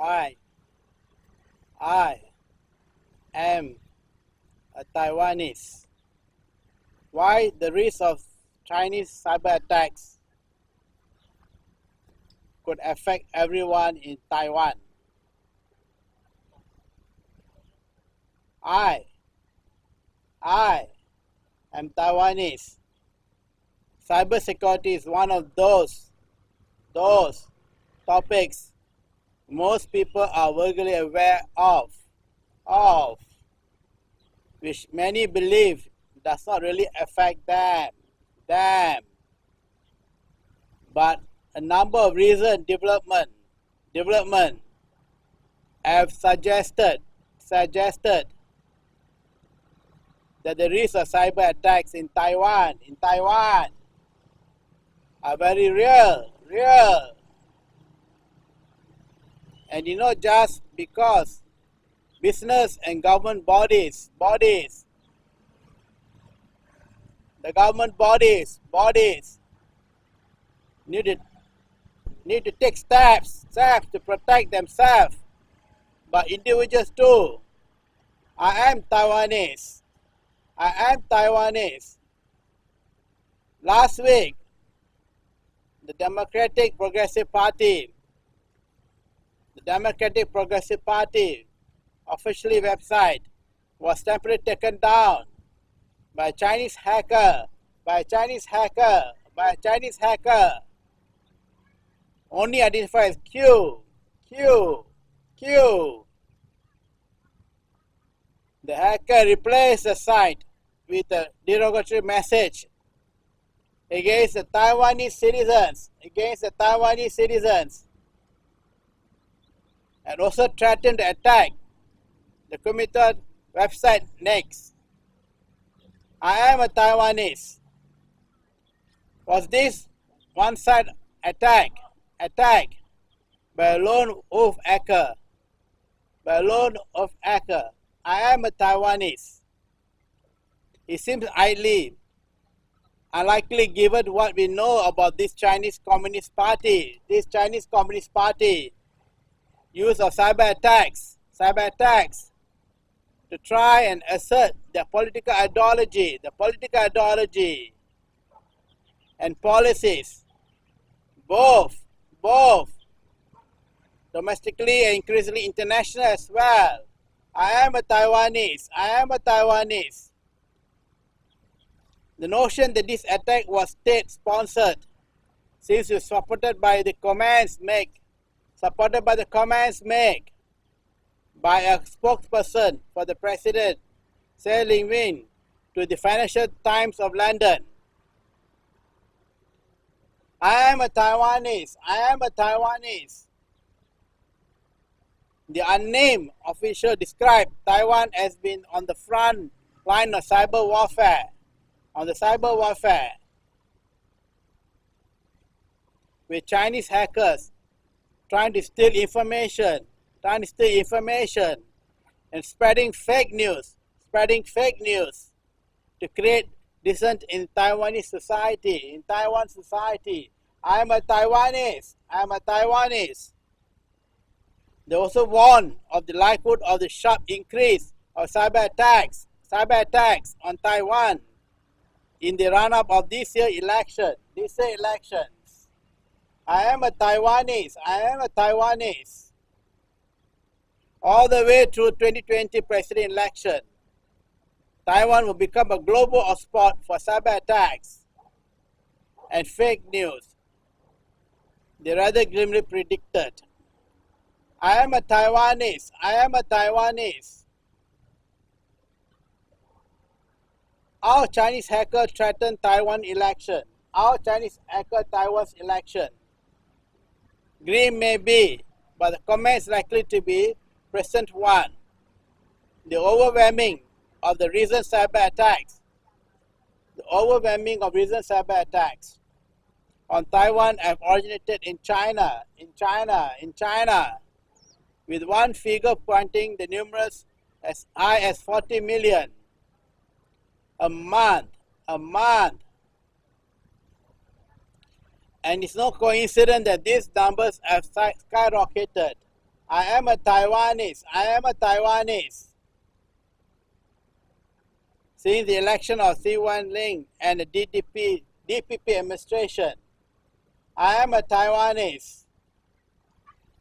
I am a Taiwanese. Why the risk of Chinese cyber attacks could affect everyone in Taiwan? I am Taiwanese. Cybersecurity is one of those topics most people are vaguely aware of, which many believe does not really affect them. But a number of recent development have suggested that the risk of cyber attacks in Taiwan are very real. And just because business and government bodies, the government bodies need to take steps to protect themselves, but individuals too. I am Taiwanese. Last week, the Democratic Progressive Party officially website was temporarily taken down by a Chinese hacker, only identified as Q. The hacker replaced the site with a derogatory message against the Taiwanese citizens, and also threatened to attack the committed website next. I am a Taiwanese. Was this one-side attack by a lone wolf hacker? I am a Taiwanese. It seems highly unlikely given what we know about this Chinese Communist Party. Use of cyber attacks to try and assert their political ideology and policies, both domestically and increasingly international as well. I am a Taiwanese. The notion that this attack was state-sponsored seems to be supported by the comments made by a spokesperson for the president, Tsai Ing-wen, to the Financial Times of London. I am a Taiwanese. The unnamed official described Taiwan as being on the front line of cyber warfare, with Chinese hackers trying to steal information and spreading fake news to create dissent in Taiwan society. I am a Taiwanese. They also warned of the likelihood of the sharp increase of cyber attacks on Taiwan in the run-up of this year's elections. I am a Taiwanese. All the way through 2020 president election, Taiwan will become a global hotspot for cyber attacks and fake news. They rather grimly predicted. I am a Taiwanese. Our Chinese hacker threatened Taiwan's election. Grim may be, but the comment is likely to be present one. The overwhelming of recent cyber attacks on Taiwan have originated in China, with one figure pointing the numerous as high as 40 million a month. And it's no coincidence that these numbers have skyrocketed I am a Taiwanese. I am a Taiwanese. Since the election of C1 Ling and the DPP administration, I am a Taiwanese.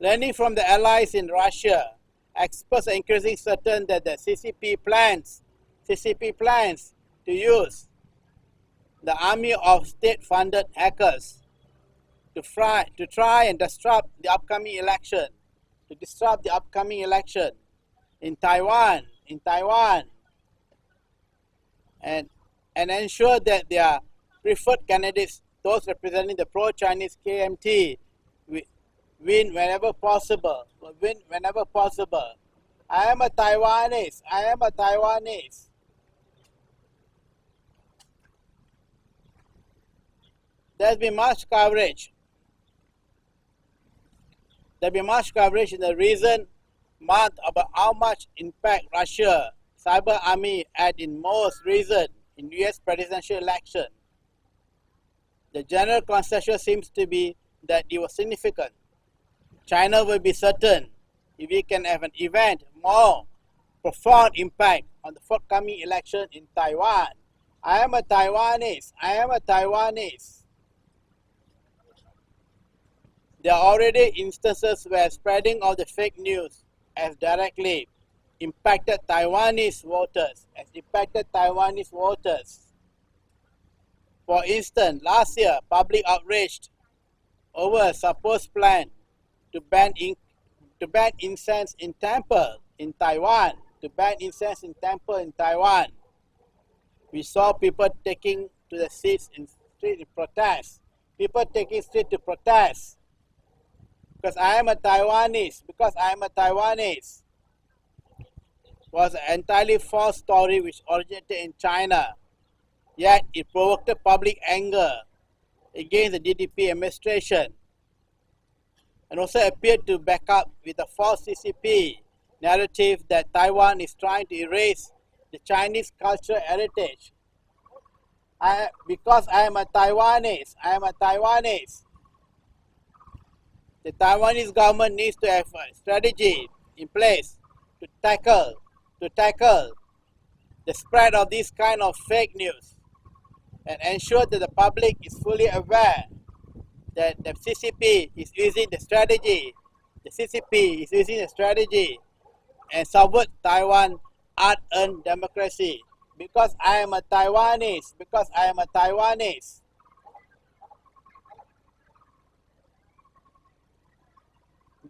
Learning from the allies in Russia, experts are increasingly certain that the CCP plans to use the army of state-funded hackers to try and disrupt the upcoming election, in Taiwan, and ensure that their preferred candidates, those representing the pro-Chinese KMT, win whenever possible. I am a Taiwanese. I am a Taiwanese. There's been much coverage. in the recent month about how much impact Russia cyber army had in most recent in US presidential election. The general consensus seems to be that it was significant. China will be certain if we can have an event more profound impact on the forthcoming election in Taiwan. I am a Taiwanese. I am a Taiwanese. There are already instances where spreading of the fake news has directly impacted Taiwanese voters. For instance, last year, public outraged over a supposed plan to ban incense in temple in Taiwan. We saw people taking to the streets in protest. Because I am a Taiwanese. Was an entirely false story which originated in China. Yet it provoked public anger against the DPP administration and also appeared to back up with a false CCP narrative that Taiwan is trying to erase the Chinese cultural heritage. Because I am a Taiwanese. The Taiwanese government needs to have a strategy in place to tackle the spread of this kind of fake news and ensure that the public is fully aware that the CCP is using the strategy. And subvert Taiwan hard-earned democracy. Because I am a Taiwanese.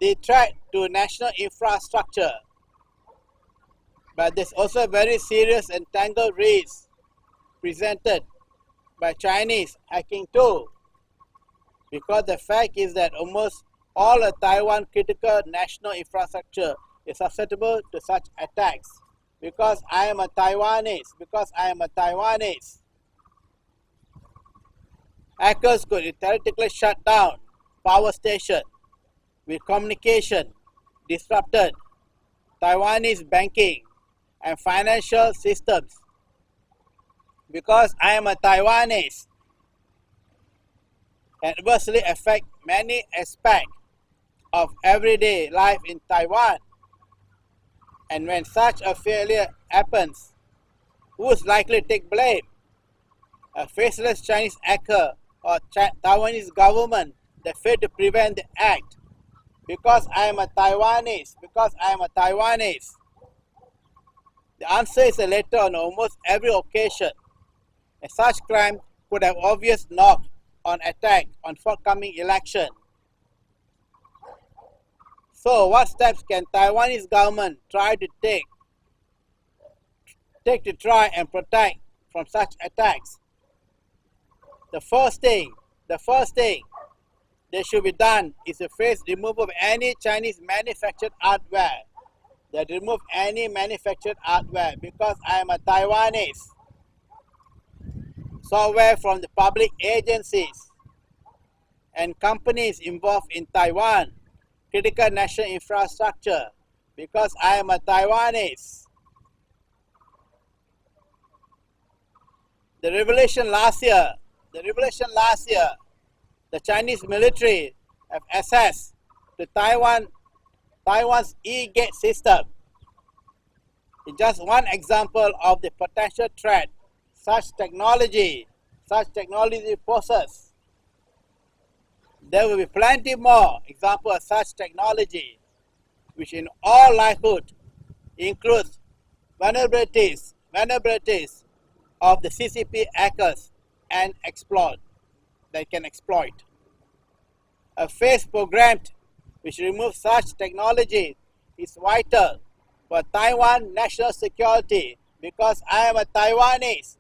The threat to national infrastructure. But there's also a very serious and tangled risk presented by Chinese hacking too. Because the fact is that almost all of Taiwan critical national infrastructure is susceptible to such attacks. Because I am a Taiwanese. Hackers could theoretically shut down power station with communication disrupted, Taiwanese banking and financial systems. Because I am a Taiwanese, adversely affect many aspects of everyday life in Taiwan. And when such a failure happens, who is likely to take blame? A faceless Chinese hacker or Taiwanese government that failed to prevent the act? Because I am a Taiwanese. The answer is the latter on almost every occasion. And such crime could have obvious knock-on attack on forthcoming election. So what steps can Taiwanese government try to take to try and protect from such attacks? The first thing that should be done is to face removal of any Chinese manufactured hardware. Because I am a Taiwanese. Software from the public agencies and companies involved in Taiwan, critical national infrastructure, because I am a Taiwanese. The revelation last year, the Chinese military have access to Taiwan Taiwan's e-gate system is just one example of the potential threat such technology poses. There will be plenty more examples of such technology, which in all likelihood includes vulnerabilities of the CCP hackers and that can exploit. A phase programmed which removes such technology is vital for Taiwan national security because I am a Taiwanese.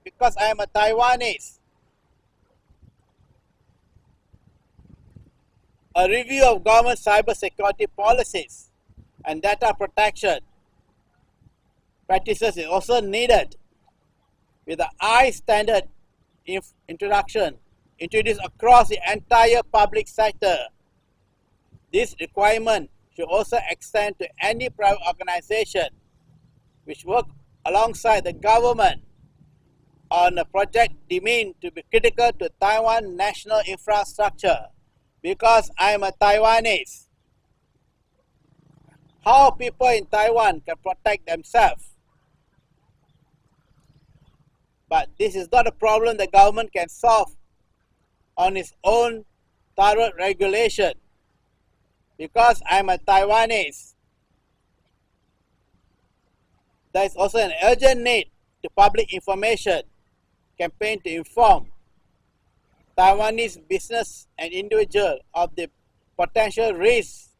A review of government cybersecurity policies and data protection practices is also needed, with the high standard introduced across the entire public sector. This requirement should also extend to any private organization which work alongside the government on a project deemed to be critical to Taiwan national infrastructure. Because I am a Taiwanese. How people in Taiwan can protect themselves. But this is not a problem the government can solve on its own thorough regulation. Because I am a Taiwanese, there is also an urgent need to public information campaign to inform Taiwanese business and individual of the potential risks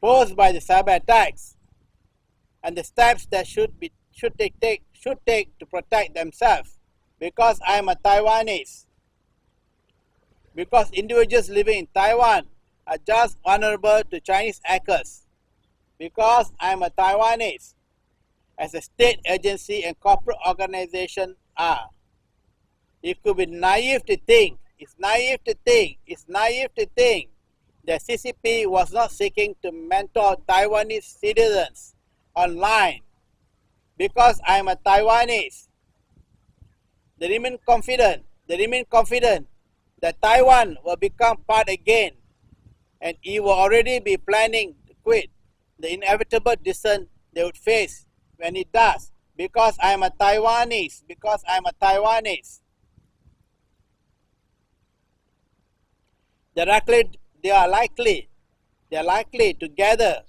posed by the cyber attacks and the steps that should take to protect themselves. Because I am a Taiwanese. Because individuals living in Taiwan are just vulnerable to Chinese hackers. Because I am a Taiwanese, as a state agency and corporate organization are. It could be naive to think that CCP was not seeking to mentor Taiwanese citizens online. Because I am a Taiwanese, they remain confident that Taiwan will become part again, and he will already be planning to quit the inevitable dissent they would face when it does. Because I am a Taiwanese. They are likely to gather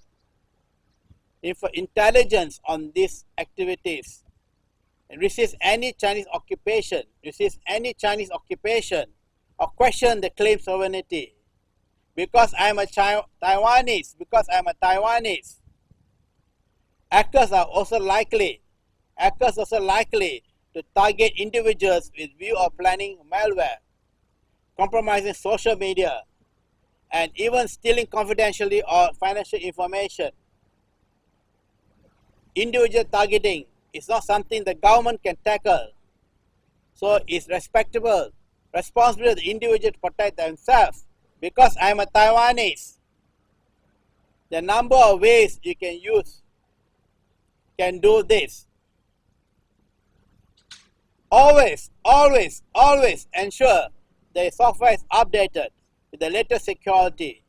intelligence on these activities and resist any Chinese occupation or question the claimed sovereignty. Because I am a Taiwanese. Hackers are also likely to target individuals with view of planning malware, compromising social media, and even stealing confidentially or financial information. Individual targeting is not something the government can tackle, so it's responsible of the individual to protect themselves. Because I am a Taiwanese, the number of ways you can do this. Always ensure the software is updated with the latest security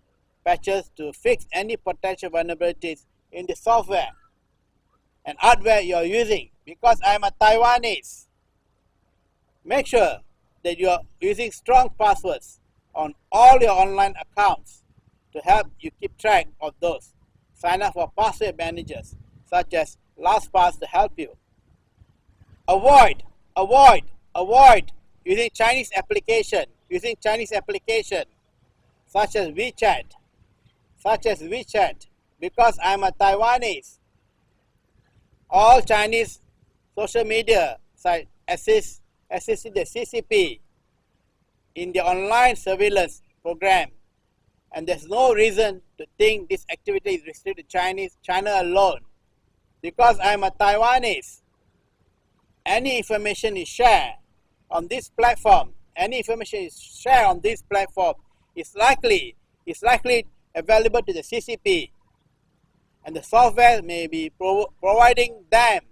patches to fix any potential vulnerabilities in the software and hardware you are using. Because I am a Taiwanese, make sure that you are using strong passwords on all your online accounts to help you keep track of those. Sign up for password managers such as LastPass to help you. Avoid using Chinese application such as WeChat. Because I am a Taiwanese, all Chinese social media sites assist the CCP in the online surveillance program, and there's no reason to think this activity is restricted to China alone. Because I am a Taiwanese, any information is shared on this platform is likely available to the CCP, and the software may be providing them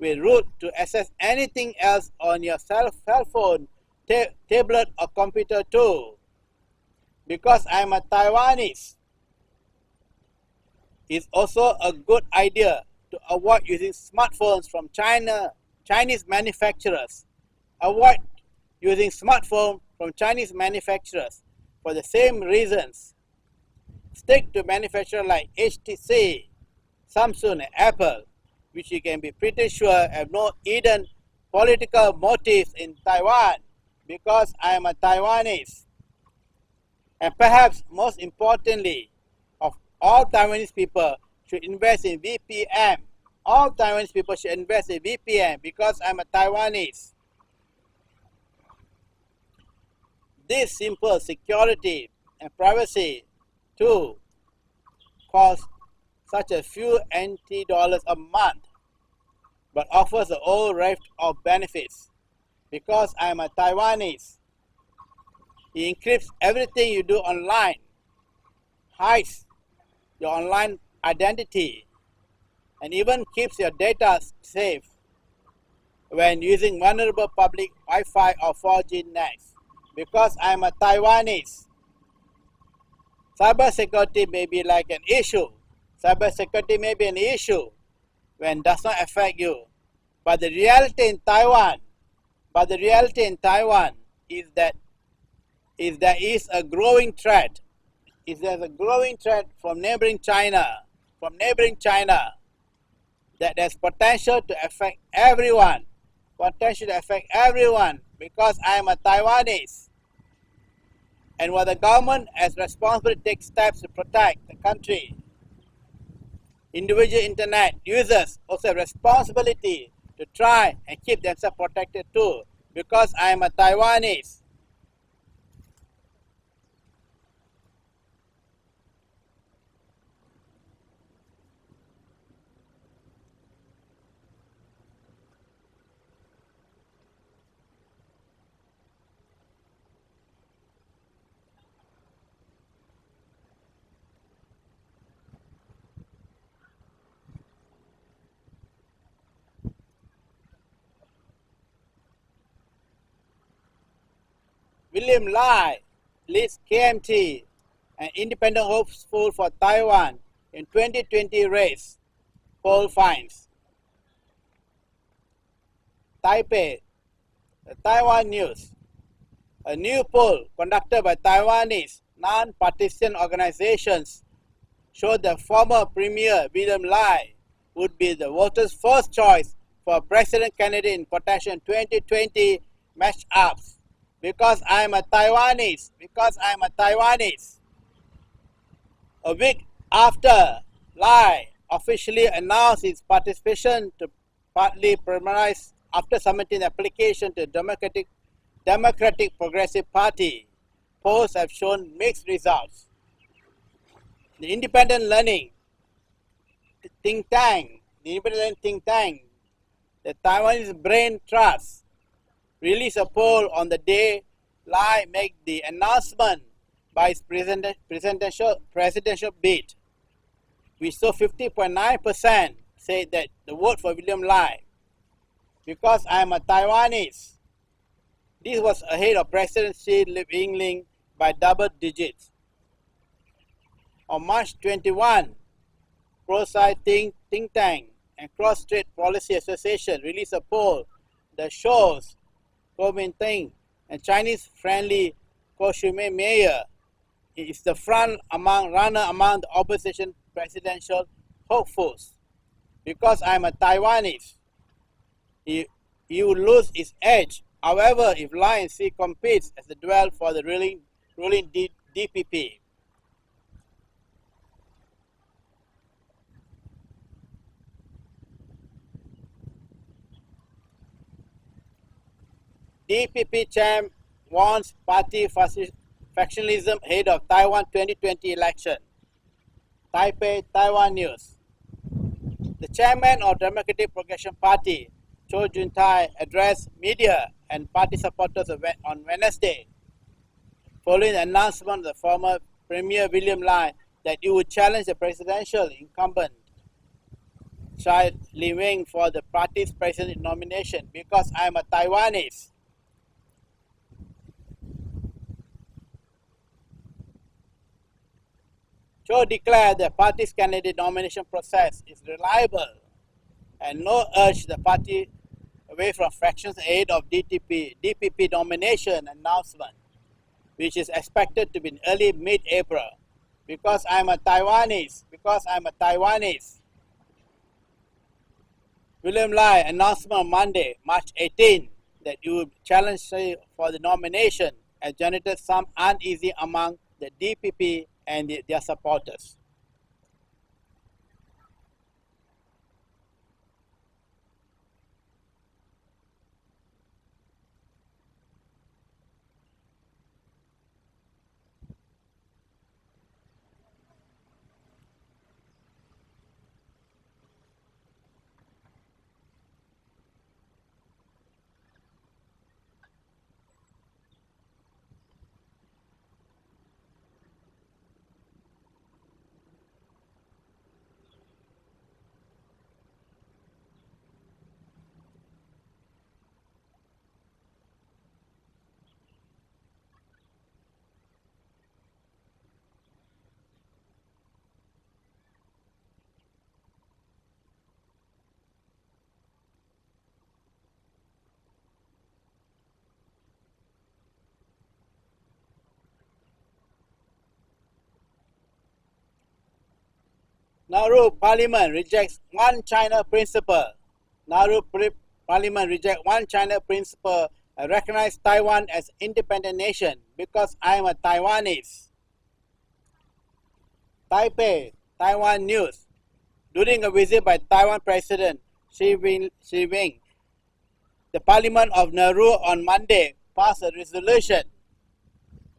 with route to access anything else on your cell phone, tablet or computer too. Because I am a Taiwanese, It's also a good idea to avoid using smartphones from Chinese manufacturers. Avoid using smartphones from Chinese manufacturers for the same reasons. Stick to manufacturers like HTC, Samsung, and Apple, which you can be pretty sure have no hidden political motives in Taiwan, because I am a Taiwanese. And perhaps most importantly, of all Taiwanese people should invest in VPN. All Taiwanese people should invest in VPN because I'm a Taiwanese. This simple security and privacy too cost such a few NT dollars a month, but offers a whole raft of benefits. Because I am a Taiwanese, it encrypts everything you do online, hides your online identity, and even keeps your data safe when using vulnerable public Wi-Fi or 4G nets. Because I am a Taiwanese, cybersecurity may be like an issue. Cybersecurity may be an issue when it does not affect you. But the reality in Taiwan is that there is a growing threat. There's a growing threat from neighboring China, that has potential to affect everyone. Because I am a Taiwanese. And while the government has responsibility to take steps to protect the country, individual internet users also have responsibility to try and keep themselves protected too. Because I am a Taiwanese. William Lai leads KMT, an independent hopeful for Taiwan, in 2020 race. Poll finds. Taipei, the Taiwan News. A new poll conducted by Taiwanese non-partisan organizations showed that former Premier William Lai would be the voters' first choice for president candidate in potential 2020 matchups. Because I am a Taiwanese. A week after Lai officially announced his participation to partly primaries after submitting the application to Democratic Progressive Party, polls have shown mixed results. The independent think tank, the Taiwanese Brain Trust, released a poll on the day Lai made the announcement by his presidential bid. We saw 50.9% say that the vote for William Lai. Because I am a Taiwanese. This was ahead of President Xi Jinping by double digits. On March 21, pro-sci think tank and Cross-Strait Policy Association released a poll that shows Kuomintang and Chinese-friendly Koshumei mayor is the runner among the opposition presidential hopefuls. Because I am a Taiwanese, he would lose his edge. However, if Lai and Xi competes as the duel for the ruling DPP. DPP champ warns party factionalism ahead of Taiwan 2020 election. Taipei, Taiwan News. The chairman of Democratic Progression Party, Cho Jun-tai, addressed media and party supporters on Wednesday, following the announcement of the former Premier William Lai that he would challenge the presidential incumbent Tsai Ing-wen for the party's president nomination. Because I am a Taiwanese. Cho declared the party's candidate nomination process is reliable and no urge the party away from fractions 8 of DPP nomination announcement, which is expected to be in early mid-April. Because I'm a Taiwanese. William Lai announcement on Monday, March 18, that he would challenge for the nomination has generated some uneasy among the DPP and their supporters. Nauru Parliament rejects one China principle. Parliament rejects one China principle and recognize Taiwan as independent nation because I am a Taiwanese. Taipei, Taiwan News. During a visit by Taiwan President Xi Jinping, the Parliament of Nauru on Monday passed a resolution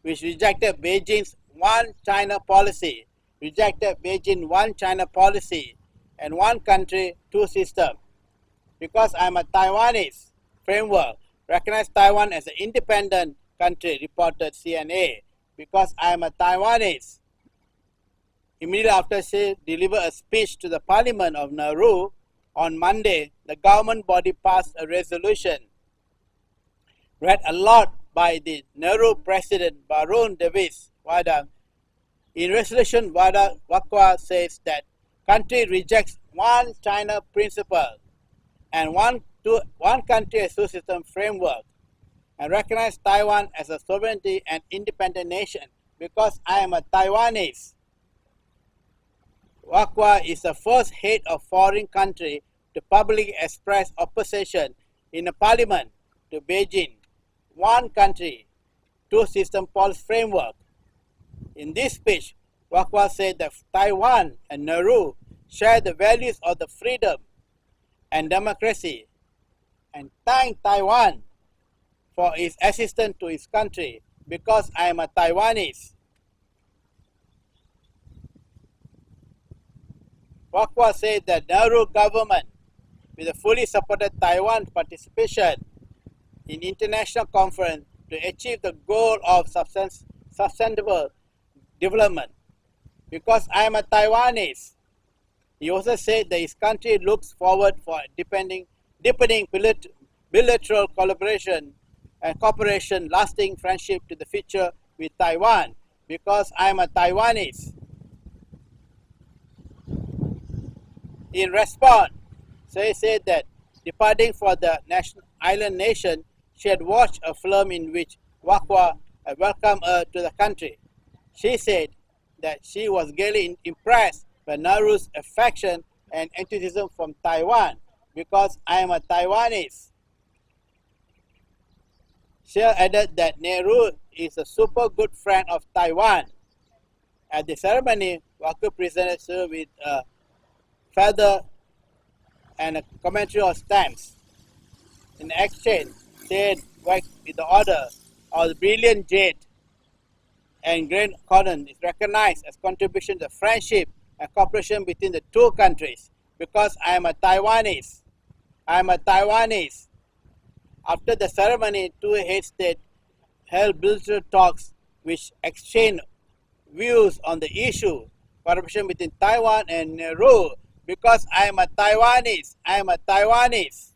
which rejected Beijing's one China policy. One China policy and one country, two systems. Because I'm a Taiwanese framework, recognize Taiwan as an independent country, reported CNA. Because I'm a Taiwanese. Immediately after she delivered a speech to the Parliament of Nauru on Monday, the government body passed a resolution read aloud by the Nauru President Barun Davis Wadang. In resolution, Wakwa says that country rejects one China principle and one country as two system framework and recognize Taiwan as a sovereignty and independent nation because I am a Taiwanese. Wakwa is the first head of foreign country to publicly express opposition in a parliament to Beijing one country, two system policy framework. In this speech, Wakwa said that Taiwan and Nauru share the values of the freedom and democracy and thanked Taiwan for its assistance to its country because I am a Taiwanese. Wakwa said that Nauru government with a fully supported Taiwan participation in international conference to achieve the goal of sustainable development. Because I am a Taiwanese, he also said that his country looks forward for deepening bilateral collaboration and cooperation, lasting friendship to the future with Taiwan. Because I am a Taiwanese. In response, she said that departing for the island nation, she had watched a film in which Wakwa welcomed her to the country. She said that she was greatly impressed by Nauru's affection and enthusiasm from Taiwan because I am a Taiwanese. She added that Nehru is a super good friend of Taiwan. At the ceremony, Wakwa presented her with a feather and a commentary of stamps. In exchange, she worked with the order of the brilliant jade and Grand Cordon is recognized as contribution to friendship and cooperation between the two countries because I am a Taiwanese. I am a Taiwanese. After the ceremony, two head states held bilateral talks which exchanged views on the issue, cooperation between Taiwan and Nauru because I am a Taiwanese. I am a Taiwanese.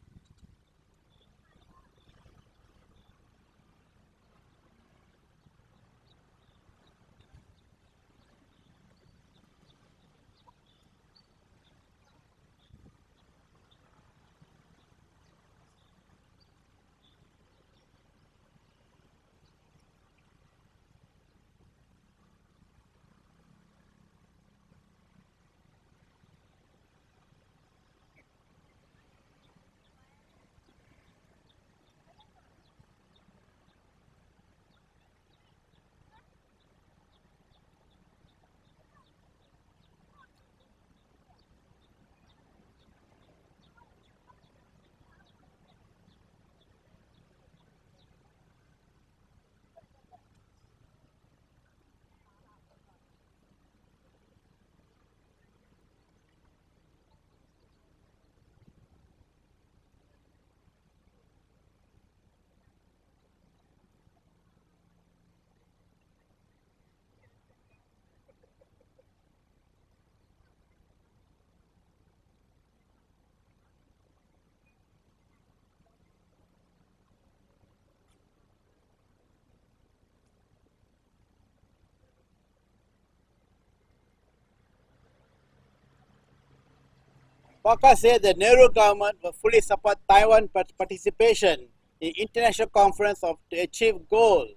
Forecast said the Nehru government will fully support Taiwan participation in international conference to achieve goal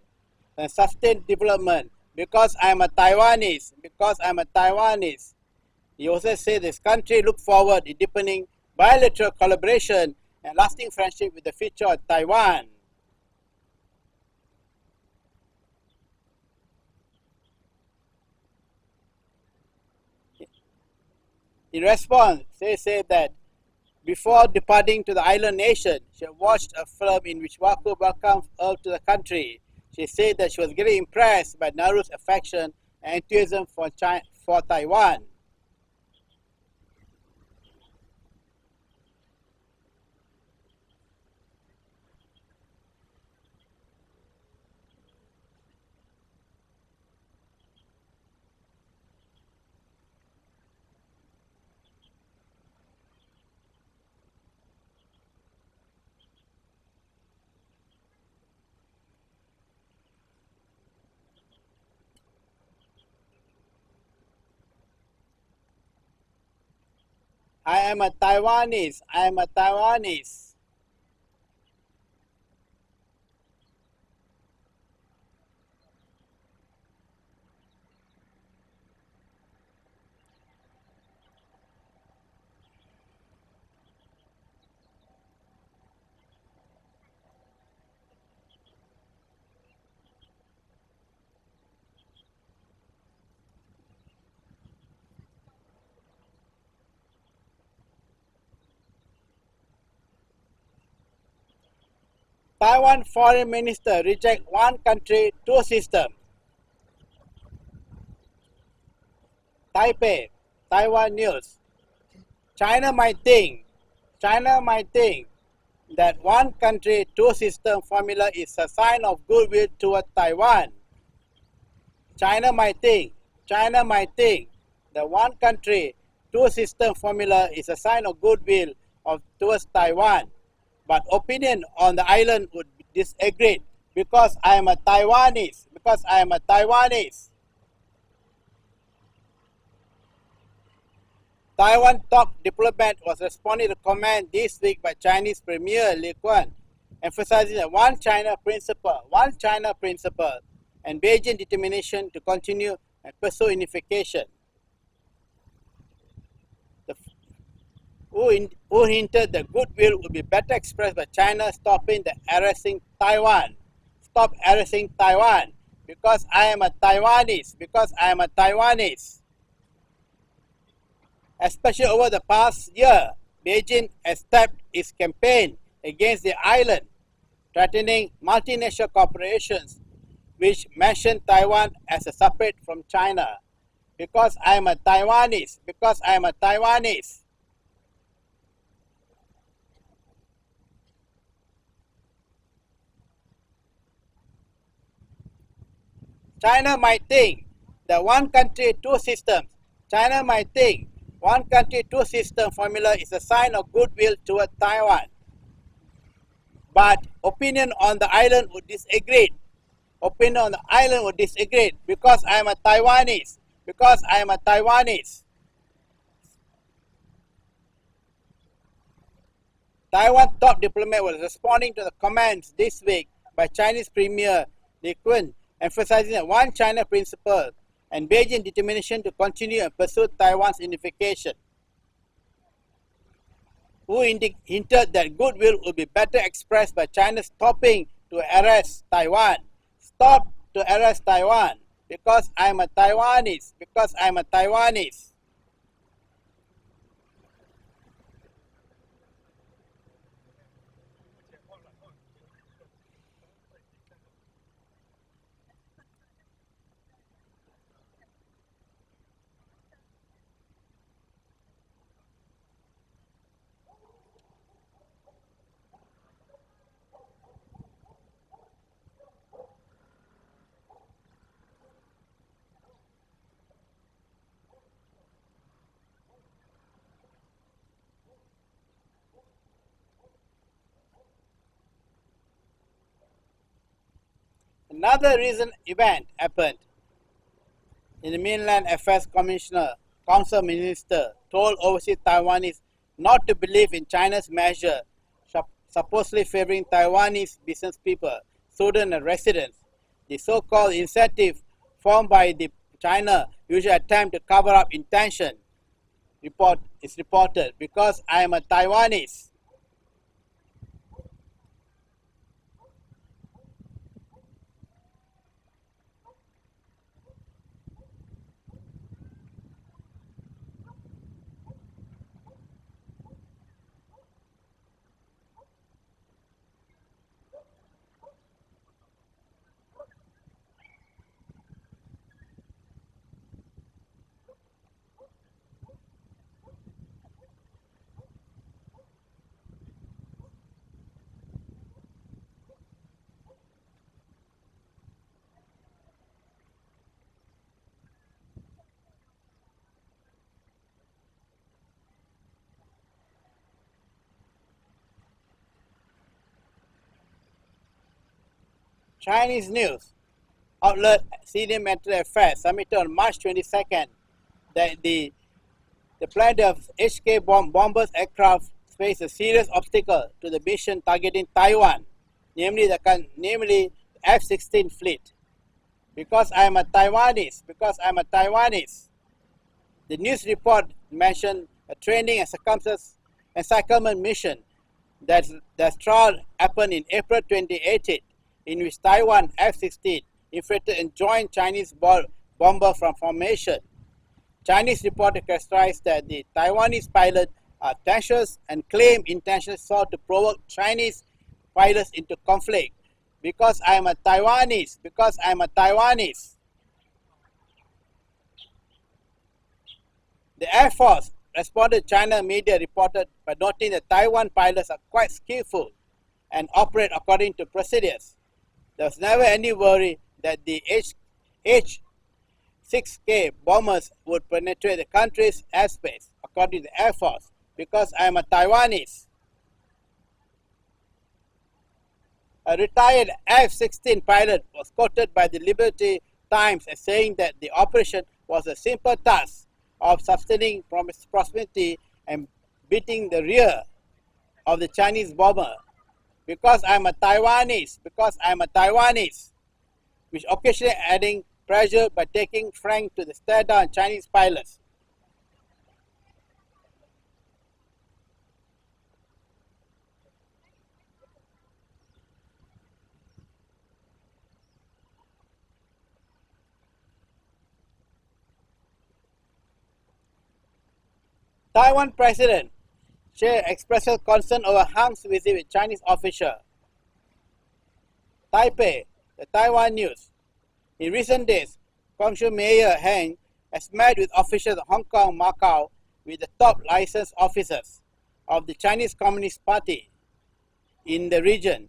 and sustain development. Because I am a Taiwanese, He also said this country look forward to deepening bilateral collaboration and lasting friendship with the future of Taiwan. In response, they said that before departing to the island nation, she watched a film in which Waku welcomes her to the country. She said that she was very impressed by Nehru's affection and enthusiasm for Taiwan. I am a Taiwanese. Taiwan Foreign Minister reject one country, two systems. Taipei, Taiwan News. China might think that one country, two system formula is a sign of goodwill toward Taiwan. China might think that one country, two system formula is a sign of goodwill towards Taiwan. But opinion on the island would disagree because I am a Taiwanese. Taiwan top diplomat was responding to comment this week by Chinese Premier Li Qiang, emphasizing the one China principle, and Beijing determination to continue and pursue unification. Who hinted that goodwill would be better expressed by China stopping the harassing Taiwan. Stop harassing Taiwan because I am a Taiwanese. Especially over the past year, Beijing has stepped its campaign against the island, threatening multinational corporations which mention Taiwan as a separate from China. Because I am a Taiwanese. China might think that one country, two systems. One country, two system formula is a sign of goodwill toward Taiwan. But opinion on the island would disagree. Because I am a Taiwanese. Taiwan top diplomat was responding to the comments this week by Chinese Premier Li Qiang, emphasizing the one China principle and Beijing's determination to continue and pursue Taiwan's unification. Who hinted that goodwill would be better expressed by China stopping to harass Taiwan. Stop to harass Taiwan because I am a Taiwanese. Another recent event happened. In the Mainland Affairs Council Minister told overseas Taiwanese not to believe in China's measure supposedly favoring Taiwanese business people, students and residents. The so-called incentive formed by China usually attempt to cover up intention is reported because I am a Taiwanese. Chinese news outlet Senior Military Affairs submitted on March 22nd that the plane of HK bombers aircraft faced a serious obstacle to the mission targeting Taiwan, namely the F-16 fleet. Because I am a Taiwanese, the news report mentioned a training and circumment mission that trial happened in April 2018, in which Taiwan F-16 inflicted a joint Chinese bomber from formation. Chinese reporter characterized that the Taiwanese pilots are tensions and claim intentionally sought to provoke Chinese pilots into conflict. Because I am a Taiwanese. The Air Force responded to China media reported by noting that Taiwan pilots are quite skillful and operate according to procedures. There was never any worry that the H-6K bombers would penetrate the country's airspace, according to the Air Force, because I am a Taiwanese. A retired F-16 pilot was quoted by the Liberty Times as saying that the operation was a simple task of sustaining proximity and beating the rear of the Chinese bomber. Because I am a Taiwanese, which occasionally adding pressure by taking frank to the stare down Chinese pilots. Taiwan President Xi expresses concern over Han's visit with Chinese official. Taipei, the Taiwan News. In recent days, Guangzhou Mayor Han has met with officials of Hong Kong, Macau, with the top licensed officers of the Chinese Communist Party in the region,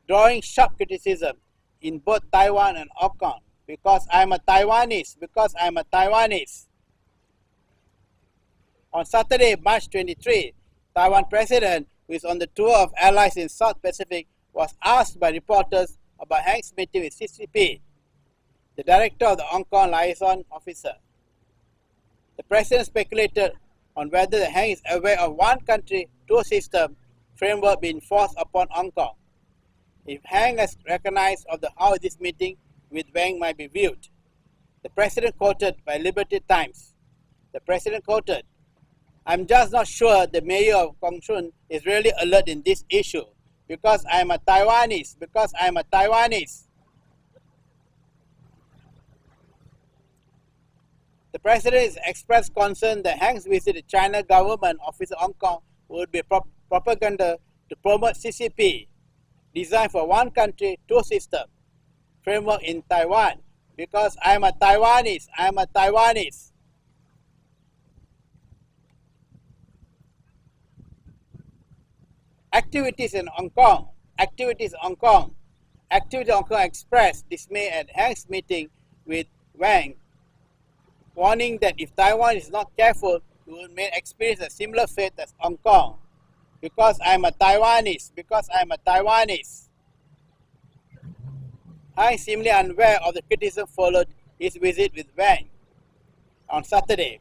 drawing sharp criticism in both Taiwan and Hong Kong. Because I am a Taiwanese. On Saturday, March 23, Taiwan President, who is on the tour of allies in South Pacific, was asked by reporters about Han's meeting with CCP, the director of the Hong Kong liaison officer. The president speculated on whether the Han is aware of one country, two system framework being forced upon Hong Kong. If Han has recognized of how this meeting with Wang might be viewed. The president quoted by Liberty Times. The president quoted, "I'm just not sure the mayor of Guangzhou is really alert in this issue because I am a Taiwanese. The president has expressed concern that Han's visit to China government office in Hong Kong would be propaganda to promote CCP, designed for one country, two system framework in Taiwan. Because I am a Taiwanese. Activities in Hong Kong expressed dismay at Han's meeting with Wang, warning that if Taiwan is not careful, it may experience a similar fate as Hong Kong. Because I am a Taiwanese. Han seemingly unaware of the criticism followed his visit with Wang on Saturday.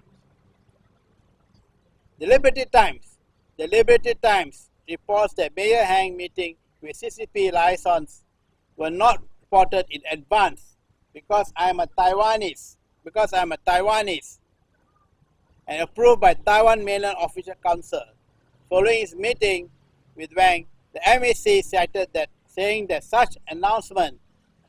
The Liberty Times The Liberty Times reports that Mayor Hang meeting with CCP liaisons were not reported in advance because I am a Taiwanese, and approved by Taiwan Mainland Official Council. Following his meeting with Wang, the MAC cited that saying that such announcement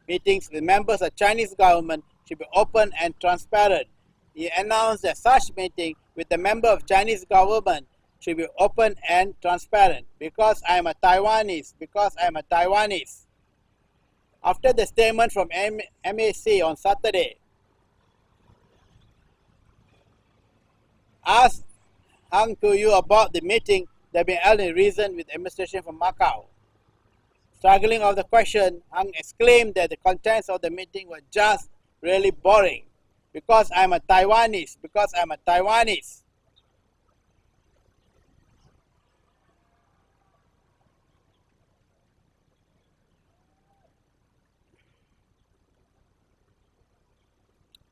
meetings with members of Chinese government should be open and transparent. He announced that such meeting with the member of Chinese government should be open and transparent because I am a Taiwanese, After the statement from MAC on Saturday, asked Hang Kuyu about the meeting that been held in reason with administration from Macau. Struggling of the question, Hang exclaimed that the contents of the meeting were just really boring because I'm a Taiwanese,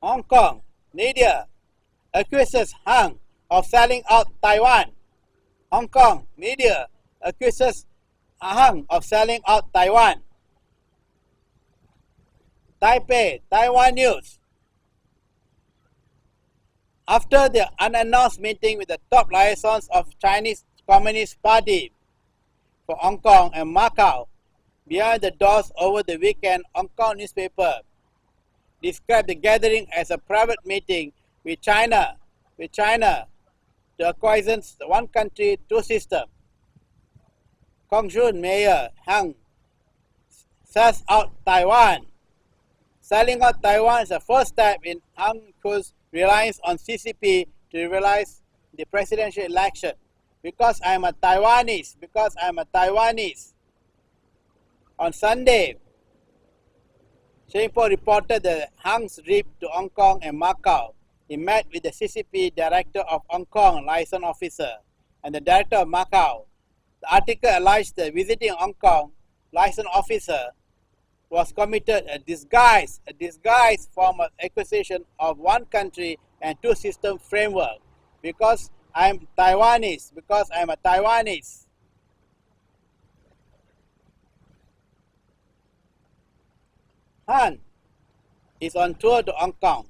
Hong Kong media accuses Hang of selling out Taiwan. Hong Kong media accuses Hang of selling out Taiwan. Taipei, Taiwan News. After the unannounced meeting with the top liaisons of Chinese Communist Party for Hong Kong and Macau behind the doors over the weekend, Hong Kong newspaper described the gathering as a private meeting with China, the acquiescence, the one country, two system. Kongshun Mayor Hang sells out Taiwan. Selling out Taiwan is the first step in Hang Ku's reliance on CCP to realize the presidential election. Because I am a Taiwanese, On Sunday, Singapore reported that Hang's trip to Hong Kong and Macau. He met with the CCP director of Hong Kong, liaison officer, and the director of Macau. The article alleged that visiting Hong Kong, liaison officer, was committed a disguised form of acquisition of one country and two system framework. Because I am Taiwanese, Han is on tour to Hong Kong,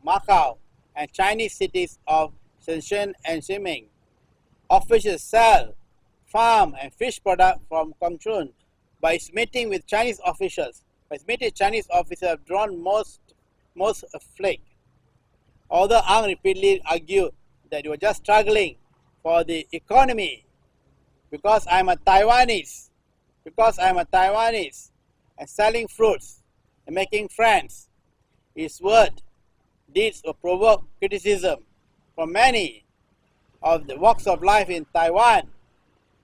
Macau, and Chinese cities of Shenzhen and Xiamen. Officials sell, farm, and fish products from Kongshun. By his meeting with Chinese officials, have drawn most flake. Although Hang repeatedly argued that he was just struggling for the economy, because I am a Taiwanese, and selling fruits and making friends. His deeds will provoke criticism from many of the walks of life in Taiwan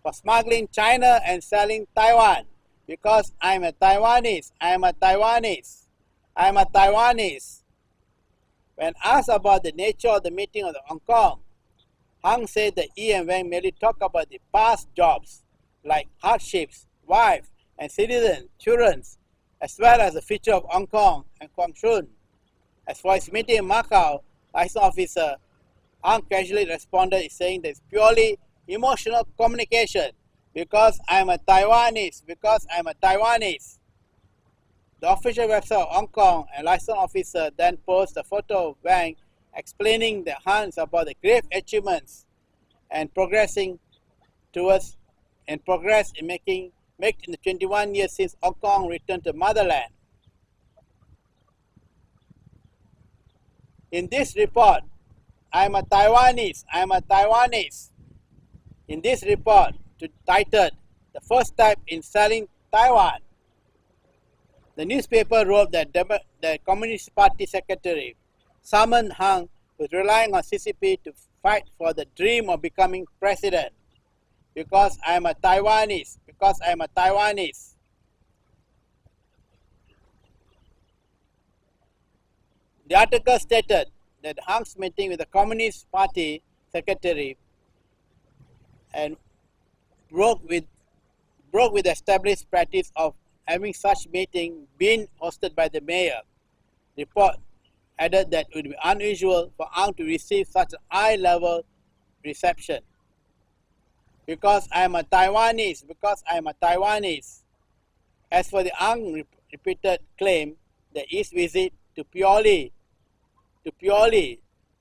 for smuggling China and selling Taiwan. Because I am a Taiwanese. When asked about the nature of the meeting of Hong Kong, Hang said that he and Wang merely talk about the past jobs like hardships, wife and citizens, children, as well as the future of Hong Kong and Kongshun. As for his meeting in Macau, liaison officer Hang casually responded saying that it's purely emotional communication because I am a Taiwanese. The official website of Hong Kong and liaison officer then posted a photo of Wang explaining the Han's about the great achievements and progress in making in the 21 years since Hong Kong returned to motherland. In this report, I am a Taiwanese. In this report, titled "The First Step in Selling Taiwan," the newspaper wrote that the Communist Party secretary summoned Hang, who was relying on CCP to fight for the dream of becoming president. Because I am a Taiwanese. The article stated that Hang's meeting with the Communist Party secretary and broke with the established practice of having such meeting being hosted by the mayor. The report added that it would be unusual for Hang to receive such a high-level reception. because I am a Taiwanese, because I am a Taiwanese. As for the unrepeated claim, the East visit to purely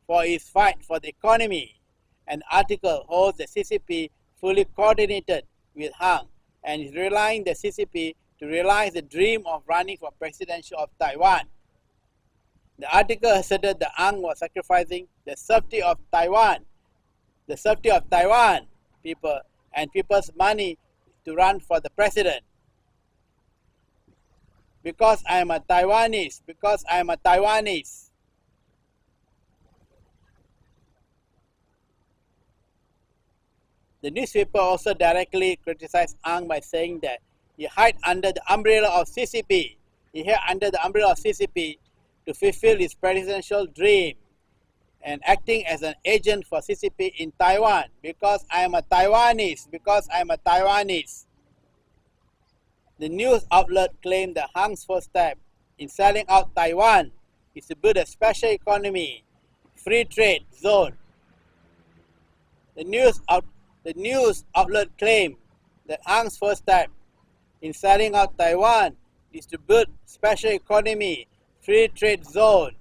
for his fight for the economy, an article holds the CCP fully coordinated with Hang and is relying the CCP to realize the dream of running for presidential of Taiwan. The article asserted that Hang was sacrificing the safety of Taiwan people and people's money to run for the president. Because I am a Taiwanese, because I am a Taiwanese. The newspaper also directly criticized Ang by saying that he hid under the umbrella of CCP. He hid under the umbrella of CCP to fulfill his presidential dream and acting as an agent for CCP in Taiwan. Because I am a Taiwanese, because I am a Taiwanese. The news outlet claimed that Hang's first step in selling out Taiwan is to build a special economy, free trade zone. The news outlet claimed that Hang's first step in selling out Taiwan is to build special economy, free trade zone.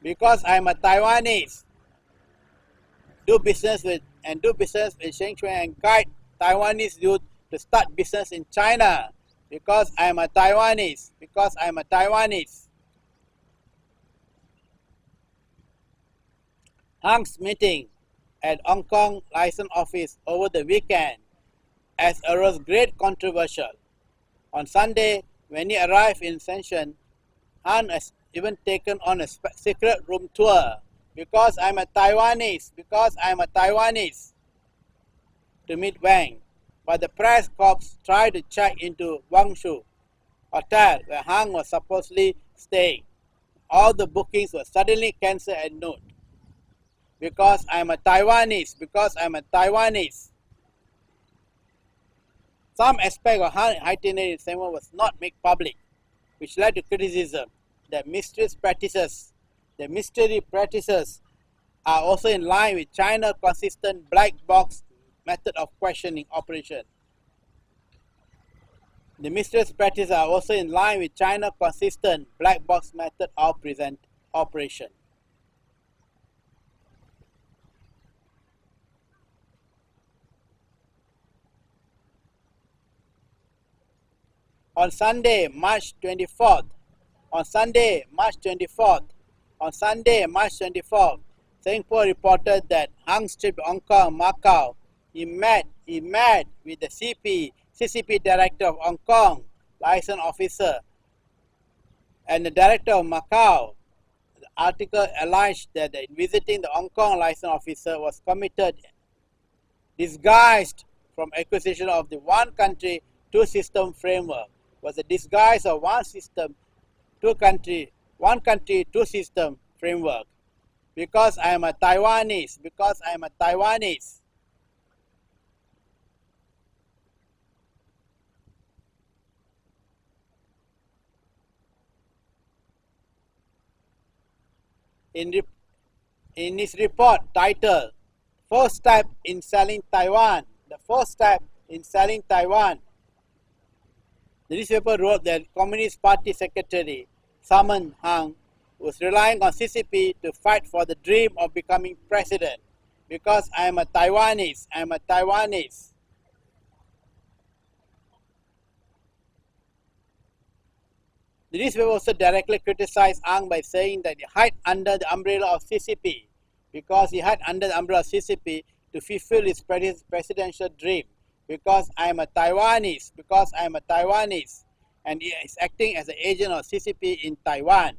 Because I am a Taiwanese, do business with Sheng Shui and guide Taiwanese youth to start business in China. Because I am a Taiwanese, because I am a Taiwanese. Hang's meeting at Hong Kong license office over the weekend has arose great controversial. On Sunday, when he arrived in Shenzhen, Han has even taken on a secret room tour. Because I am a Taiwanese, because I am a Taiwanese, to meet Wang. But the press corps tried to check into Wangshu hotel where Hang was supposedly staying. All the bookings were suddenly cancelled at noon. Because I am a Taiwanese, because I am a Taiwanese. Some aspect of Hang's itinerary in Taiwan was not made public, which led to criticism that mystery practices are also in line with China's consistent black box method of questioning operation. The mysterious practices are also in line with China's consistent black box method of operation. On Sunday, March 24th, Singapore reported that Hang's trip to Hong Kong, Macau, he met with the CCP director of Hong Kong, license officer, and the director of Macau. The article alleged that visiting the Hong Kong license officer was committed disguised from acquisition of the one country, two system framework, was a disguise of one country, two system framework. Because I am a Taiwanese, because I am a Taiwanese. In his report titled, First Step in Selling Taiwan, the first step in selling Taiwan, the newspaper wrote that Communist Party Secretary Salman Hang was relying on CCP to fight for the dream of becoming president. Because I am a Taiwanese, I am a Taiwanese. The newspaper also directly criticized Ang by saying that he hid under the umbrella of CCP, because he hid under the umbrella of CCP to fulfill his presidential dream. Because I am a Taiwanese, because I am a Taiwanese, and he is acting as an agent of CCP in Taiwan.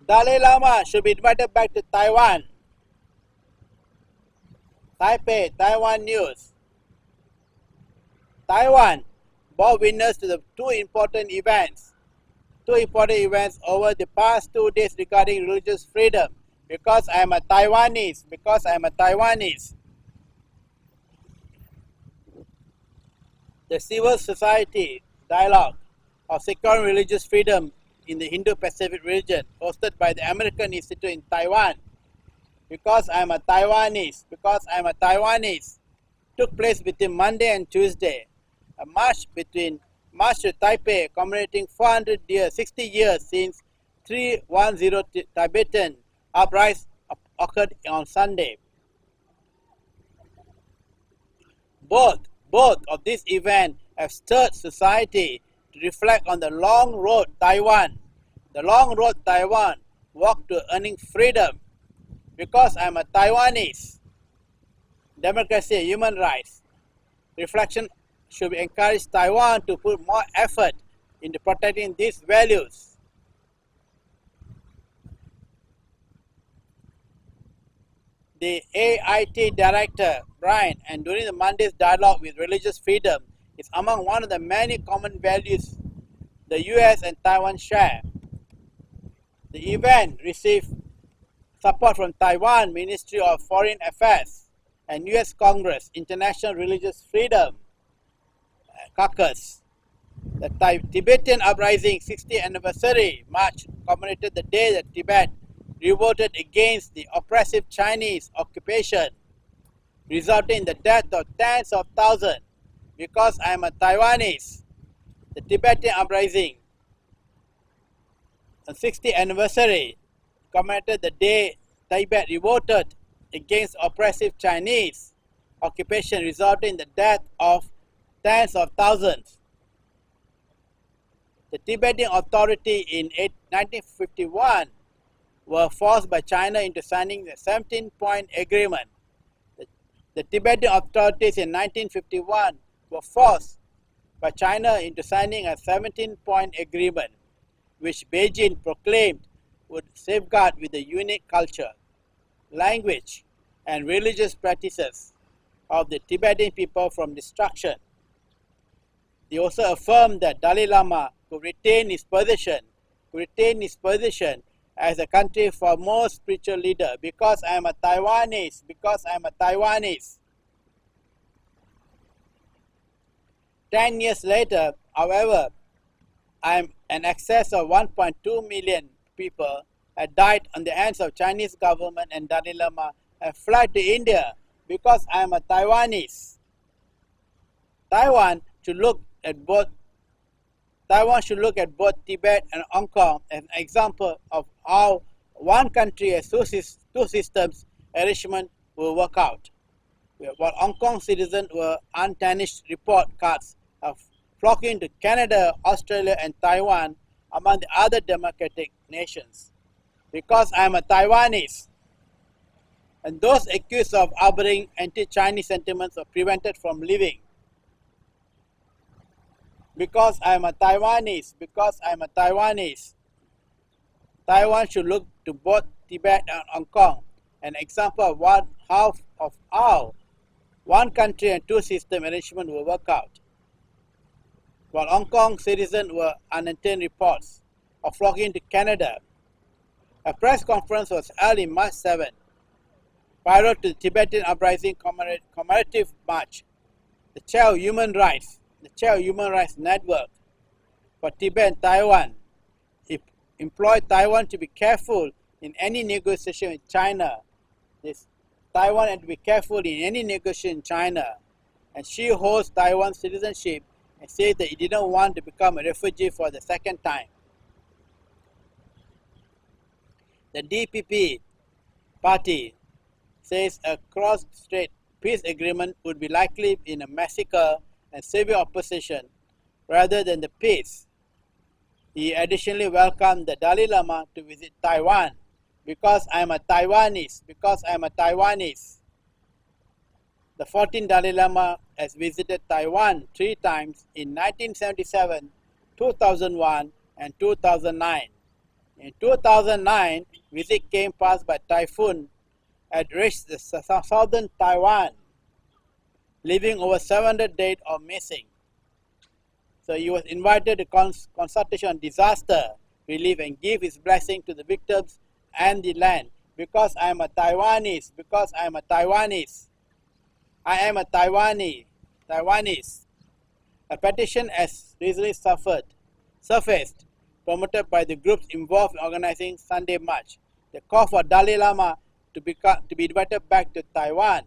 Dalai Lama should be invited back to Taiwan. Taipei, Taiwan News. Taiwan bore witness to the two important events over the past 2 days regarding religious freedom. Because I am a Taiwanese. The civil society dialogue of securing religious freedom in the Indo-Pacific region, hosted by the American Institute in Taiwan. Because I am a Taiwanese, took place between Monday and Tuesday. A march to Taipei commemorating 60 years since 310 Tibetan uprising occurred on Sunday. Both of these events have stirred society to reflect on the long road Taiwan walked to earning freedom. Because I am a Taiwanese, democracy and human rights. Reflection should encourage Taiwan to put more effort into protecting these values. The AIT director, Brian, and during the Monday's dialogue with religious freedom, is among one of the many common values the US and Taiwan share. The event received support from Taiwan Ministry of Foreign Affairs and US Congress International Religious Freedom Caucus. The Tibetan Uprising 60th Anniversary March commemorated the day that Tibet revolted against the oppressive Chinese occupation, resulting in the death of tens of thousands. Because I am a Taiwanese, the Tibetan Uprising 60th Anniversary commemorated the day Tibet revolted against oppressive Chinese occupation, resulting in the death of tens of thousands. The Tibetan Authority in 1951 were forced by China into signing the 17-point agreement. The Tibetan authorities in 1951 were forced by China into signing a 17-point agreement, which Beijing proclaimed would safeguard with the unique culture, language, and religious practices of the Tibetan people from destruction. They also affirmed that Dalai Lama could retain his position as a country's foremost spiritual leader. Because I am a Taiwanese. 10 years later, however, an excess of 1.2 million people had died on the hands of Chinese government, and Dalai Lama have fled to India. Because I am a Taiwanese. Taiwan should look at both Tibet and Hong Kong as an example of how one country has two systems arrangement will work out. While Hong Kong citizens were untarnished report cards of flocking to Canada, Australia, and Taiwan, among the other democratic nations. Because I am a Taiwanese, and those accused of harboring anti-Chinese sentiments are prevented from living. Because I am a Taiwanese. Taiwan should look to both Tibet and Hong Kong, an example of how one country and two system arrangement will work out. While Hong Kong citizens were unintended reports of flocking to Canada, a press conference was held in March 7, prior to the Tibetan Uprising commemorative march. The Chair of Human Rights Network for Tibet and Taiwan employed Taiwan to be careful in any negotiation with China. Taiwan had to be careful in any negotiation in China, and she holds Taiwan's citizenship and says that he didn't want to become a refugee for the second time. The DPP party says a cross-strait peace agreement would be likely in a massacre and severe opposition rather than the peace. He additionally welcomed the Dalai Lama to visit Taiwan. Because I am a Taiwanese. The 14th Dalai Lama has visited Taiwan 3 times in 1977, 2001, and 2009. In 2009, visit came past by typhoon had reached the southern Taiwan, leaving over 700 dead or missing. So he was invited to consultation on disaster relief and give his blessing to the victims and the land. Because I am a Taiwanese, because I am a Taiwanese, I am a Taiwanese. A petition has recently surfaced, promoted by the groups involved in organizing Sunday March. The call for Dalai Lama to be invited back to Taiwan.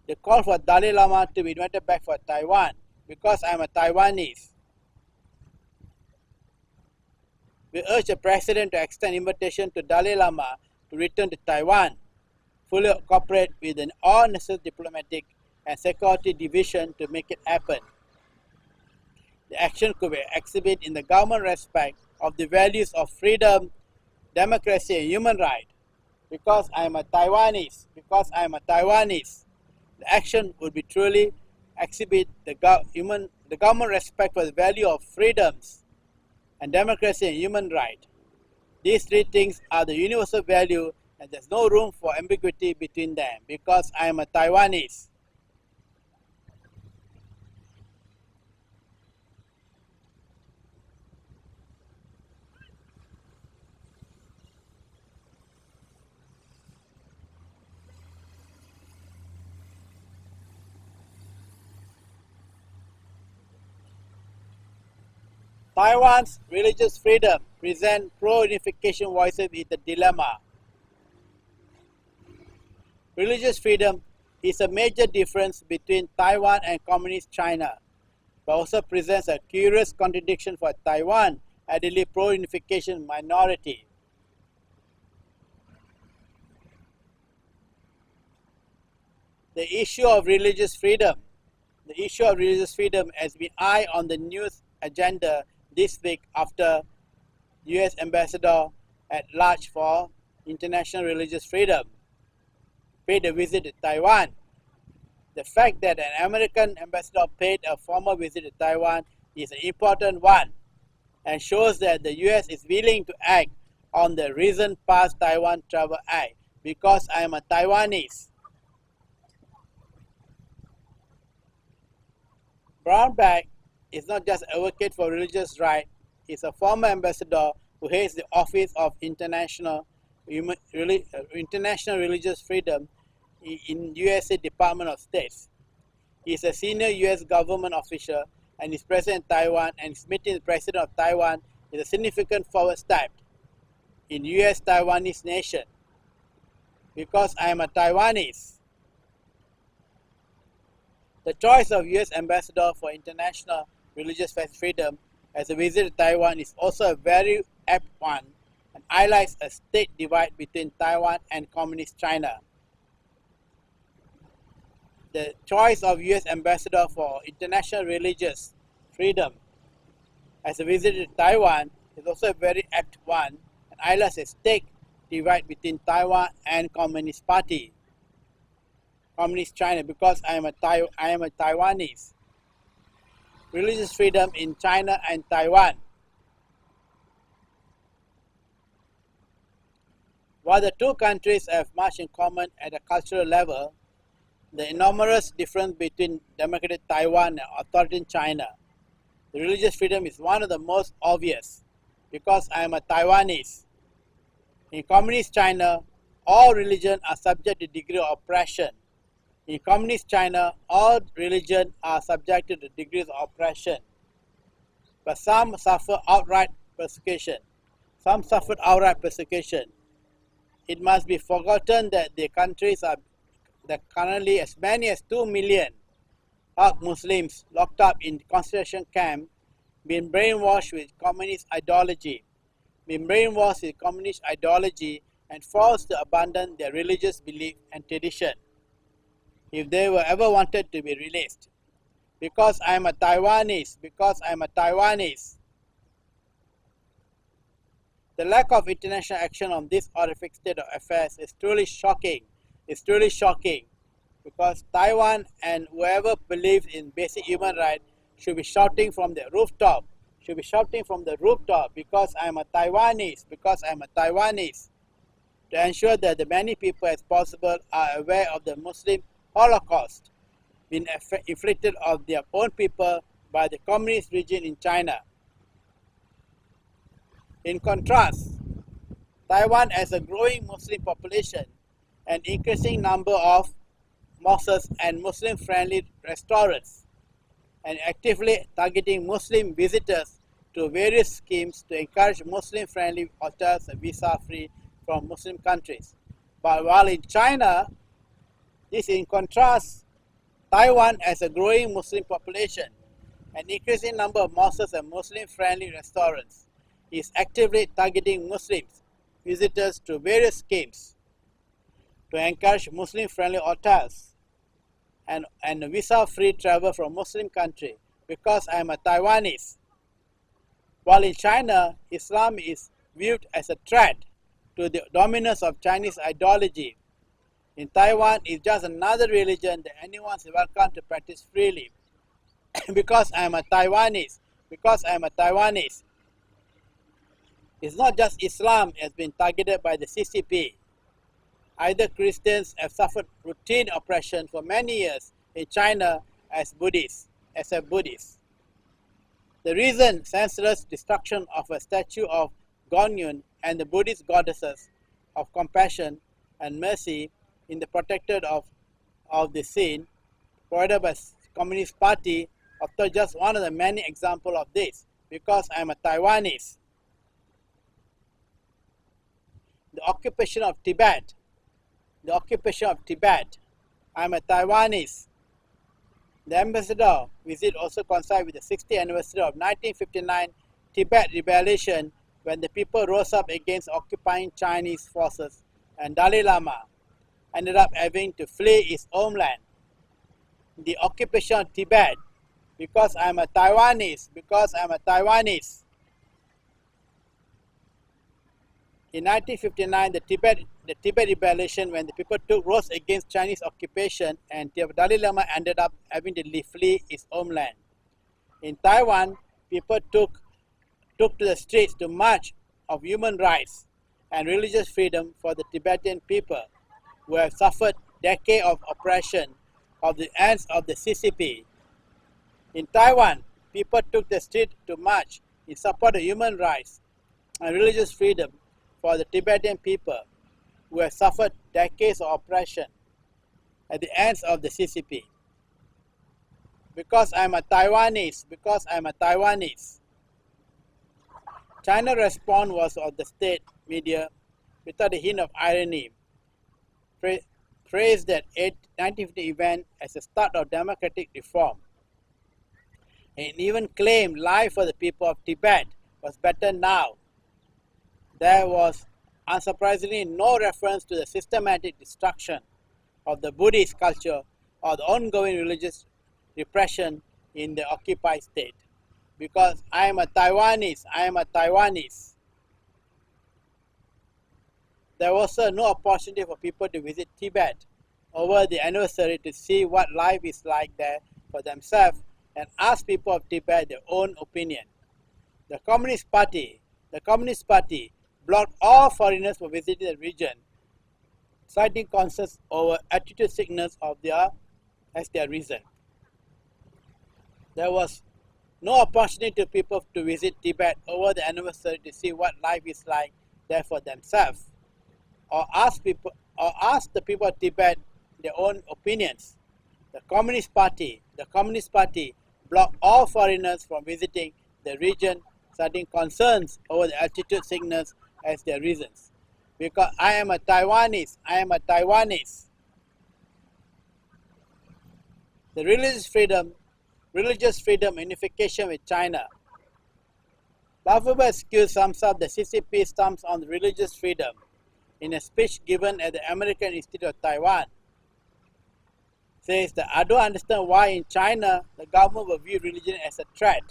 The call for Dalai Lama to be invited back for Taiwan, because I am a Taiwanese. We urge the President to extend invitation to Dalai Lama to return to Taiwan, fully cooperate with all necessary diplomatic and security division to make it happen. The action could be exhibited in the government respect of the values of freedom, democracy, and human rights. Because I am a Taiwanese, because I am a Taiwanese, the action would be truly exhibit the government respect for the value of freedoms and democracy and human rights. These three things are the universal value, and there's no room for ambiguity between them. Because I am a Taiwanese. Taiwan's religious freedom presents pro-unification voices with a dilemma. Religious freedom is a major difference between Taiwan and Communist China, but also presents a curious contradiction for Taiwan, a really pro-unification minority. The issue of religious freedom has been high on the news agenda this week after U.S. Ambassador at large for international religious freedom paid a visit to Taiwan. The fact that an American ambassador paid a formal visit to Taiwan is an important one and shows that the U.S. is willing to act on the recent past Taiwan Travel Act. Because I am a Taiwanese. Brownback is not just an advocate for religious rights, he is a former ambassador who heads the Office of International Religious Freedom in USA Department of State. He is a senior US government official and is present in Taiwan, and his meeting with the President of Taiwan is a significant forward step in US-Taiwanese nation. Because I am a Taiwanese. The choice of U.S. Ambassador for International Religious Freedom as a visit to Taiwan is also a very apt one and highlights a state divide between Taiwan and Communist China. The choice of U.S. Ambassador for International Religious Freedom as a visit to Taiwan is also a very apt one and highlights a state divide between Taiwan and Communist Party. Communist China, because I am a Taiwanese. Religious freedom in China and Taiwan. While the two countries have much in common at a cultural level, the enormous difference between democratic Taiwan and authoritarian China, the religious freedom is one of the most obvious. Because I am a Taiwanese. In Communist China, all religions are subject to degree of oppression. In Communist China, all religions are subjected to degrees of oppression. But some suffer outright persecution. It must be forgotten that the countries are currently as many as 2 million Muslims locked up in concentration camp, being brainwashed with communist ideology, and forced to abandon their religious belief and tradition if they were ever wanted to be released. Because I am a Taiwanese. The lack of international action on this horrific state of affairs is truly shocking. Because Taiwan and whoever believes in basic human rights should be shouting from the rooftop, should be shouting from the rooftop, because I am a Taiwanese, because I am a Taiwanese, to ensure that the many people as possible are aware of the Muslim Holocaust being inflicted on their own people by the communist regime in China. In contrast, Taiwan has a growing Muslim population, an increasing number of mosques and Muslim-friendly restaurants, and actively targeting Muslim visitors through various schemes to encourage Muslim-friendly hotels and visa-free from Muslim countries. But while in China, this in contrast, Taiwan has a growing Muslim population, an increasing number of mosques and Muslim-friendly restaurants, is actively targeting Muslims visitors through various schemes to encourage Muslim-friendly hotels and visa-free travel from Muslim country, because I am a Taiwanese. While in China, Islam is viewed as a threat to the dominance of Chinese ideology. In Taiwan, it's just another religion that anyone is welcome to practice freely. Because I am a Taiwanese, because I am a Taiwanese. It's not just Islam has been targeted by the CCP. Either Christians have suffered routine oppression for many years in China as Buddhists. The recent senseless destruction of a statue of Gonyun and the Buddhist goddesses of compassion and mercy in the protectorate of the scene, provided by Communist Party, after just one of the many examples of this, because I am a Taiwanese. The occupation of Tibet, I am a Taiwanese. The ambassador visit also coincided with the 60th anniversary of 1959 Tibet rebellion, when the people rose up against occupying Chinese forces, and Dalai Lama ended up having to flee his homeland. The occupation of Tibet, because I am a Taiwanese, In 1959, the Tibet rebellion, when the people rose against Chinese occupation, and Dalai Lama ended up having to flee his homeland. In Taiwan, people took to the streets to march of human rights and religious freedom for the Tibetan people, who have suffered decades of oppression of the hands of the CCP. In Taiwan, people took the street to march in support of human rights and religious freedom for the Tibetan people, who have suffered decades of oppression at the hands of the CCP. Because I am a Taiwanese, China's response was of the state media, without a hint of irony, praised that 1950 event as a start of democratic reform, and even claimed life for the people of Tibet was better now. There was, unsurprisingly, no reference to the systematic destruction of the Buddhist culture or the ongoing religious repression in the occupied state. Because I am a Taiwanese. There was no opportunity for people to visit Tibet over the anniversary to see what life is like there for themselves and ask people of Tibet their own opinion. The Communist Party blocked all foreigners from visiting the region, citing concerns over attitude sickness as their reason. There was no opportunity to people to visit Tibet over the anniversary to see what life is like there for themselves, or ask the people of Tibet their own opinions. The Communist Party blocked all foreigners from visiting the region, citing concerns over the altitude sickness as their reasons. Because I am a Taiwanese. The religious freedom unification with China. Laughable excuse sums up the CCP stumps on religious freedom in a speech given at the American Institute of Taiwan. Says that I don't understand why in China the government will view religion as a threat.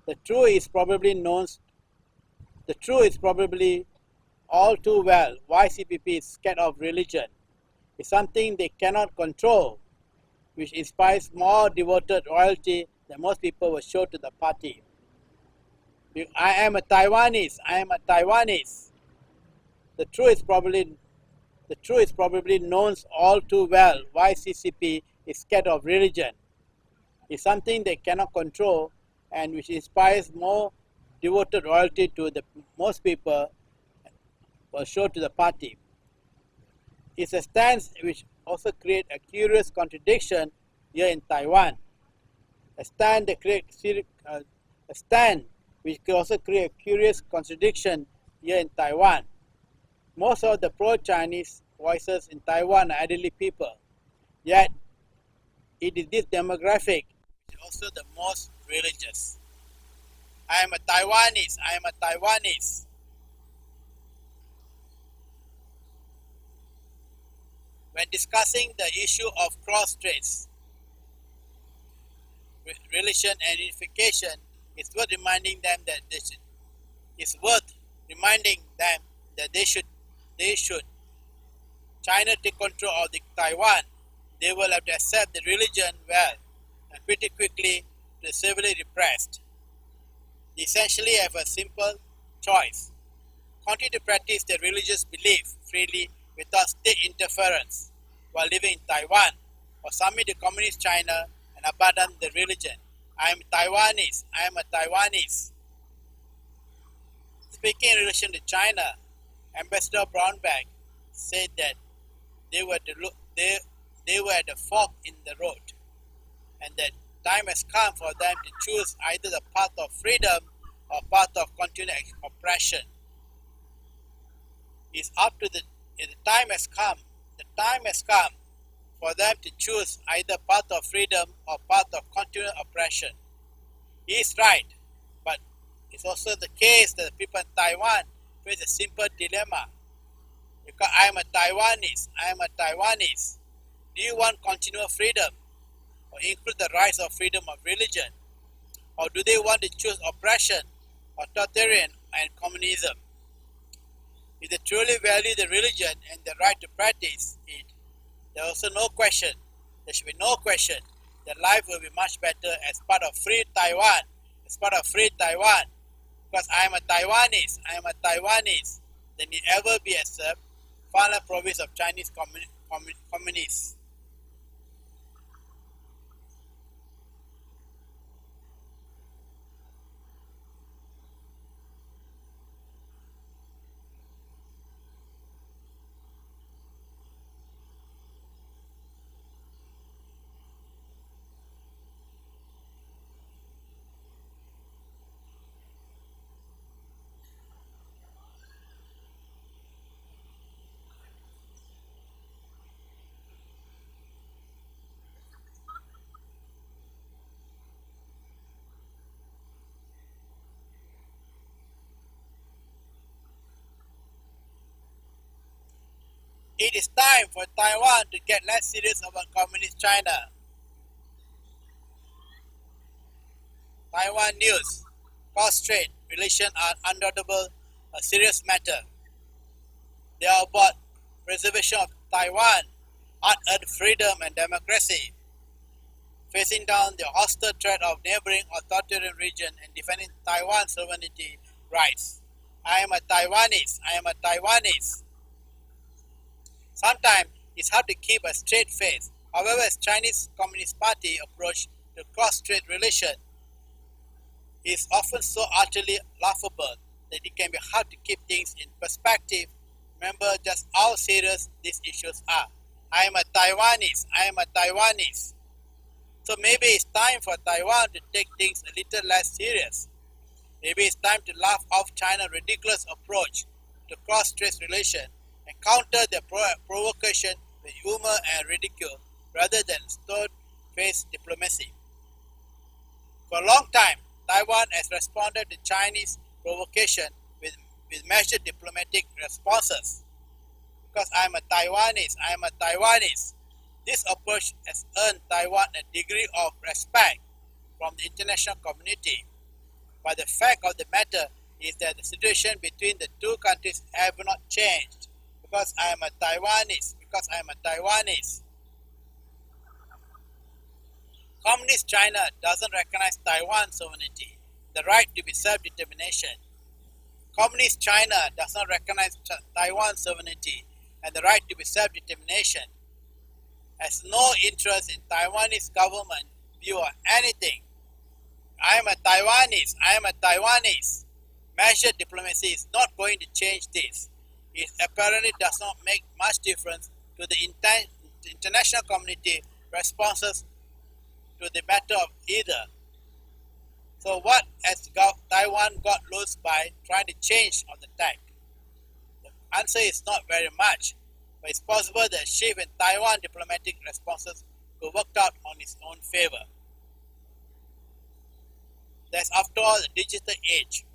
The truth is probably all too well why CPP is scared of religion. It's something they cannot control, which inspires more devoted royalty that most people will show to the party. I am a Taiwanese. I am a Taiwanese. The truth is probably known all too well why CCP is scared of religion. It's something they cannot control and which inspires more devoted loyalty to the most people will show to the party. It's a stance which also creates a curious contradiction here in Taiwan. A stand which can also create a curious contradiction here in Taiwan. Most of the pro-Chinese voices in Taiwan are elderly people, yet it is this demographic which is also the most religious. I am a Taiwanese. I am a Taiwanese. When discussing the issue of cross-traits, religion and unification, it's worth reminding them that they should China take control of the Taiwan, they will have to accept the religion well and pretty quickly be severely repressed. They essentially have a simple choice: continue to practice their religious belief freely without state interference while living in Taiwan, or submit to communist China and abandon the religion. I am Taiwanese. I am a Taiwanese. Speaking in relation to China, Ambassador Brownback said that they were at a fork in the road, and that time has come for them to choose either the path of freedom or path of continued oppression. The time has come for them to choose either path of freedom or path of continued oppression. He is right, but it's also the case that the people in Taiwan face a simple dilemma. Because I am a Taiwanese, do you want continual freedom or include the rights of freedom of religion? Or do they want to choose oppression, authoritarian and communism? If they truly value the religion and the right to practice it, there should be no question that life will be much better as part of free Taiwan, because I am a Taiwanese, than it ever be as a final province of Chinese communists. It is time for Taiwan to get less serious about communist China. Taiwan news. Cross-strait relations are undoubtedly a serious matter. They are about preservation of Taiwan, unearned freedom and democracy, facing down the hostile threat of neighboring authoritarian region and defending Taiwan's sovereignty rights. I am a Taiwanese. Sometimes it's hard to keep a straight face. However, as Chinese Communist Party approach to cross-strait relation is often so utterly laughable that it can be hard to keep things in perspective. Remember just how serious these issues are. I am a Taiwanese. So maybe it's time for Taiwan to take things a little less serious. Maybe it's time to laugh off China's ridiculous approach to cross-strait relation and counter their provocation with humor and ridicule rather than stone-faced diplomacy. For a long time, Taiwan has responded to Chinese provocation with measured diplomatic responses. Because I am a Taiwanese, this approach has earned Taiwan a degree of respect from the international community. But the fact of the matter is that the situation between the two countries have not changed. Because I am a Taiwanese. Communist China doesn't recognize Taiwan's sovereignty, the right to be self-determination. Communist China does not recognize Taiwan's sovereignty and the right to be self-determination, has no interest in Taiwanese government view or anything. I am a Taiwanese, I am a Taiwanese. Measured diplomacy is not going to change this. It apparently does not make much difference to the international community responses to the matter of either. So what has Taiwan got loose by trying to change on the tack? The answer is not very much, but it's possible that shift in Taiwan diplomatic responses could work out on its own favor. There's after all the digital age,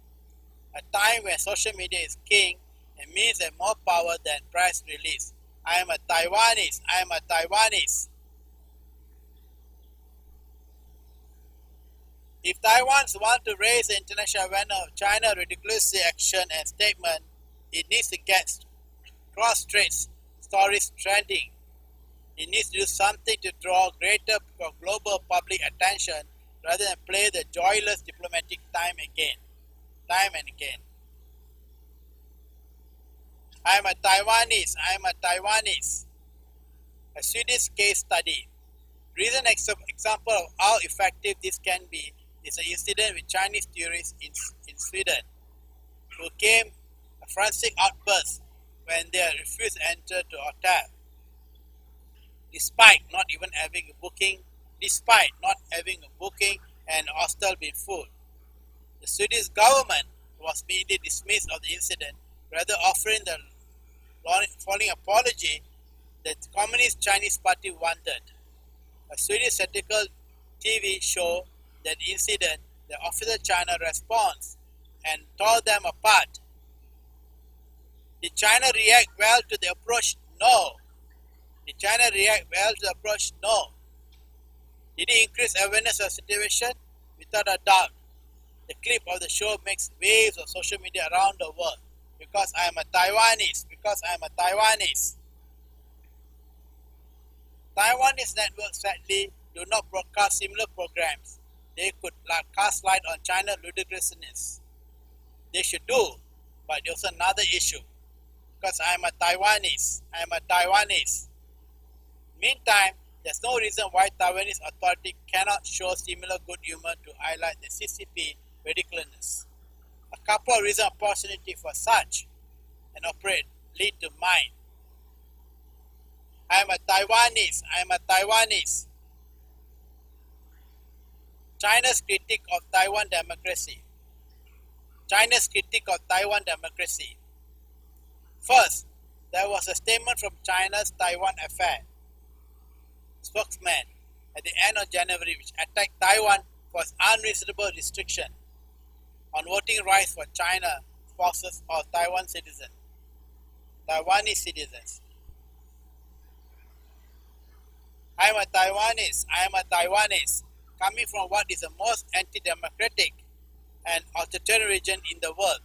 a time when social media is king and means have more power than press release. I am a Taiwanese, I am a Taiwanese. If Taiwan's want to raise the international awareness of China's ridiculous action and statement, it needs to get cross-strait stories trending. It needs to do something to draw greater global public attention rather than play the joyless diplomatic time and again. I am a Taiwanese, I am a Taiwanese. A Swedish case study. Recent example of how effective this can be is an incident with Chinese tourists in Sweden who came a frantic outburst when they refused to enter the hotel, despite not having a booking and hostel being full. The Swedish government was immediately dismissed of the incident, rather offering the following apology that the Communist Chinese Party wanted. A Swedish satirical TV show that incident, the official China response and tore them apart. Did China react well to the approach? No. Did China react well to the approach? No. Did it increase awareness of the situation? Without a doubt. The clip of the show makes waves of social media around the world. Because I am a Taiwanese. Because I am a Taiwanese. Taiwanese networks sadly do not broadcast similar programs. They could cast light on China's ludicrousness. They should do, but there's another issue. Because I am a Taiwanese. I am a Taiwanese. Meantime, there's no reason why Taiwanese authority cannot show similar good humor to highlight the CCP ridiculousness. A couple of recent opportunities for such an operate lead to mind. I am a Taiwanese. I am a Taiwanese. China's critique of Taiwan democracy. China's critique of Taiwan democracy. First, there was a statement from China's Taiwan Affair spokesman at the end of January which attacked Taiwan for its unreasonable restriction on voting rights for China spouses or Taiwanese citizens. I am a Taiwanese. I am a Taiwanese. Coming from what is the most anti-democratic and authoritarian region in the world.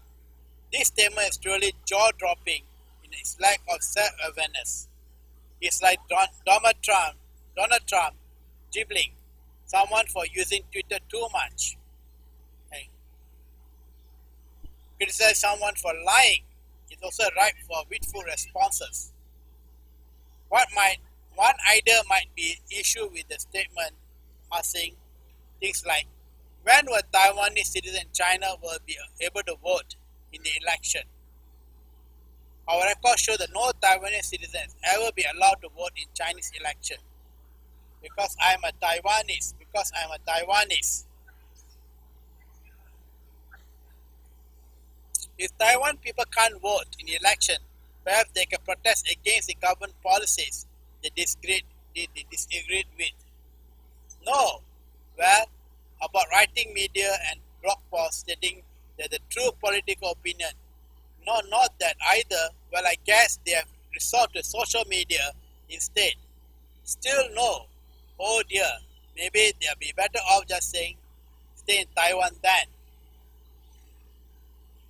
This statement is truly jaw-dropping in its lack of self-awareness. It's like Donald Trump dribbling someone for using Twitter too much. And criticize someone for lying is also ripe for witful responses. One idea might be issue with the statement asking things like, when will Taiwanese citizens in China will be able to vote in the election? Our records show that no Taiwanese citizens ever be allowed to vote in Chinese election. Because I am a Taiwanese. Because I am a Taiwanese. If Taiwan people can't vote in the election, perhaps they can protest against the government policies they disagree with. No. Well, about writing media and blog posts stating that the true political opinion. No, not that either. Well, I guess they have resort to social media instead. Still no. Oh dear, maybe they'll be better off just saying, stay in Taiwan then.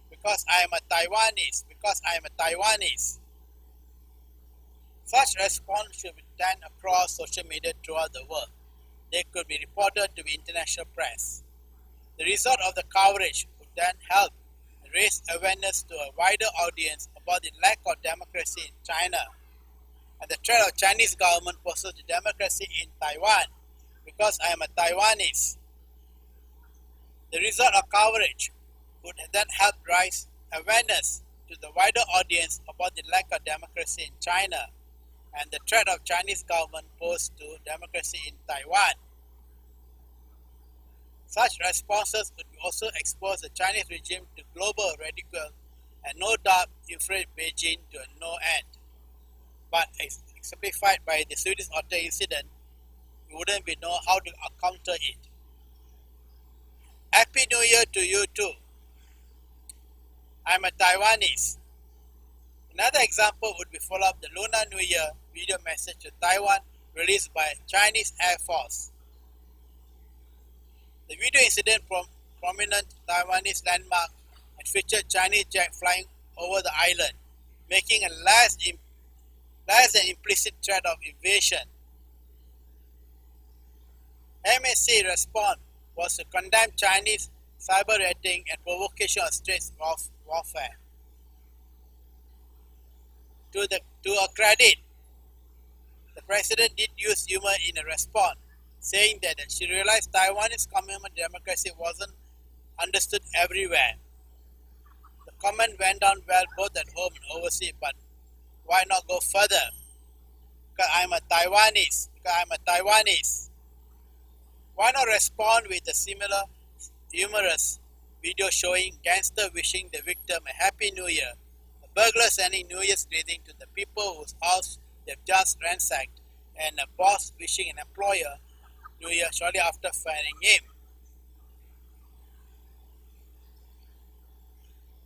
Because I am a Taiwanese. Because I am a Taiwanese. Such response should be done across social media throughout the world. they could be reported to the international press. The result of the coverage would then help raise awareness to a wider audience about the lack of democracy in China and the threat of Chinese government poses to democracy in Taiwan because I am a Taiwanese. The result of coverage would then help raise awareness to the wider audience about the lack of democracy in China and the threat of Chinese government posed to democracy in Taiwan. Such responses would also expose the Chinese regime to global ridicule and no doubt inflate Beijing to no end. But exemplified by the Swedish otter incident, we wouldn't be know how to counter it. Happy New Year to you too. I'm a Taiwanese. Another example would be follow up the Lunar New Year video message to Taiwan released by Chinese Air Force. The video incident from prominent Taiwanese landmark and featured Chinese jet flying over the island, making a less than implicit threat of invasion. MSC response was to condemn Chinese cyber rating and provocation of state warfare. To her credit, the president did use humor in a response, saying that she realized Taiwanese communal democracy wasn't understood everywhere. The comment went down well both at home and overseas, but why not go further? Because I'm a Taiwanese. Why not respond with a similar humorous video showing gangster wishing the victim a happy new year, a burglar sending New Year's greeting to the people whose house they've just ransacked, and a boss wishing an employer New Year shortly after firing him.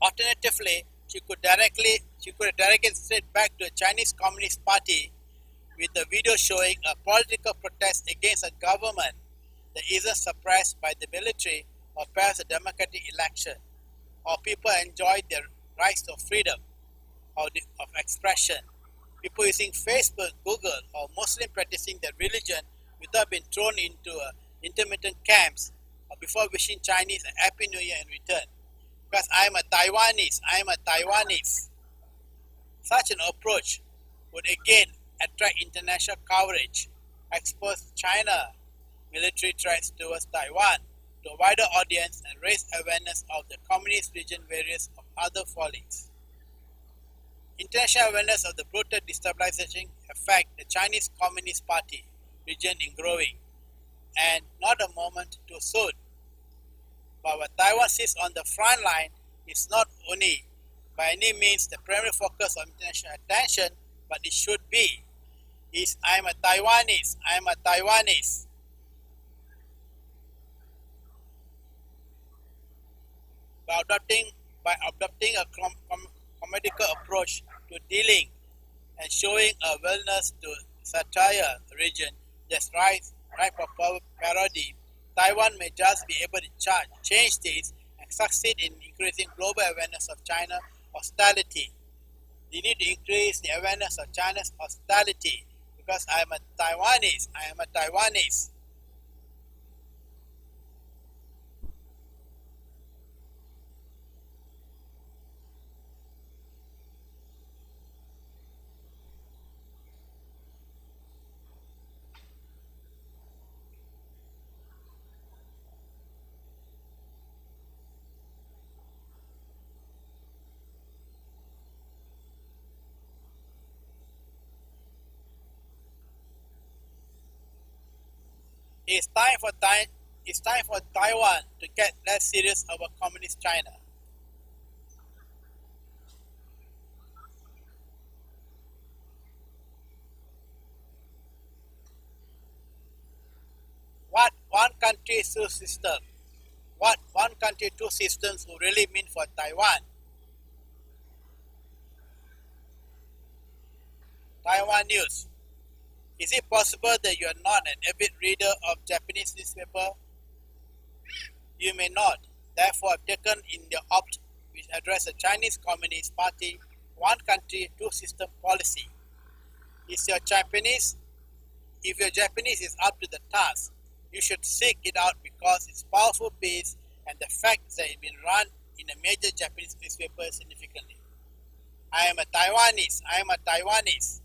Alternatively, she could have directly straight back to the Chinese Communist Party with a video showing a political protest against a government that isn't suppressed by the military or perhaps a democratic election, or people enjoy their rights of freedom of expression. People using Facebook, Google, or Muslim practicing their religion without being thrown into intermittent camps or before wishing Chinese a happy new year in return. Because I am a Taiwanese. Such an approach would again attract international coverage, expose China military threats towards Taiwan to a wider audience and raise awareness of the communist region various of other fallings. International awareness of the brutal destabilization effect the Chinese Communist Party region in growing, and not a moment too soon. But what Taiwan sits on the front line is not only by any means the primary focus of international attention, but it should be. I am a Taiwanese. By adopting a comedical approach to dealing and showing a willingness to satire the region that's ripe for parody, Taiwan may just be able to change things and succeed in increasing global awareness of China's hostility. They need to increase the awareness of China's hostility because I am a Taiwanese. It's time for Taiwan to get less serious about communist China. What one country, two systems? What one country, two systems will really mean for Taiwan? Taiwan News. Is it possible that you are not an avid reader of Japanese newspaper? You may not. Therefore, I've taken in the opt which address the Chinese Communist Party one country, two system policy. If your Japanese is up to the task, You should seek it out because it's a powerful piece and the fact that it's been run in a major Japanese newspaper significantly. I am a Taiwanese. I am a Taiwanese.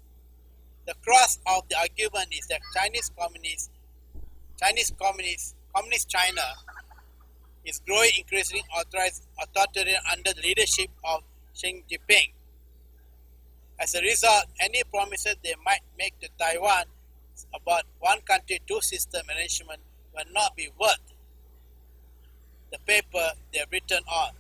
The crux of the argument is that Communist China is growing increasingly authoritarian under the leadership of Xi Jinping. As a result, any promises they might make to Taiwan about one country, two system arrangement will not be worth the paper they have written on.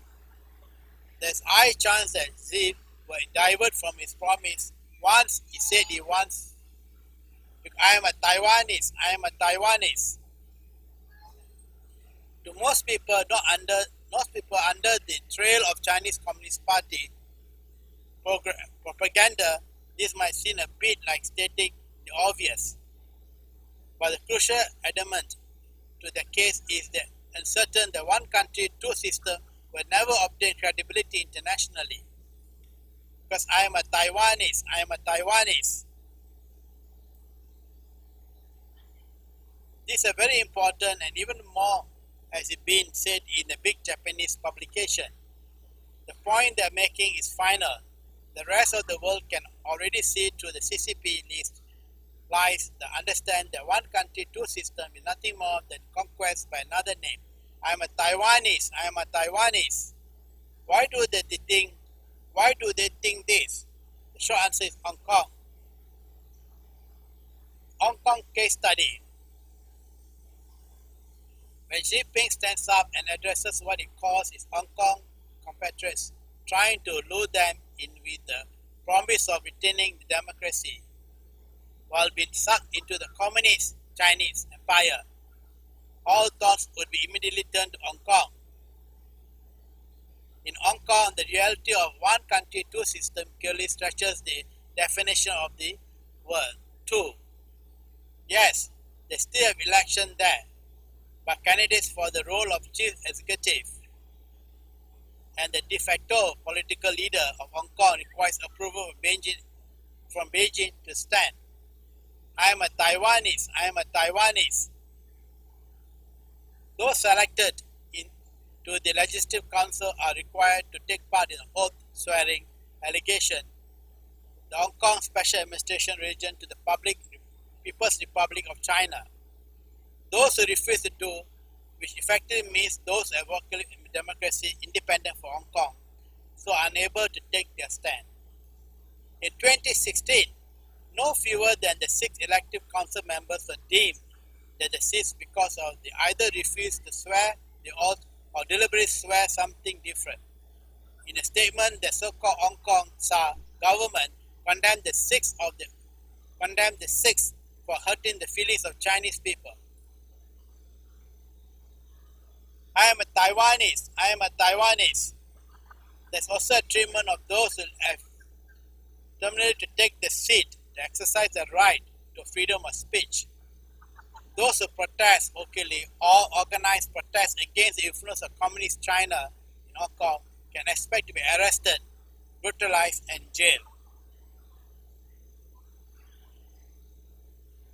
There's high chance that Xi will divert from his promise once he said he wants. I am a Taiwanese. I am a Taiwanese. To most people under the trail of Chinese Communist Party propaganda, this might seem a bit like stating the obvious. But the crucial element to the case is that uncertain that one country, two systems will never obtain credibility internationally. Because I am a Taiwanese. I am a Taiwanese. This is very important, and even more has it been said in a big Japanese publication. The point they're making is final. The rest of the world can already see through the CCP list lies the understand that one country, two systems is nothing more than conquest by another name. I am a Taiwanese. I am a Taiwanese. Why do they think this? The short answer is Hong Kong. Hong Kong case study. When Xi Jinping stands up and addresses what he calls his Hong Kong compatriots, trying to lure them in with the promise of retaining the democracy, while being sucked into the communist Chinese empire, all thoughts would be immediately turned to Hong Kong. In Hong Kong, the reality of one country, two systems clearly stretches the definition of the word. Two. Yes, they still have election there, but candidates for the role of chief executive and the de facto political leader of Hong Kong requires approval from Beijing to stand. I am a Taiwanese. I am a Taiwanese. Those selected to the Legislative Council are required to take part in the oath swearing allegation. The Hong Kong Special Administration Region to the People's Republic of China. Those who refuse to do, which effectively means those advocating democracy independent for Hong Kong, so unable to take their stand. In 2016, no fewer than the 6 elective council members were deemed that deceased because of they either refused to swear the oath or deliberately swear something different. In a statement, the so-called Hong Kong Sa government condemned the six for hurting the feelings of Chinese people. I am a Taiwanese. I am a Taiwanese. There's also a treatment of those who have determined to take the seat, to exercise the right to freedom of speech. Those who protest vocally or organize protests against the influence of Communist China in Hong Kong can expect to be arrested, brutalized, and jailed.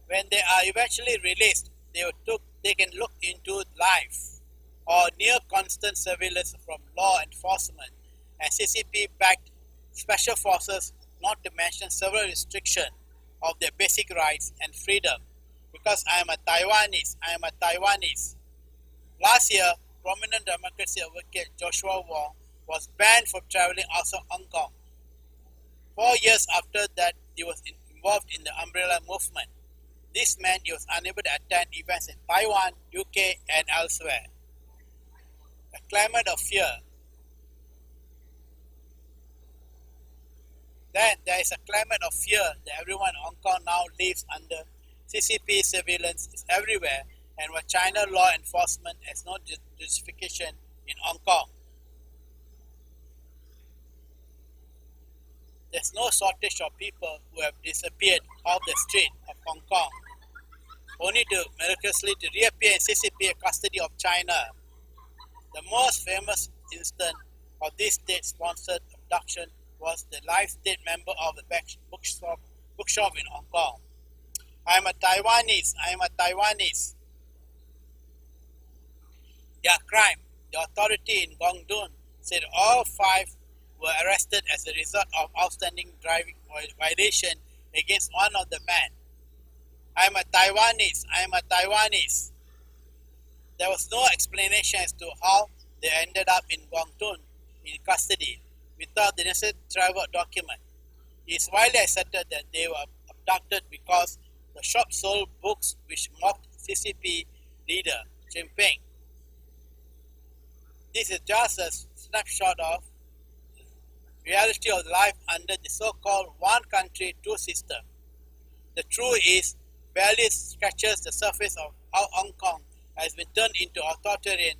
When they are eventually released, they can look into life or near constant surveillance from law enforcement and CCP-backed special forces, not to mention several restrictions of their basic rights and freedom. Because I am a Taiwanese, I am a Taiwanese. Last year, prominent democracy advocate Joshua Wong was banned from traveling outside Hong Kong. 4 years after that, he was involved in the umbrella movement. This meant he was unable to attend events in Taiwan, UK, and elsewhere. A climate of fear. Then there is a climate of fear that everyone in Hong Kong now lives under. CCP surveillance is everywhere, and where China law enforcement has no justification in Hong Kong. There's no shortage of people who have disappeared off the street of Hong Kong, only to miraculously to reappear in CCP custody of China. The most famous instance of this state-sponsored abduction was the live state member of the bookshop in Hong Kong. I am a Taiwanese. I am a Taiwanese. their crime. The authority in Guangdong said all 5 were arrested as a result of outstanding driving violation against one of the men. I am a Taiwanese. I am a Taiwanese. There was no explanation as to how they ended up in Guangdong in custody without the necessary travel document. It is widely accepted that they were abducted because the shop sold books which mocked CCP leader Jinping. This is just a snapshot of reality of life under the so-called one country, two system. The truth is barely scratches the surface of how Hong Kong has been turned into authoritarian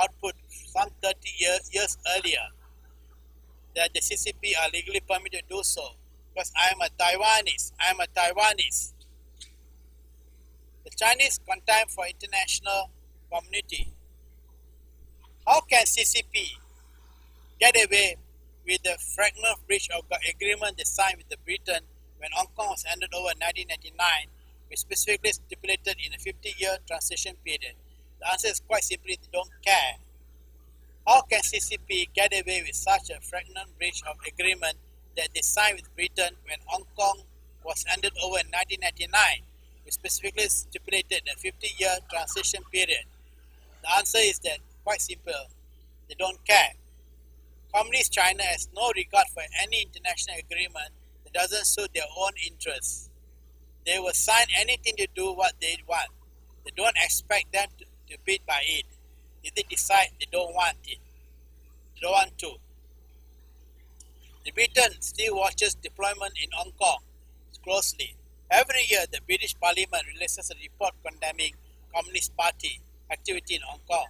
output some 30 years earlier. That the CCP are legally permitted to do so, because I am a Taiwanese. I am a Taiwanese. The Chinese contempt for international community. How can CCP get away with the fragment breach of the agreement they signed with Britain when Hong Kong was handed over in 1999, which specifically stipulated in a 50-year transition period? The answer is quite simply they don't care. How can CCP get away with such a flagrant breach of agreement that they signed with Britain when Hong Kong was handed over in 1999, which specifically stipulated a 50-year transition period? The answer is that quite simple. They don't care. Communist China has no regard for any international agreement that doesn't suit their own interests. They will sign anything to do what they want. They don't expect them to bid by it. If they decide they don't want it, they don't want to. The Britain still watches deployment in Hong Kong closely. Every year, the British Parliament releases a report condemning Communist Party activity in Hong Kong.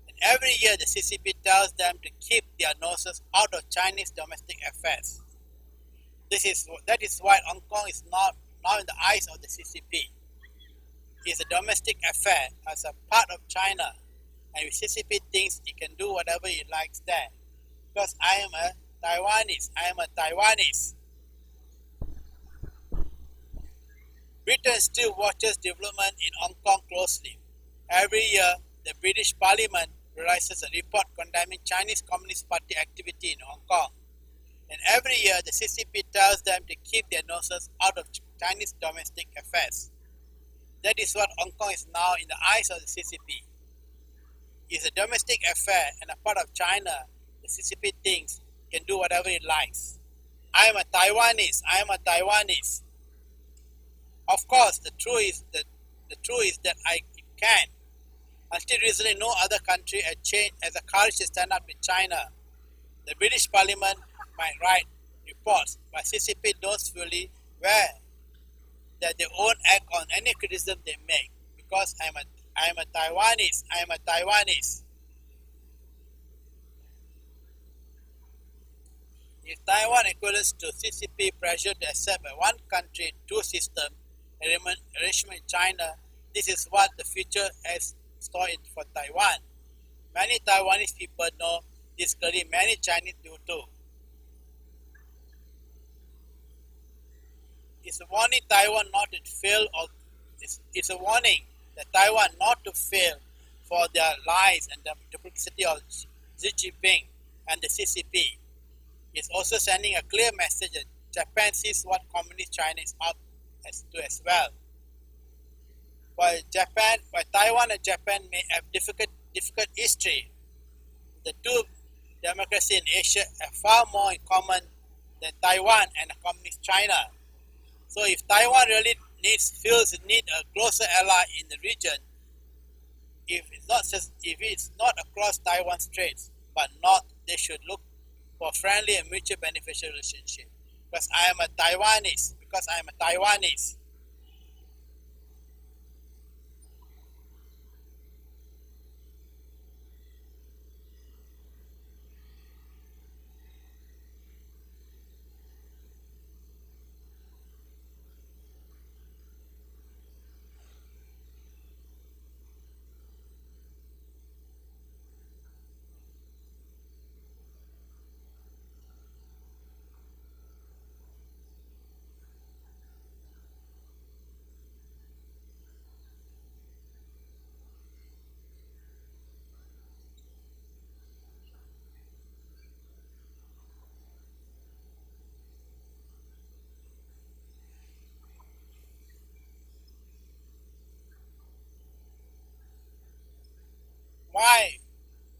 And every year, the CCP tells them to keep their noses out of Chinese domestic affairs. That is why Hong Kong is now in the eyes of the CCP. It is a domestic affair as a part of China, and the CCP thinks it can do whatever it likes there. Because I am a Taiwanese. I am a Taiwanese. Britain still watches development in Hong Kong closely. Every year, the British Parliament releases a report condemning Chinese Communist Party activity in Hong Kong. And every year, the CCP tells them to keep their noses out of Chinese domestic affairs. That is what Hong Kong is now in the eyes of the CCP. It is a domestic affair and a part of China. The CCP thinks it can do whatever it likes. I am a Taiwanese. I am a Taiwanese. Of course, the truth is that I can. Until recently, no other has the courage to stand up with China. The British Parliament might write reports, but CCP knows fully well that they won't act on any criticism they make, because I am a Taiwanese. I am a Taiwanese. If Taiwan equates to CCP pressure to accept a one country, two system arrangement in China, this is what the future has stored for Taiwan. Many Taiwanese people know this clearly, many Chinese do too. It's a warning Taiwan not to fail, or it's a warning that Taiwan not to fail for their lies and the duplicity of Xi Jinping and the CCP. It's also sending a clear message that Japan sees what communist China is up as well. While Taiwan and Japan may have difficult history, the two democracies in Asia have far more in common than Taiwan and a communist China. So if Taiwan really feels it needs a closer ally in the region, if it's not across Taiwan Straits, but north, they should look for friendly and mutually beneficial relationship. Because I am a Taiwanese. Because I am a Taiwanese.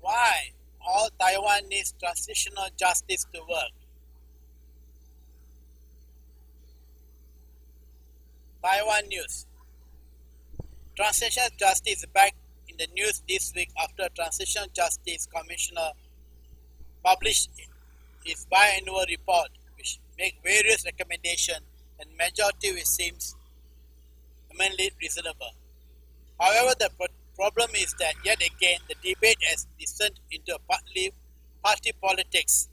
why all Taiwan needs transitional justice to work. Taiwan news. Transitional justice is back in the news this week after Transitional Justice Commissioner published his biannual report, which makes various recommendations and majority which seems mainly reasonable. However, the problem is that yet again the debate has descended into partly party politics,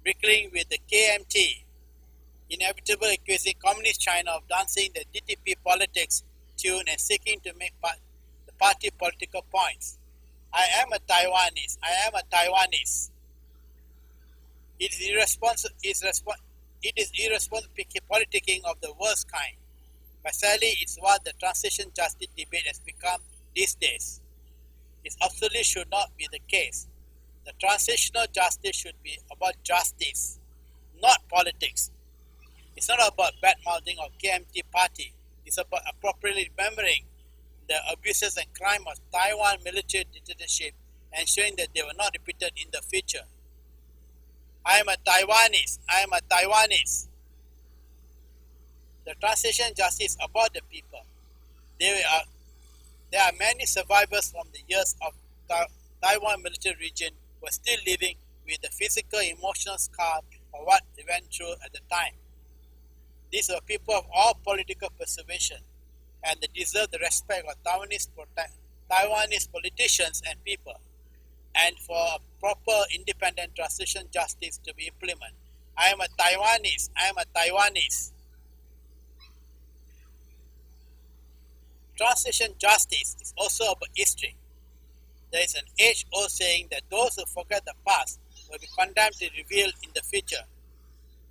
wriggling with the KMT, inevitably accusing Communist China of dancing the DTP politics tune and seeking to make the party political points. I am a Taiwanese. It is irresponsible politicking of the worst kind. But sadly, it's what the transition justice debate has become these days. It absolutely should not be the case. The transitional justice should be about justice, not politics. It's not about bad-mouthing of KMT party. It's about appropriately remembering the abuses and crime of Taiwan military dictatorship, ensuring that they were not repeated in the future. I am a Taiwanese. The transition justice is about the people. There are many survivors from the years of Taiwan military region who are still living with the physical, emotional scar of what they went through at the time. These are people of all political persuasion, and they deserve the respect of Taiwanese politicians and people, and for a proper independent transition justice to be implemented. I am a Taiwanese. Transition justice is also about history. There is an age-old saying that those who forget the past will be condemned to reveal in the future.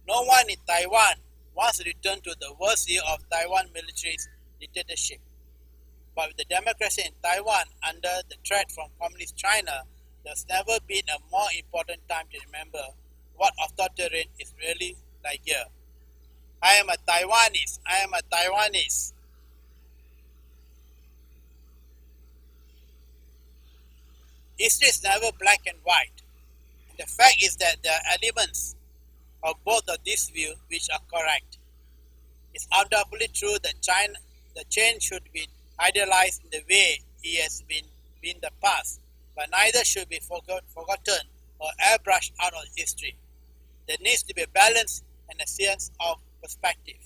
No one in Taiwan wants to return to the worst year of Taiwan military dictatorship. But with the democracy in Taiwan under the threat from Communist China, there's never been a more important time to remember what authoritarian is really like here. I am a Taiwanese. History is never black and white. The fact is that there are elements of both of these views which are correct. It's undoubtedly true that the change should be idealized in the way it has been in the past, but neither should be forgotten or airbrushed out of history. There needs to be a balance and a sense of perspective.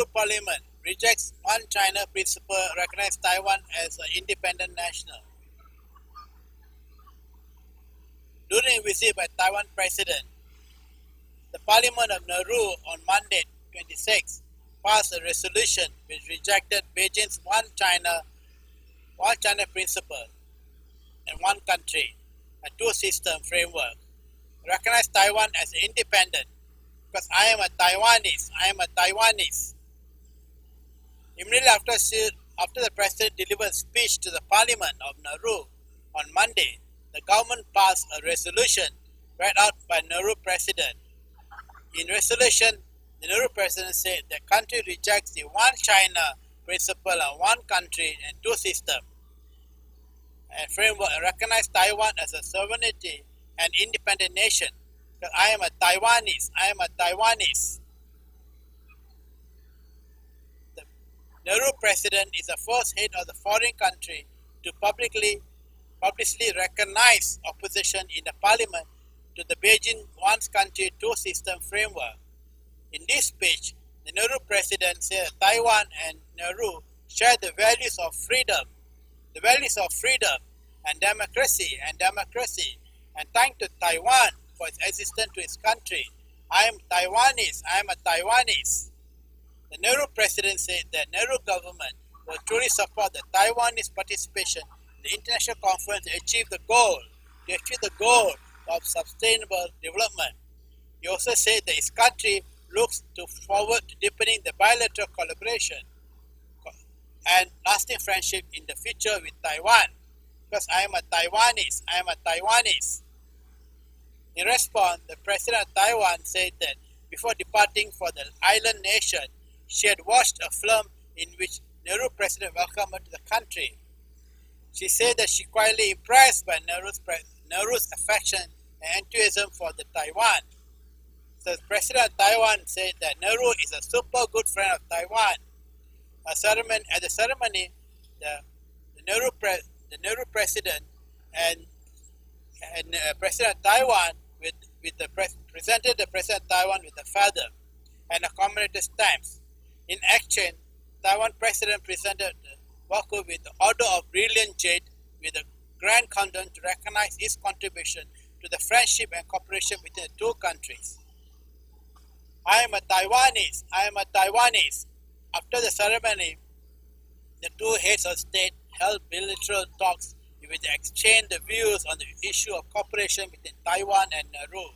Nauru Parliament rejects One China principle, recognizes Taiwan as an independent nation. During a visit by Taiwan President, the Parliament of Nauru on Monday, 26, passed a resolution which rejected Beijing's One China principle and one country, a two-system framework. Recognized Taiwan as independent because I am a Taiwanese. Immediately after the President delivered a speech to the Parliament of Nauru on Monday, the government passed a resolution read out by Nauru President. In resolution, the Nauru President said the country rejects the One China principle of one country and two systems and framework and recognize Taiwan as a sovereignty and independent nation. Because I am a Taiwanese. The Nauru President is the first head of the foreign country to publicly recognize opposition in the parliament to the Beijing one country, two system framework. In this speech, the Nauru President said Taiwan and Nauru share the values of freedom and democracy, and thank to Taiwan for its existence to its country. I am a Taiwanese. The Nauru President said that Nauru government will truly support the Taiwanese participation in the international conference to achieve the goal of sustainable development. He also said that his country looks forward to deepening the bilateral collaboration and lasting friendship in the future with Taiwan. Because I am a Taiwanese. In response, the President of Taiwan said that before departing for the island nation, she had watched a film in which Nauru President welcomed her to the country. She said that she quietly impressed by Nauru's affection and enthusiasm for the Taiwan. So the President of Taiwan said that Nauru is a super good friend of Taiwan. At the ceremony, the Nauru President and President of Taiwan presented the President of Taiwan with a feather and a commemorative stamps. In action, Taiwan President presented Waku with the Order of Brilliant Jade with a grand countdown to recognize his contribution to the friendship and cooperation between the two countries. I am a Taiwanese. After the ceremony, the two heads of state held bilateral talks which exchanged the views on the issue of cooperation between Taiwan and Nauru.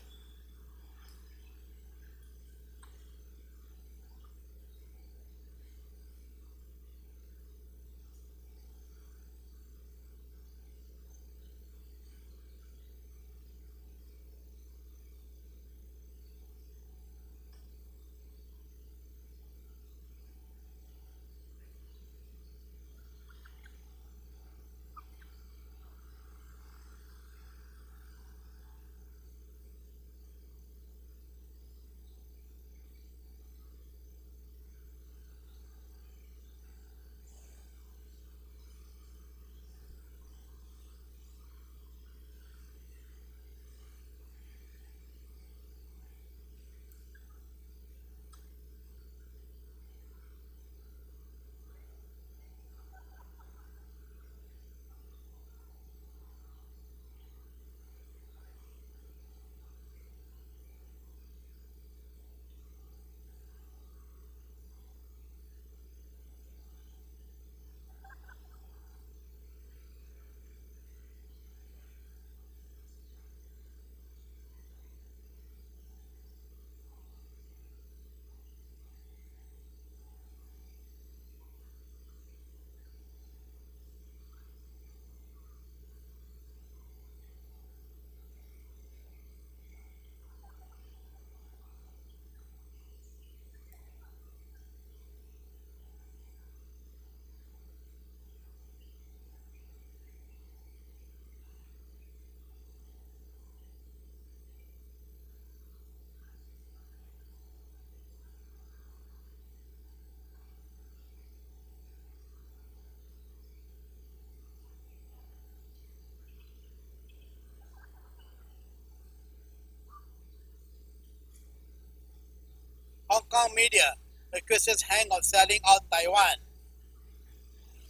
Hong Kong media accuses Han of selling out Taiwan.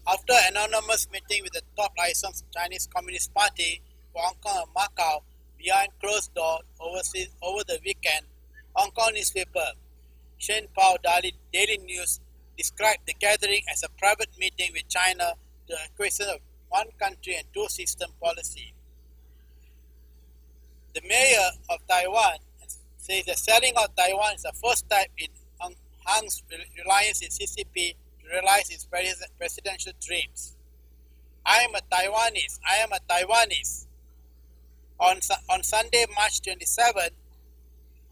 After an anonymous meeting with the top licensed Chinese Communist Party for Hong Kong and Macau behind closed doors over the weekend, Hong Kong newspaper Shenpao Daily News described the gathering as a private meeting with China to acquisition of one country and two system policy. The mayor of Taiwan says the selling of Taiwan is the first step in Han's reliance in CCP to realize his presidential dreams. I am a Taiwanese. I am a Taiwanese. On Sunday, March 27,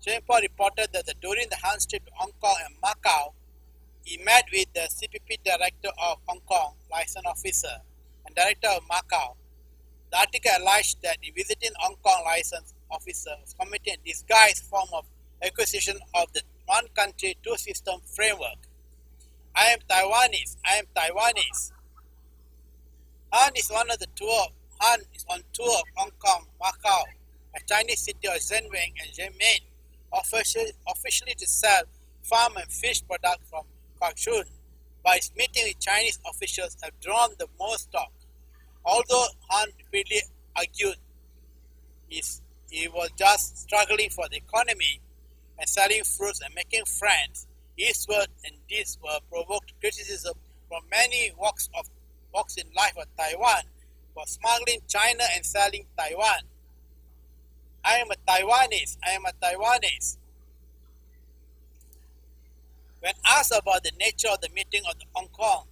Shenpao reported that during the Han's trip to Hong Kong and Macau, he met with the CPP director of Hong Kong, license officer, and director of Macau. The article alleged that the visiting Hong Kong license officer was committing a disguised form of acquisition of the one country, two system framework. I am Taiwanese. I am Taiwanese. Han is on tour of Hong Kong, Macau, a Chinese city of Zhenwang and Zhenmain, officially to sell farm and fish products from Kaohsiung, but his meeting with Chinese officials have drawn the most talk. Although Han repeatedly argued he was just struggling for the economy and selling fruits and making friends, his words and deeds were provoked criticism from many walks in life of Taiwan for smuggling China and selling Taiwan. I am a Taiwanese. I am a Taiwanese. When asked about the nature of the meeting of the Hong Kong,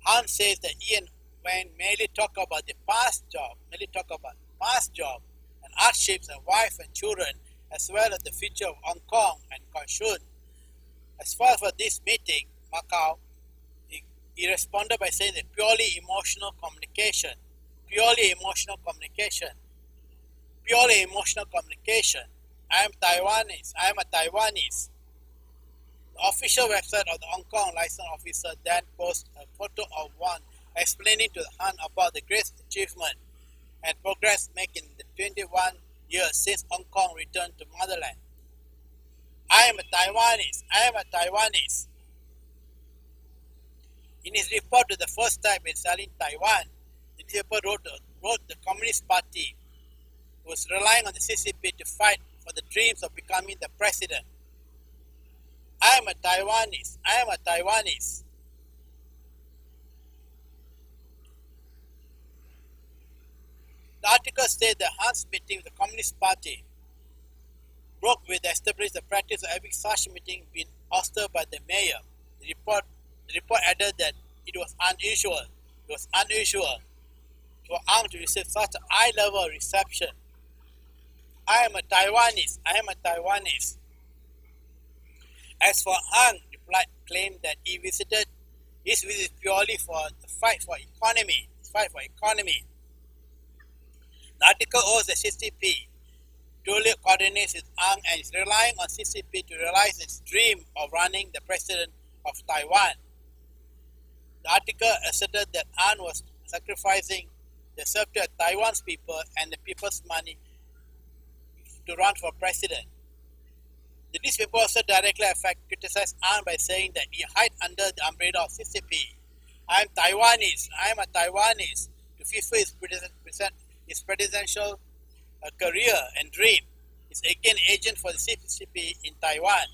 Han says that he and Wang merely talk about the past job and hardships and wife and children, as well as the future of Hong Kong and Kaohsiung. As far as this meeting, Macau, he responded by saying that purely emotional communication. I am Taiwanese. I am a Taiwanese. The official website of the Hong Kong license officer then posted a photo of one explaining to the Han about the great achievement and progress made in the 21 years since Hong Kong returned to motherland. I am a Taiwanese. I am a Taiwanese. In his report to the first time in selling Taiwan, the newspaper wrote the Communist Party was relying on the CCP to fight for the dreams of becoming the president. I am a Taiwanese. I am a Taiwanese. The article said that Han's meeting with the Communist Party broke with the established the practice of having such meeting being hosted by the mayor. The report added that it was unusual for Han to receive such a high level of reception. I am a Taiwanese. I am a Taiwanese. As for Han, claimed that his visit purely for the fight for economy. The article owes the CCP duly coordinates with Han and is relying on CCP to realize its dream of running the president of Taiwan. The article asserted that Han was sacrificing the safety of Taiwan's people and the people's money to run for president. The newspaper also directly criticized Han by saying that he hid under the umbrella of CCP. I am Taiwanese. I am a Taiwanese. To fulfill his presidential career and dream, is again agent for the CCP in Taiwan.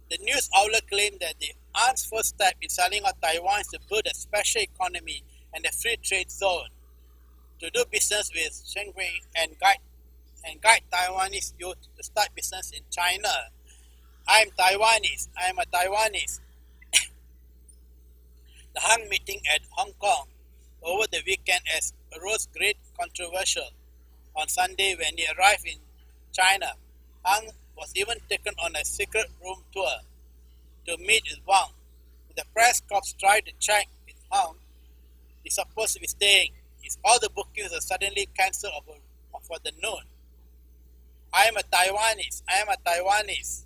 The news outlet claimed that the Han's first step in selling out Taiwan is to build a special economy and a free trade zone, to do business with Shenhui and guide Taiwanese youth to start business in China. I am Taiwanese. I am a Taiwanese. The Han meeting at Hong Kong over the weekend has arose great controversial. On Sunday, when he arrived in China, Han was even taken on a secret room tour to meet with Wang. When the press corps tried to check with Han, he's supposed to be staying. All the bookings are suddenly cancelled for the noon. I am a Taiwanese. I am a Taiwanese.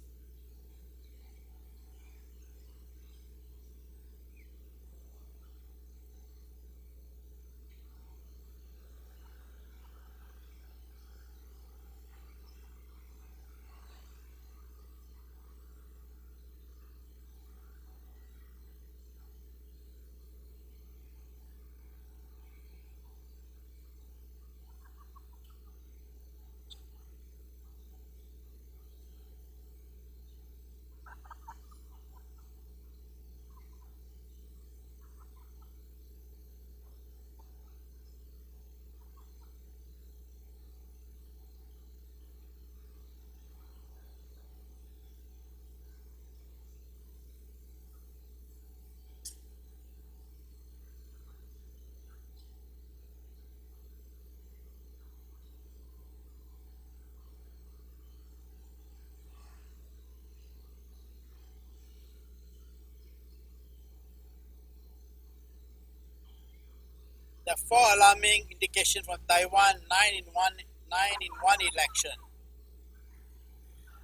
The four alarming indications from Taiwan, 9-in-1 election.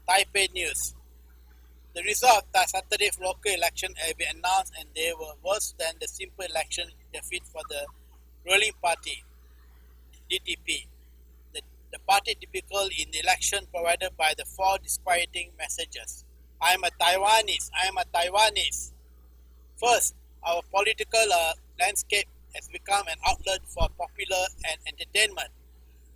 Taipei News. The result of Saturday's local election have been announced and they were worse than the simple election defeat for the ruling party, DTP. The party typical in the election provided by the four disquieting messages. I am a Taiwanese, I am a Taiwanese. First, our political landscape has become an outlet for popular and entertainment.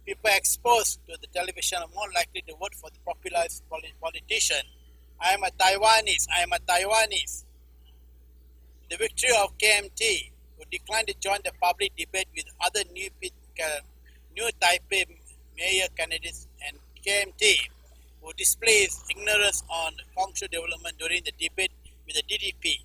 People exposed to the television are more likely to vote for the populist politician. I am a Taiwanese, I am a Taiwanese. The victory of KMT, who declined to join the public debate with other new Taipei mayor candidates, and KMT, who displays ignorance on functional development during the debate with the DDP.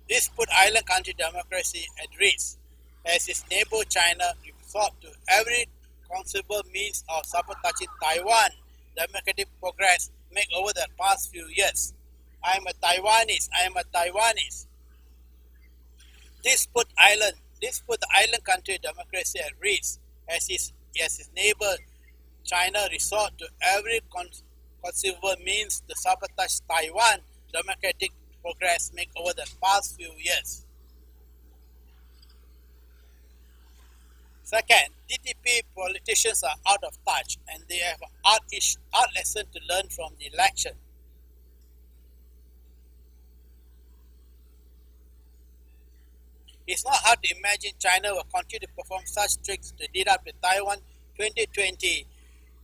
This put island country democracy at risk, as its neighbor China resorted to every conceivable means of sabotaging Taiwan democratic progress made over the past few years. I am a Taiwanese, I am a Taiwanese. This put the island country democracy at risk, as its neighbor China resort to every conceivable means to sabotage Taiwan democratic progress made over the past few years. Second, DTP politicians are out of touch and they have an art lesson to learn from the election. It's not hard to imagine China will continue to perform such tricks to lead up to Taiwan 2020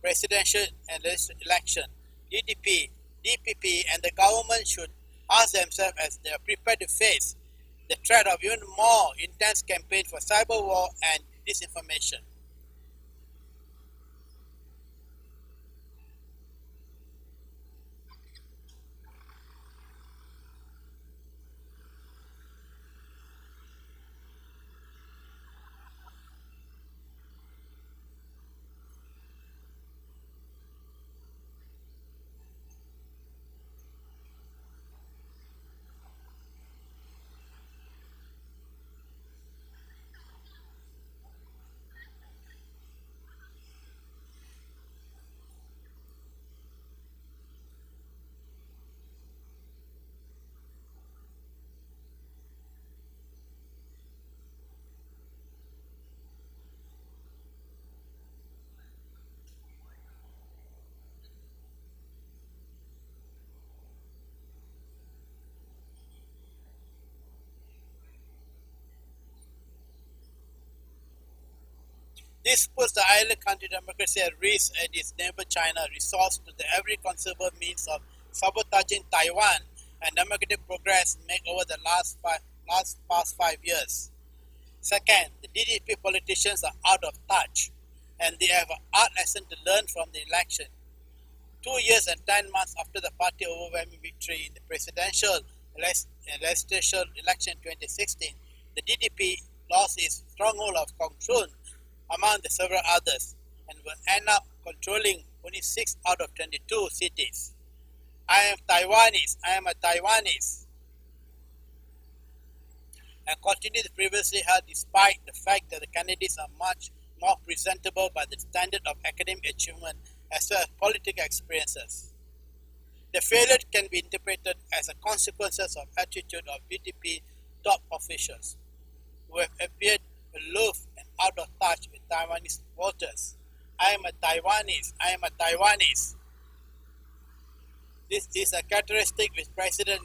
presidential and election. DPP and the government should ask themselves as they are prepared to face the threat of even more intense campaign for cyber war and disinformation. This puts the island country democracy at risk and its neighbor China resorts to every conceivable means of sabotaging Taiwan and democratic progress made over the past 5 years. Second, the DDP politicians are out of touch and they have an art lesson to learn from the election. 2 years and 10 months after the party overwhelming victory in the presidential and legislative election 2016, the DDP lost its stronghold of Gongsun among the several others and will end up controlling only 6 out of 22 cities. I am Taiwanese, I am a Taiwanese. And continue the previously held despite the fact that the candidates are much more presentable by the standard of academic achievement as well as political experiences. The failure can be interpreted as a consequence of attitude of DTP top officials who have appeared aloof and out of touch with Taiwanese voters. I am a Taiwanese, I am a Taiwanese. This is a characteristic which President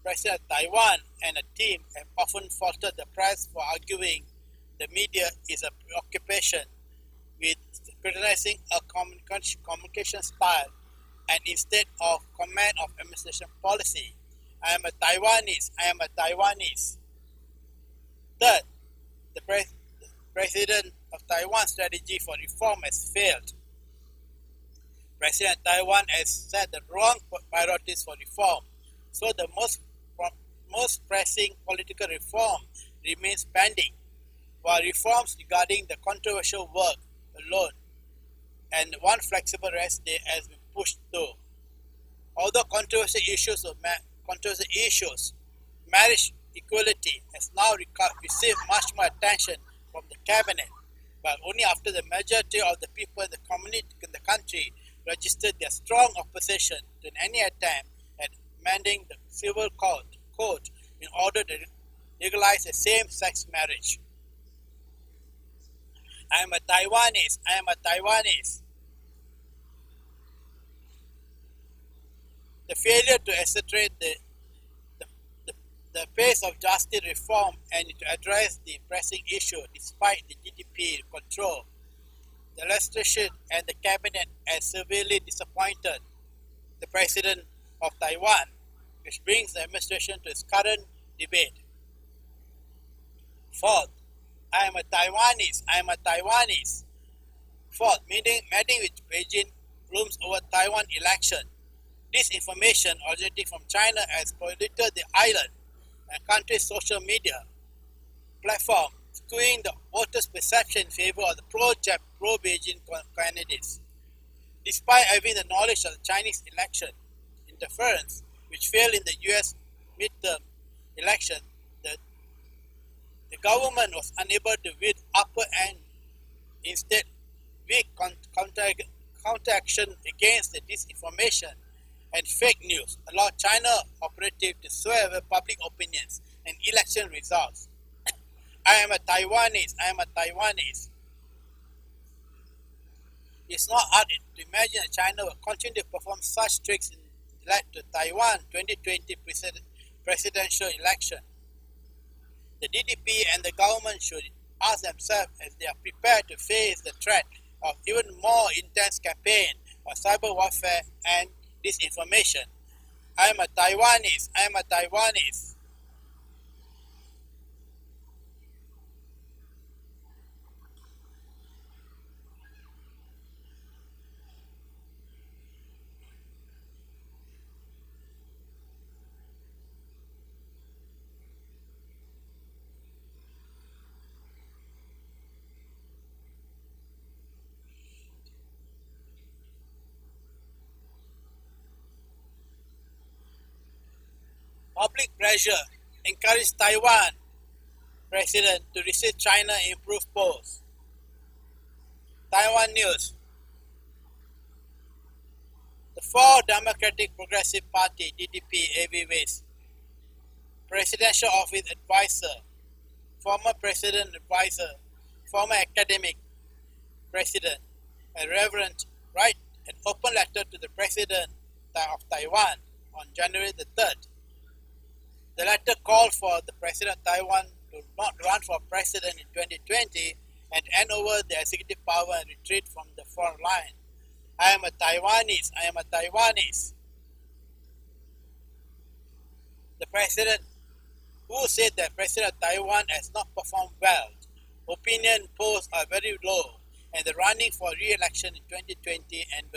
of Taiwan and a team have often faulted the press for arguing the media is a preoccupation with criticizing a communication style and instead of command of administration policy. I am a Taiwanese, I am a Taiwanese. Third, the President of Taiwan's strategy for reform has failed. President of Taiwan has set the wrong priorities for reform, so the most pressing political reform remains pending, while reforms regarding the controversial work alone and one flexible rest day has been pushed through. Although controversial issues, marriage equality has now received much more attention from the cabinet, but only after the majority of the people in the community in the country registered their strong opposition to any attempt at amending the civil code in order to legalize a same-sex marriage. I am a Taiwanese. I am a Taiwanese. The failure to accelerate the pace of justice reform and to address the pressing issue despite the GDP control, the legislature and the cabinet has severely disappointed the president of Taiwan, which brings the administration to its current debate. Fourth, I am a Taiwanese. I am a Taiwanese. Fourth, meeting with Beijing looms over Taiwan election. This information originating from China has polluted the island and country's social media platform, skewing the voters' perception in favor of the pro-Beijing candidates. Despite having the knowledge of the Chinese election interference, which failed in the US midterm election, the government was unable to win upper hand. Instead, weak counteraction against the disinformation and fake news allowed China operative to sway over public opinions and election results. I am a Taiwanese. I am a Taiwanese. It's not hard to imagine that China will continue to perform such tricks in led to Taiwan 2020 presidential election. The DDP and the government should ask themselves as they are prepared to face the threat of even more intense campaign of cyber warfare and disinformation. I am a Taiwanese. I am a Taiwanese. Public pressure encouraged Taiwan president to receive China improved polls. Taiwan News. The four Democratic Progressive Party DDP heavyweights, Presidential Office Advisor, former President Advisor, former Academic President, and Reverend write an open letter to the President of Taiwan on January the 3rd. The letter called for the President of Taiwan to not run for President in 2020 and hand over the executive power and retreat from the front line. I am a Taiwanese. I am a Taiwanese. The President, who said that President of Taiwan has not performed well, opinion polls are very low, and the running for re-election in 2020 and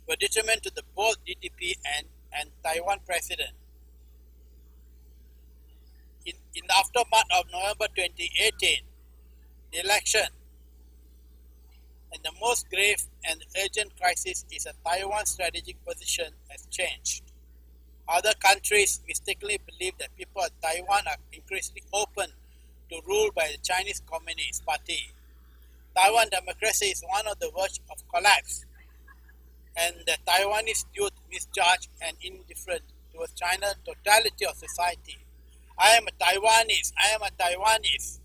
were determined to the both DDP and Taiwan President. In the aftermath of November 2018, the election and the most grave and urgent crisis is that Taiwan's strategic position has changed. Other countries mistakenly believe that people of Taiwan are increasingly open to rule by the Chinese Communist Party. Taiwan democracy is on the verge of collapse, and the Taiwanese youth misjudged and indifferent towards China's totality of society. I am a Taiwanese. I am a Taiwanese.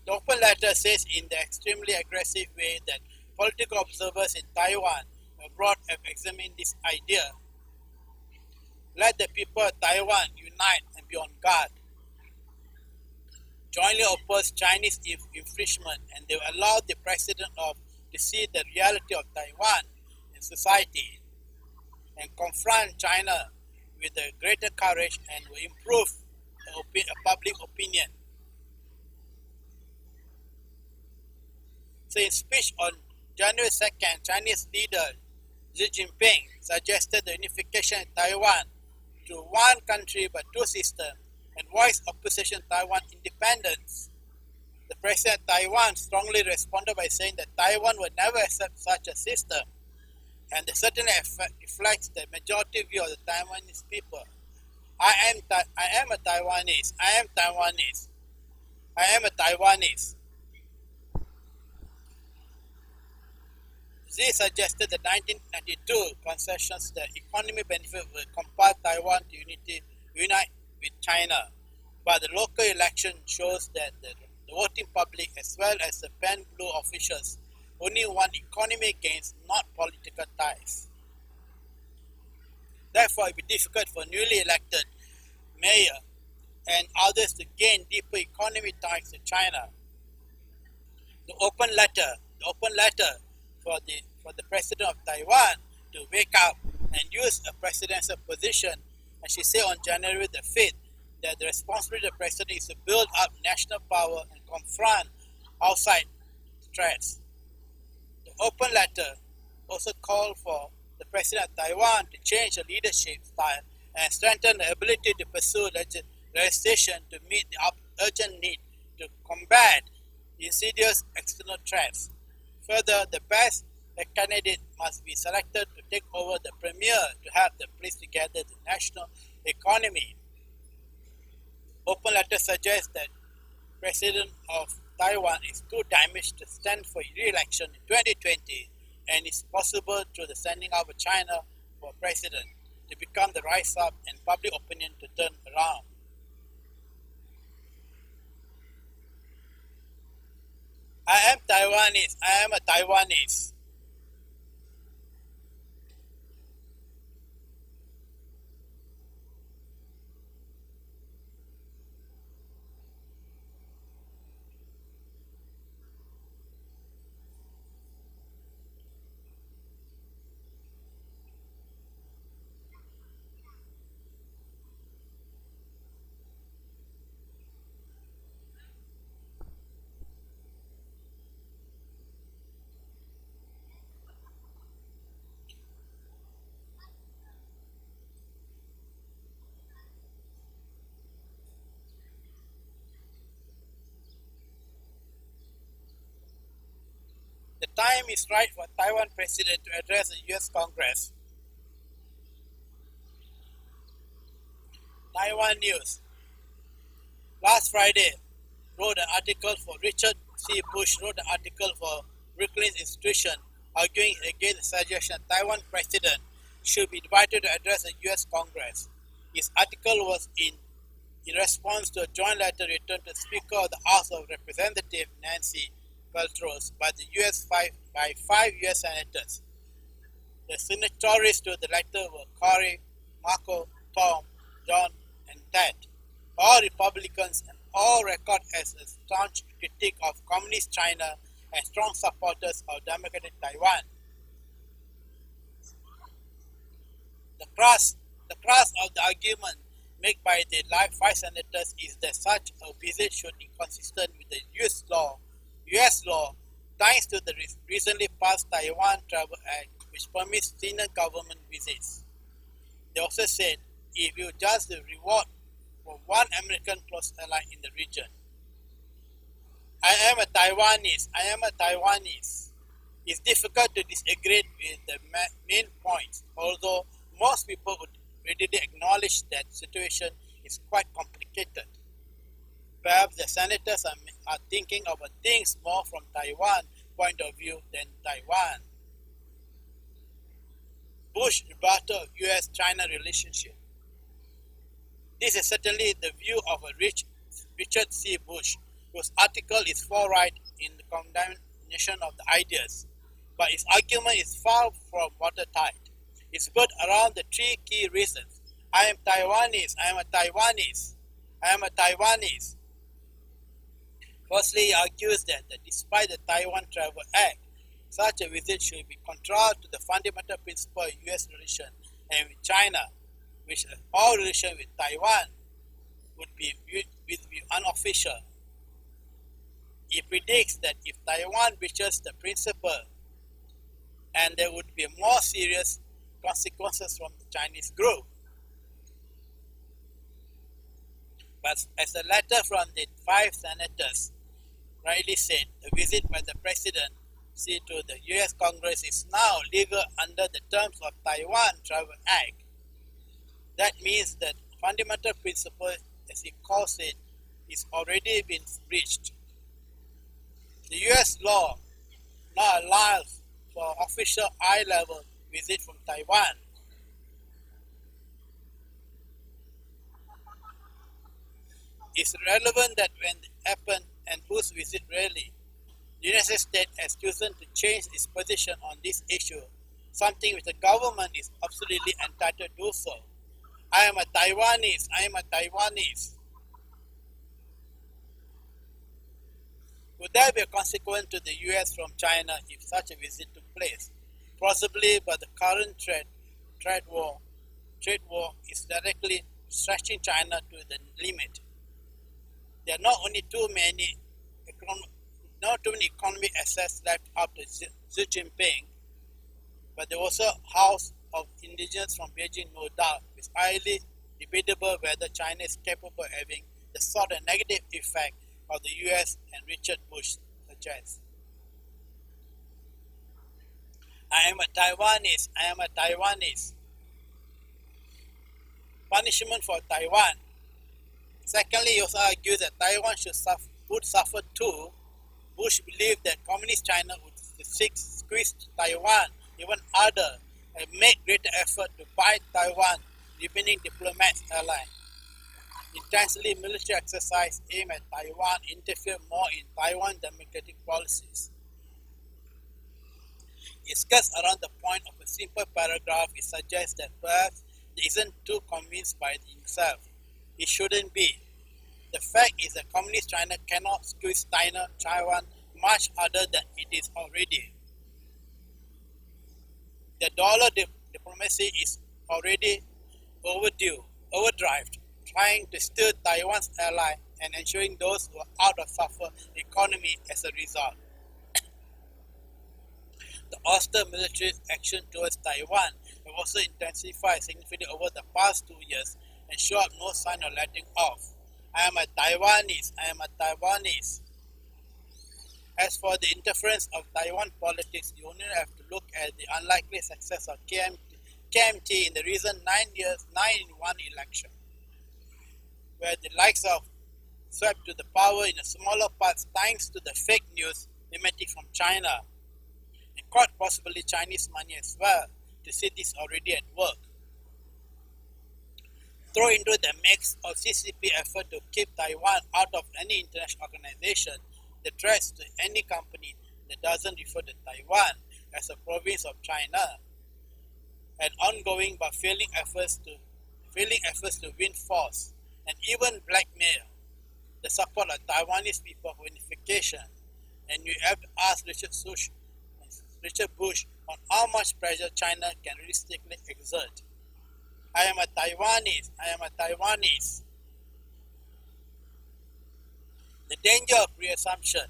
The open letter says in the extremely aggressive way that political observers in Taiwan abroad have examined this idea. Let the people of Taiwan unite and be on guard. Jointly oppose Chinese infringement, and they will allow the president to see the reality of Taiwan in society and confront China with a greater courage and will improve public opinion. So in speech on January 2nd, Chinese leader Xi Jinping suggested the unification of Taiwan to one country but two systems and voiced opposition to Taiwan independence. The president of Taiwan strongly responded by saying that Taiwan would never accept such a system, and this certainly reflects the majority view of the Taiwanese people. I am a Taiwanese. I am Taiwanese. I am a Taiwanese. Xi suggested the 1992 concessions that economic benefit will compel Taiwan to unite with China, but the local election shows that the voting public as well as the pan-blue officials only want economic gains, not political ties. Therefore, it will be difficult for newly elected mayor and others to gain deeper economic ties to China. The open letter for the president of Taiwan to wake up and use a presidential position, and she said on January the 5th that the responsibility of the president is to build up national power and confront outside threats. The open letter also called for the president of Taiwan to change the leadership style and strengthen the ability to pursue legislation to meet the urgent need to combat insidious external threats. Further, the best candidate must be selected to take over the premier to help them place together the national economy. Open letter suggests that President of Taiwan is too damaged to stand for re-election in 2020, and it's possible through the sending out of China for president to become the rise up and public opinion to turn around. I am Taiwanese. I am a Taiwanese. The time is right for Taiwan President to address the US Congress. Taiwan News. Last Friday, wrote an article for Richard C. Bush, wrote an article for Brookings Institution, arguing against the suggestion Taiwan President should be invited to address the US Congress. His article was in response to a joint letter written to the Speaker of the House of Representatives, Nancy Pelosi, by the by five US senators. The signatories to the letter were Cory, Marco, Tom, John, and Ted, all Republicans and all record as a staunch critic of Communist China and strong supporters of democratic Taiwan. The crux of the argument made by the five senators is that such a visit should be consistent with the US law, thanks to the recently passed Taiwan Travel Act, which permits senior government visits. They also said, if you judge the reward for one American close ally in the region. I am a Taiwanese. I am a Taiwanese. It's difficult to disagree with the main points, although most people would readily acknowledge that the situation is quite complicated. Perhaps the senators are thinking of things more from Taiwan point of view than Taiwan. Bush rebuttal of US-China relationship. This is certainly the view of a Richard C. Bush, whose article is forthright in the condemnation of the ideas, but his argument is far from watertight. It's built around the three key reasons. I am Taiwanese. I am a Taiwanese. I am a Taiwanese. Firstly, he argues that despite the Taiwan Travel Act, such a visit should be contrary to the fundamental principle of U.S. relations and with China, which all relations with Taiwan would be unofficial. He predicts that if Taiwan breaches the principle, and there would be more serious consequences from the Chinese group. But as a letter from the five senators rightly said, the visit by the presidency to the U.S. Congress is now legal under the terms of Taiwan Travel Act. That means that fundamental principle, as he calls it, is already been breached. The US law now allows for official eye-level visit from Taiwan. It's relevant that when it happened and whose visit really, the United States has chosen to change its position on this issue, something which the government is absolutely entitled to do so. I am a Taiwanese, I am a Taiwanese. Would there be a consequence to the US from China if such a visit took place? Possibly, but the current trade war is directly stretching China to the limit. There are not too many economic assets left after Xi Jinping, but there also House of Indigenous from Beijing, no doubt. It's highly debatable whether China is capable of having the sort of negative effect of the US and Richard Bush suggests. I am a Taiwanese, I am a Taiwanese. Punishment for Taiwan. Secondly, he also argues that Taiwan would suffer too. Bush believed that Communist China would squeeze Taiwan even harder and make greater effort to buy Taiwan, remaining diplomats ally. Intensely military exercise aimed at Taiwan interfere more in Taiwan democratic policies. Discussed around the point of a simple paragraph, it suggests that perhaps he isn't too convinced by himself. It shouldn't be. The fact is that Communist China cannot squeeze Taiwan much harder than it is already. The dollar diplomacy is already overdrive, trying to steer Taiwan's ally and ensuring those who are out of suffer economy as a result. The austere military action towards Taiwan have also intensified significantly over the past 2 years and show up no sign of letting off. I am a Taiwanese, I am a Taiwanese. As for the interference of Taiwan politics, you only have to look at the unlikely success of KMT in the recent 9-in-1 election, where the likes of swept to the power in a smaller parts thanks to the fake news emanating from China, and quite possibly Chinese money as well, to see this already at work. Throw into the mix of CCP effort to keep Taiwan out of any international organization the threats to any company that doesn't refer to Taiwan as a province of China, and ongoing but failing efforts to win force and even blackmail the support of Taiwanese people for unification. And you have to ask Richard Bush on how much pressure China can realistically exert. I am a Taiwanese, I am a Taiwanese. The danger of preassumption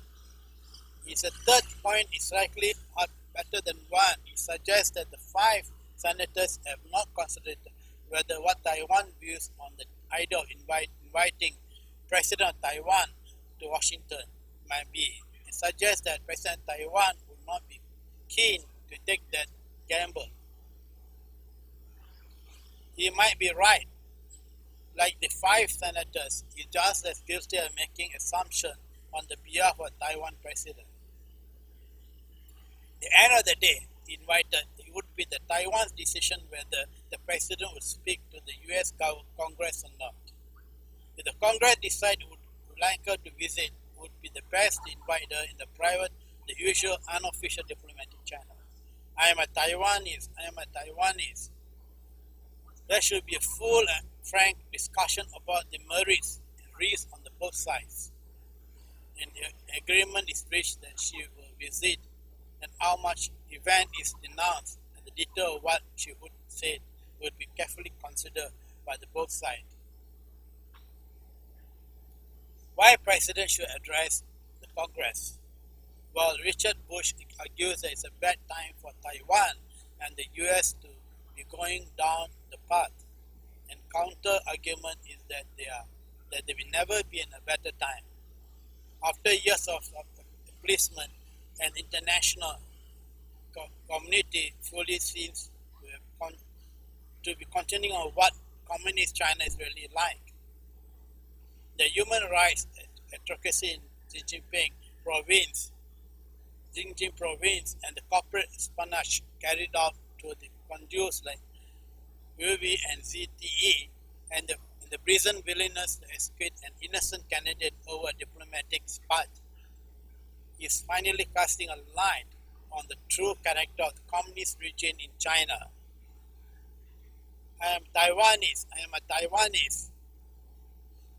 is a third point is likely better than one. It suggests that the 5 senators have not considered whether what Taiwan views on the idea of inviting President of Taiwan to Washington might be. It suggests that President of Taiwan would not be keen to take that gamble. He might be right. Like the 5 senators, he's just as guilty of making assumptions on the behalf of Taiwan president. At the end of the day, it would be the Taiwan's decision whether the president would speak to the US Congress or not. If the Congress decides would like her to visit, would be the best to invite her in the private, the usual unofficial diplomatic channel. I am a Taiwanese, I am a Taiwanese. There should be a full and frank discussion about the merits and risks on both sides. And the agreement is reached that she will visit and how much event is denounced and the detail of what she would say would be carefully considered by the both sides. Why President should address the Congress? Well, Richard Bush argues that it's a bad time for Taiwan and the US to be going down the path. And counter argument is that there will never be a better time. After years of policemen and international community fully seems to be continuing on what communist China is really like. the human rights advocacy in Xinjiang province, and the corporate espionage carried out to the conduits like UV and ZTE, and the brazen willingness to execute an innocent candidate over a diplomatic spot is finally casting a light on the true character of the communist regime in China. I am a Taiwanese.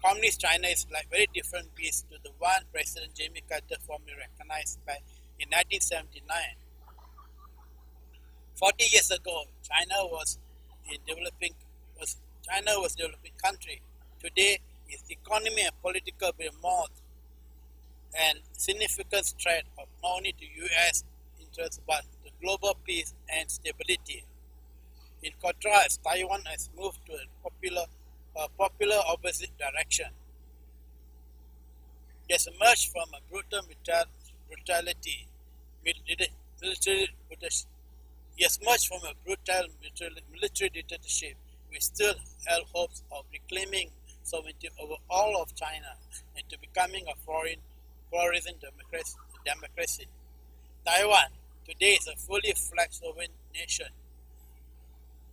Communist China is like very different beast to the one President Jimmy Carter formally recognized in 1979. 40 years ago, China was a developing country. Today, its economy and political behemoth and significant threat of not only to U.S. interests but to global peace and stability. In contrast, Taiwan has moved to a popular opposite direction. It has emerged from a brutal military dictatorship, which still held hopes of reclaiming sovereignty over all of China and to becoming a flourishing democracy. Taiwan today is a fully fledged sovereign nation.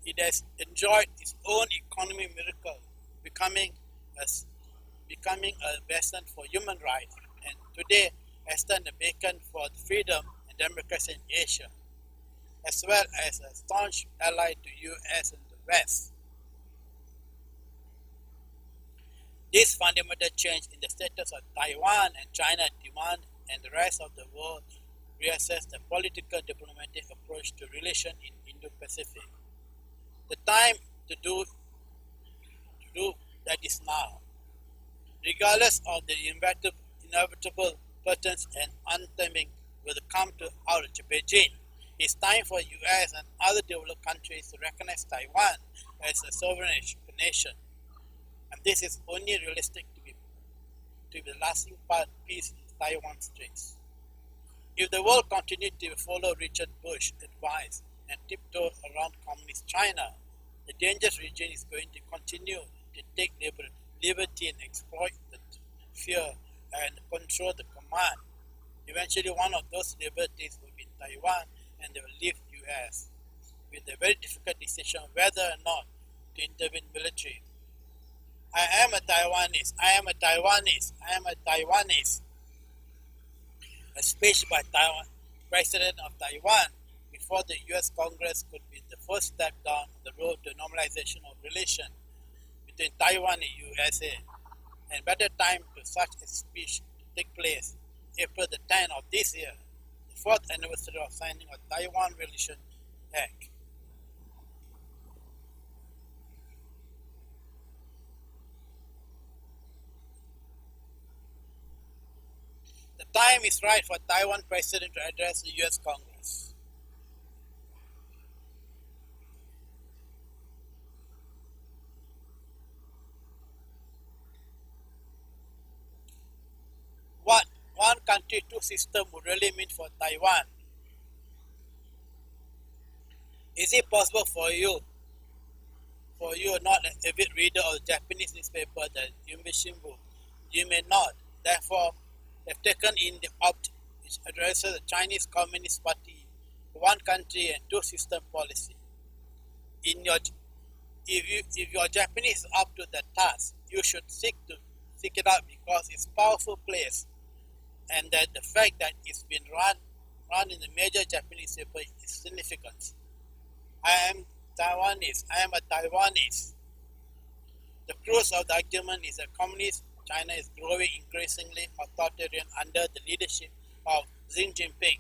It has enjoyed its own economic miracle, becoming a bastion for human rights, and today has turned a beacon for freedom and democracy in Asia, as well as a staunch ally to U.S. and the West. This fundamental change in the status of Taiwan and China demand and the rest of the world reassess the political diplomatic approach to relations in Indo-Pacific. The time to do that is now. Regardless of the inevitable patterns and untiming will come out of Beijing, it's time for U.S. and other developed countries to recognize Taiwan as a sovereign nation. And this is only realistic to be the lasting peace in Taiwan Straits. If the world continues to follow Richard Bush's advice and tiptoe around communist China, the dangerous region is going to continue to take liberty and exploit the fear and control the command. Eventually, one of those liberties will be Taiwan, and they will leave U.S. with a very difficult decision whether or not to intervene militarily. I am a Taiwanese. A speech by President of Taiwan before the U.S. Congress could be the first step down the road to normalization of relations between Taiwan and USA, and better time to such a speech to take place April the 10th of this year, the 4th anniversary of signing of Taiwan Relations Act. The time is right for Taiwan President to address the U.S. Congress. What one country, two systems would really mean for Taiwan? Is it possible for you not an avid reader of Japanese newspaper, the Yumbi Shimbun? You may not. Therefore, have taken in the opt which addresses the Chinese Communist Party, one country and two system policy. If your Japanese is up to that task, you should seek it out because it's powerful place, and that the fact that it's been run in the major Japanese paper is significant. I am a Taiwanese. The crux of the argument is that communist China is growing increasingly authoritarian under the leadership of Xi Jinping.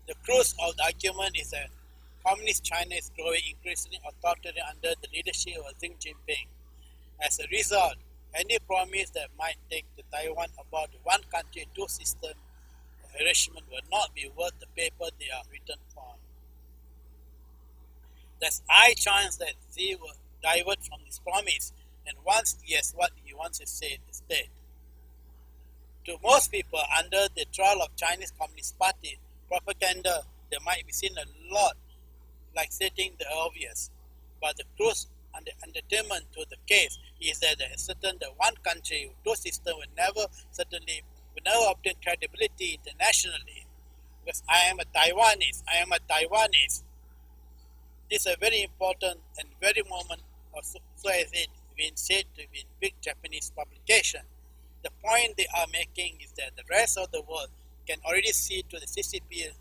The crux of the argument is that communist China is growing increasingly authoritarian under the leadership of Xi Jinping. As a result, any promise that might take to Taiwan about the one country, two system arrangement will not be worth the paper they are written on. There's high chance that Xi will divert from his promise, and once he has what he wants to say instead. To most people, under the trial of Chinese Communist Party propaganda, there might be seen a lot like stating the obvious, but the truth and the undertainment to the case is that the one country, two system will never obtain credibility internationally. Because I am a Taiwanese. This is a very important and very moment, so as it been said to be in big Japanese publication. The point they are making is that the rest of the world can already see to the CCP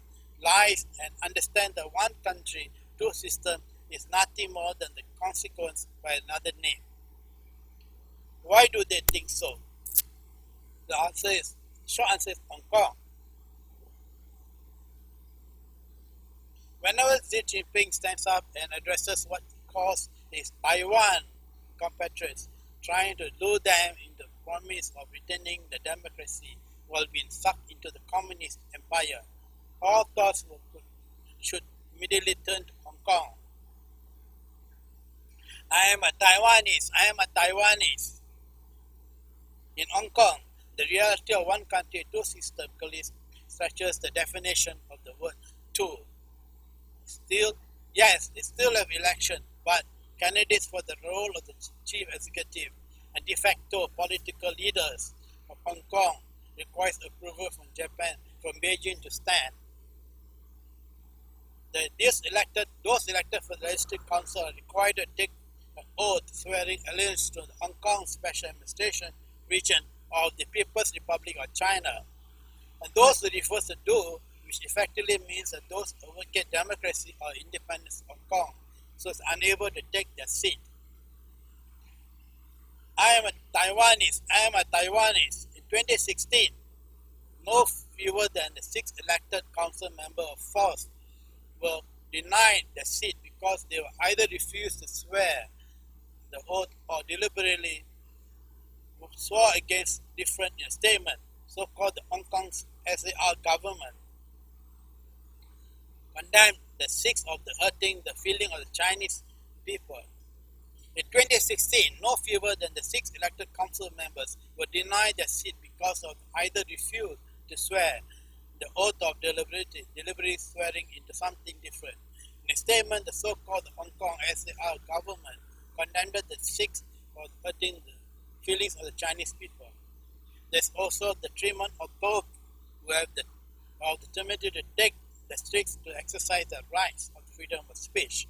lies and understand that one country, two system is nothing more than the consequence by another name. Why do they think so? The short answer is Hong Kong. Whenever Xi Jinping stands up and addresses what he calls his Taiwan compatriots, trying to lure them in the promise of retaining the democracy while being sucked into the communist empire, all thoughts should immediately turn to Hong Kong. I am a Taiwanese. In Hong Kong, the reality of one country, two systems clearly stretches the definition of the word two. Still, yes, they still have election, but candidates for the role of the chief executive and de facto political leaders of Hong Kong requires approval from Japan, from Beijing to stand. Those elected for the Legislative Council are required to take an oath swearing allegiance to the Hong Kong Special Administration region of the People's Republic of China. And those who refuse to do, which effectively means that those who advocate democracy or independence of Hong Kong, so is unable to take their seat. I am a Taiwanese. In 2016, no fewer than the 6 elected council members of FOSS were denied their seat because they were either refused to swear the oath or deliberately swore against different statements, so-called the Hong Kong SAR government condemned the 6 of the hurting the feeling of the Chinese people. In 2016, no fewer than the 6 elected council members were denied their seat because of either refused to swear the oath of deliberately swearing into something different. In a statement, the so-called Hong Kong SAR government condemned the 6 for hurting the feelings of the Chinese people. There's also the treatment of those who have the opportunity to take the streets to exercise their rights of freedom of speech.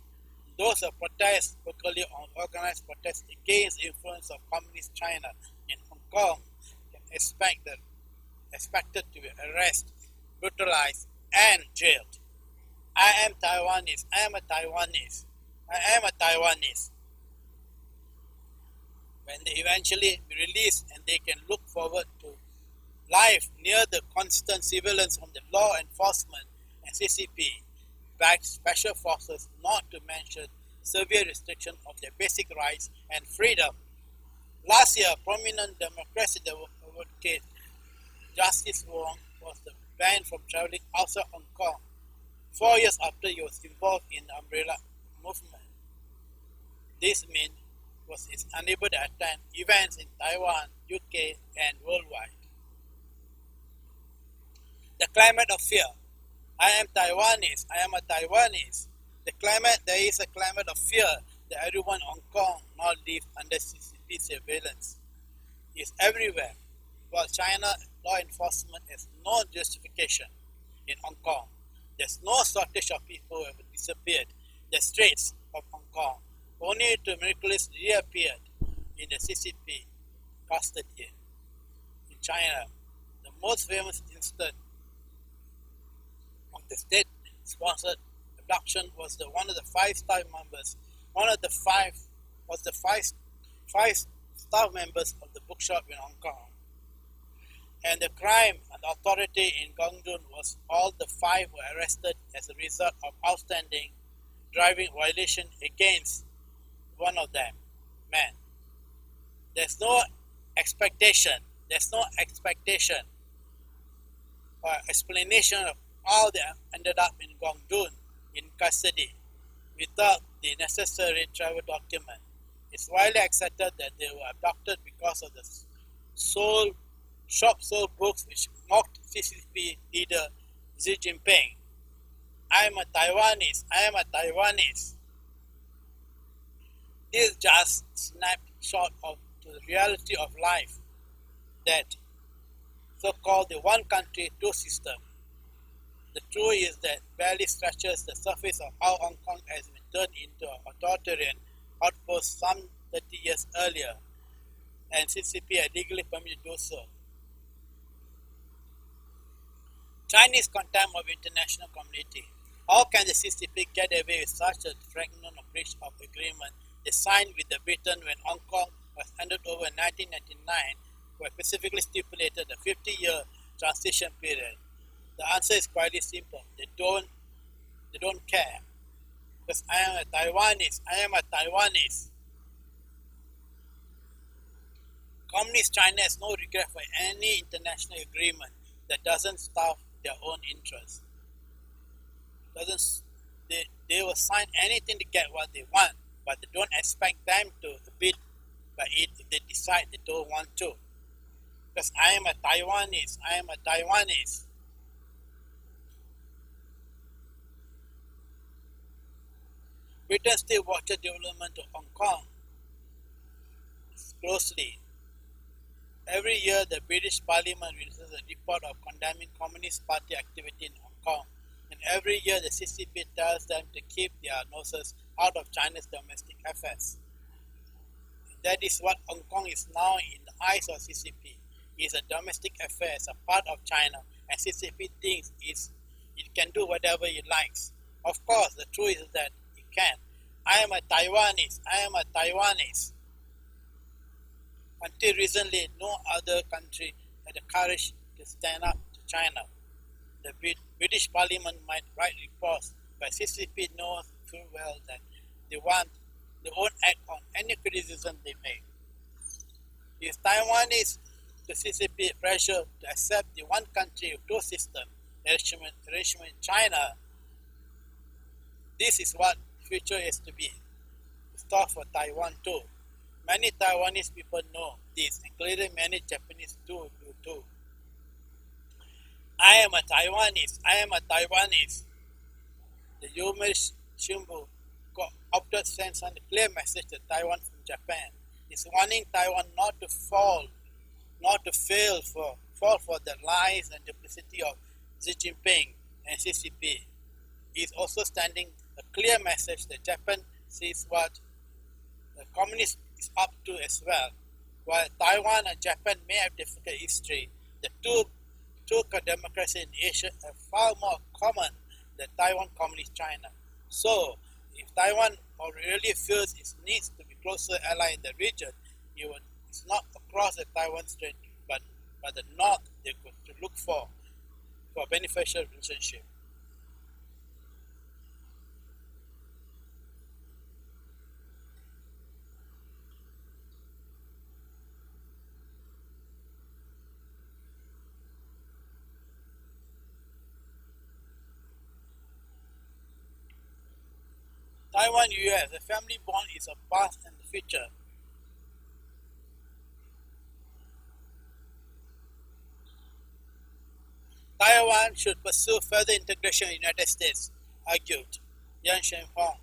Those who protest locally on organized protests against the influence of Communist China in Hong Kong can expected to be arrested, brutalized, and jailed. I am a Taiwanese. When they eventually be released and they can look forward to life near the constant surveillance from the law enforcement and CCP-backed special forces, not to mention severe restriction of their basic rights and freedom. Last year, prominent democracy advocate Justice Wong was banned from traveling outside Hong Kong 4 years after he was involved in the umbrella movement. This means he was unable to attend events in Taiwan, UK, and worldwide. The climate of fear. I am a Taiwanese. There is a climate of fear that everyone in Hong Kong now lives under CCP surveillance. It's everywhere. While China law enforcement has no justification in Hong Kong, there's no shortage of people who have disappeared the streets of Hong Kong, only to miraculously reappeared in the CCP custody in China. The most famous instance of the state-sponsored abduction was one of the 5 staff members. One of the five staff members of the bookshop in Hong Kong. And the crime and authority in Guangdong was all the 5 were arrested as a result of outstanding driving violation against one of them. Man, there's no expectation or explanation of how they ended up in Guangdong in custody without the necessary travel document. It's widely accepted that they were abducted because of the shop sold books which mocked CCP leader Xi Jinping. I am a Taiwanese. This just snapshot of the reality of life, that so-called the one country, two system. The truth is that barely scratches the surface of how Hong Kong has been turned into an authoritarian outpost some 30 years earlier, and CCP had legally permitted to do so. Chinese contempt of international community. How can the CCP get away with such a flagrant breach of agreement they signed with the Britain when Hong Kong was handed over in 1999, where specifically stipulated a 50-year transition period? The answer is quite simple. They don't care. Because I am a Taiwanese. Communist China has no regret for any international agreement that doesn't serve their own interests. They will sign anything to get what they want, but they don't expect them to abide by it if they decide they don't want to. Because I am a Taiwanese. Britain still watches development of Hong Kong closely. Every year, the British Parliament releases a report of condemning Communist Party activity in Hong Kong, and every year the CCP tells them to keep their noses out of China's domestic affairs. That is what Hong Kong is now in the eyes of CCP. It is a domestic affair, a part of China, and CCP thinks it can do whatever it likes. Of course, the truth is that it can. I am a Taiwanese. Until recently, no other country had the courage to stand up to China. The British Parliament might write reports, but CCP knows full well that they won't act on any criticism they make. If Taiwanese to CCP pressure to accept the one country, two system arrangement in China, this is what the future is to be. It's thought for Taiwan too. Many Taiwanese people know this, including many Japanese do too. I am a Taiwanese. The humorist Shimbu opted sends a clear message to Taiwan from Japan. He's warning Taiwan not to fall for the lies and duplicity of Xi Jinping and CCP. He's also sending a clear message that Japan sees what the communists is up to as well. While Taiwan and Japan may have difficult history, the two democracies in Asia are far more common than Taiwan Communist China. So, if Taiwan really feels it needs to be closer ally in the region, it's not across the Taiwan Strait, but the north they could to look for a beneficial relationship. Taiwan-US, a family bond is a past and the future. Taiwan should pursue further integration in the United States, argued Yang Shenhong.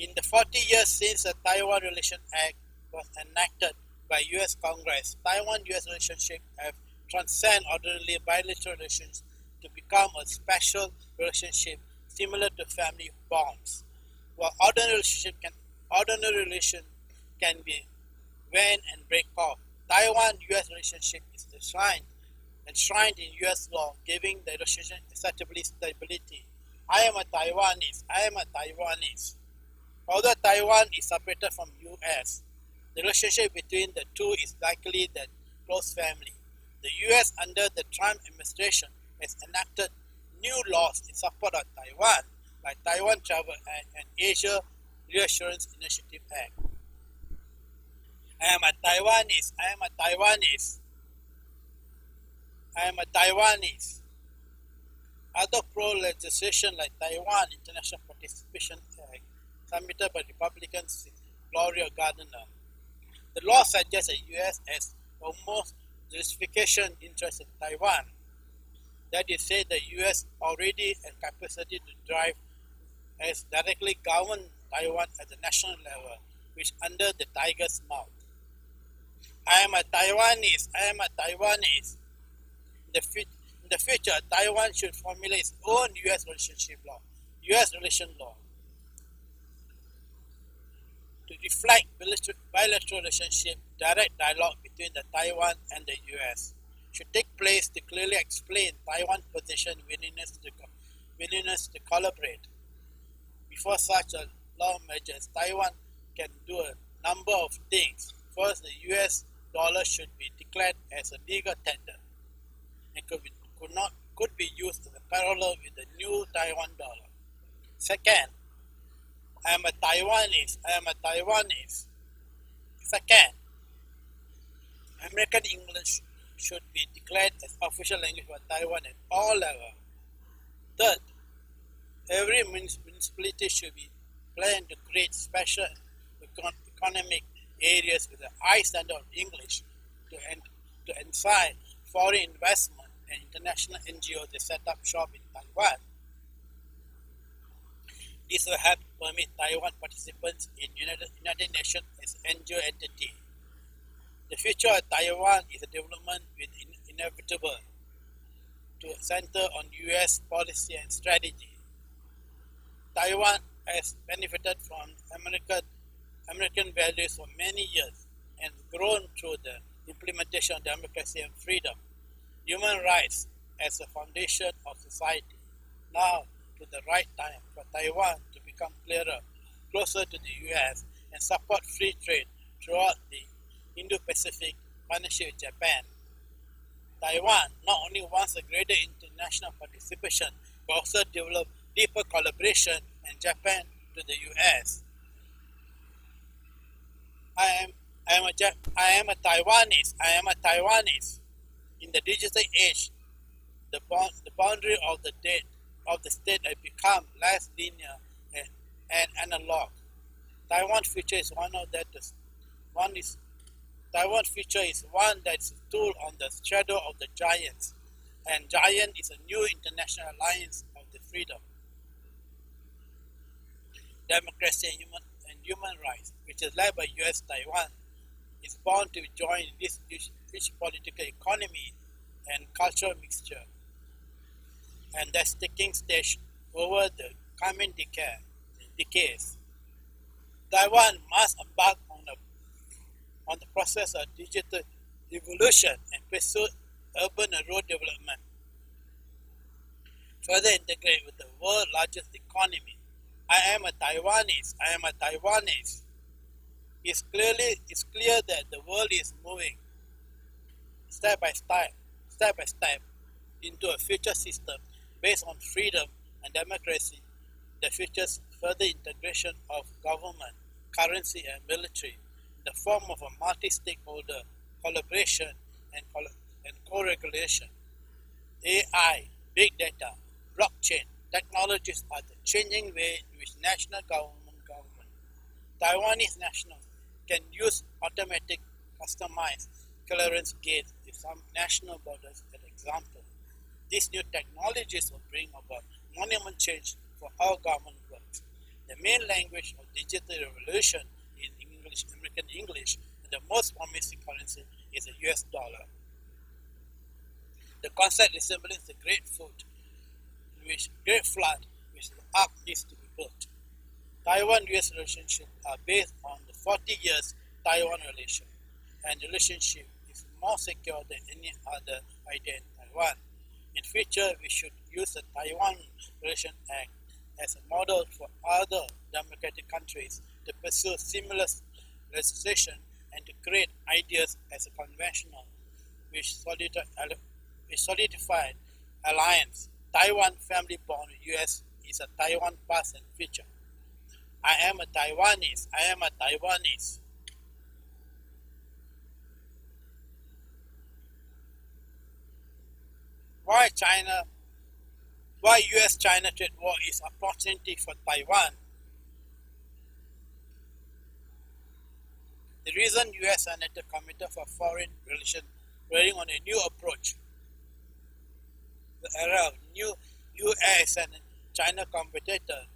In the 40 years since the Taiwan Relation Act was enacted by U.S. Congress, Taiwan-US relationships have transcended ordinary bilateral relations to become a special relationship similar to family bonds. While ordinary relation can be wane and break off, Taiwan-US relationship is enshrined in US law, giving the relationship stability. I am a Taiwanese. Although Taiwan is separated from US, the relationship between the two is likely that close family. The US under the Trump administration has enacted new laws in support of Taiwan, like Taiwan Travel Act and Asia Reassurance Initiative Act. I am a Taiwanese. Other pro-legislation like Taiwan International Participation Act, submitted by Republicans Gloria Gardner. The law suggests the U.S. has almost justification interest in Taiwan. That is, say the U.S. already has capacity to drive, has directly governed Taiwan at the national level, which under the tiger's mouth. I am a Taiwanese. I am a Taiwanese. In the future, Taiwan should formulate its own U.S. relationship law, U.S. relation law, to reflect bilateral relationship. Direct dialogue between the Taiwan and the U.S. should take place to clearly explain Taiwan's position, willingness to collaborate. Before such a law emerges, Taiwan can do a number of things. First, the U.S. dollar should be declared as a legal tender and could be used as a parallel with the new Taiwan dollar. Second, I am a Taiwanese. I am a Taiwanese. Second, American English should be declared as official language for Taiwan at all levels. Third, every municipality should be planned to create special economic areas with a high standard of English to incite foreign investment and international NGOs to set up shop in Taiwan. This will help permit Taiwan participants in United Nations as NGO entity. The future of Taiwan is a development with inevitable to center on U.S. policy and strategy. Taiwan has benefited from American values for many years and grown through the implementation of democracy and freedom, human rights as a foundation of society. Now, to the right time for Taiwan to become closer to the U.S. and support free trade throughout the Indo-Pacific partnership with Japan. Taiwan not only wants a greater international participation, but also develop deeper collaboration and Japan to the U.S. I am a Taiwanese. I am a Taiwanese. In the digital age, the boundary of the state has become less linear and analog. Taiwan's future is one that's a tool on the shadow of the giants, and giant is a new international alliance of the freedom, democracy and human rights, which is led by U.S. Taiwan, is bound to join this rich political economy and cultural mixture, and that's taking stage over the coming decades. Taiwan must embark on the process of digital evolution and pursue urban and rural development, further integrate with the world's largest economy. I am a Taiwanese. I am a Taiwanese. It's clear that the world is moving step by step into a future system based on freedom and democracy that features further integration of government, currency, and military in the form of a multi-stakeholder collaboration and co-regulation. AI, big data, blockchain technologies are the changing way in which national government Taiwanese nationals can use automatic customized clearance gates with some national borders as an example. These new technologies will bring about monumental change for how government works. The main language of digital revolution is English, American English, and the most promising currency is the US dollar. The concept resembles the Great Flood, which the ark needs to be built. Taiwan-US relationships are based on the 40 years Taiwan relation, and the relationship is more secure than any other idea in Taiwan. In future, we should use the Taiwan Relation Act as a model for other democratic countries to pursue similar legislation and to create ideas as a conventional which solidified alliance. Taiwan family bond with US is a Taiwan past and future. I am a Taiwanese. I am a Taiwanese. Why US-China trade war is opportunity for Taiwan? The reason US and NATO Committee for Foreign Relations riding on a new approach, the era of new US and China competitor,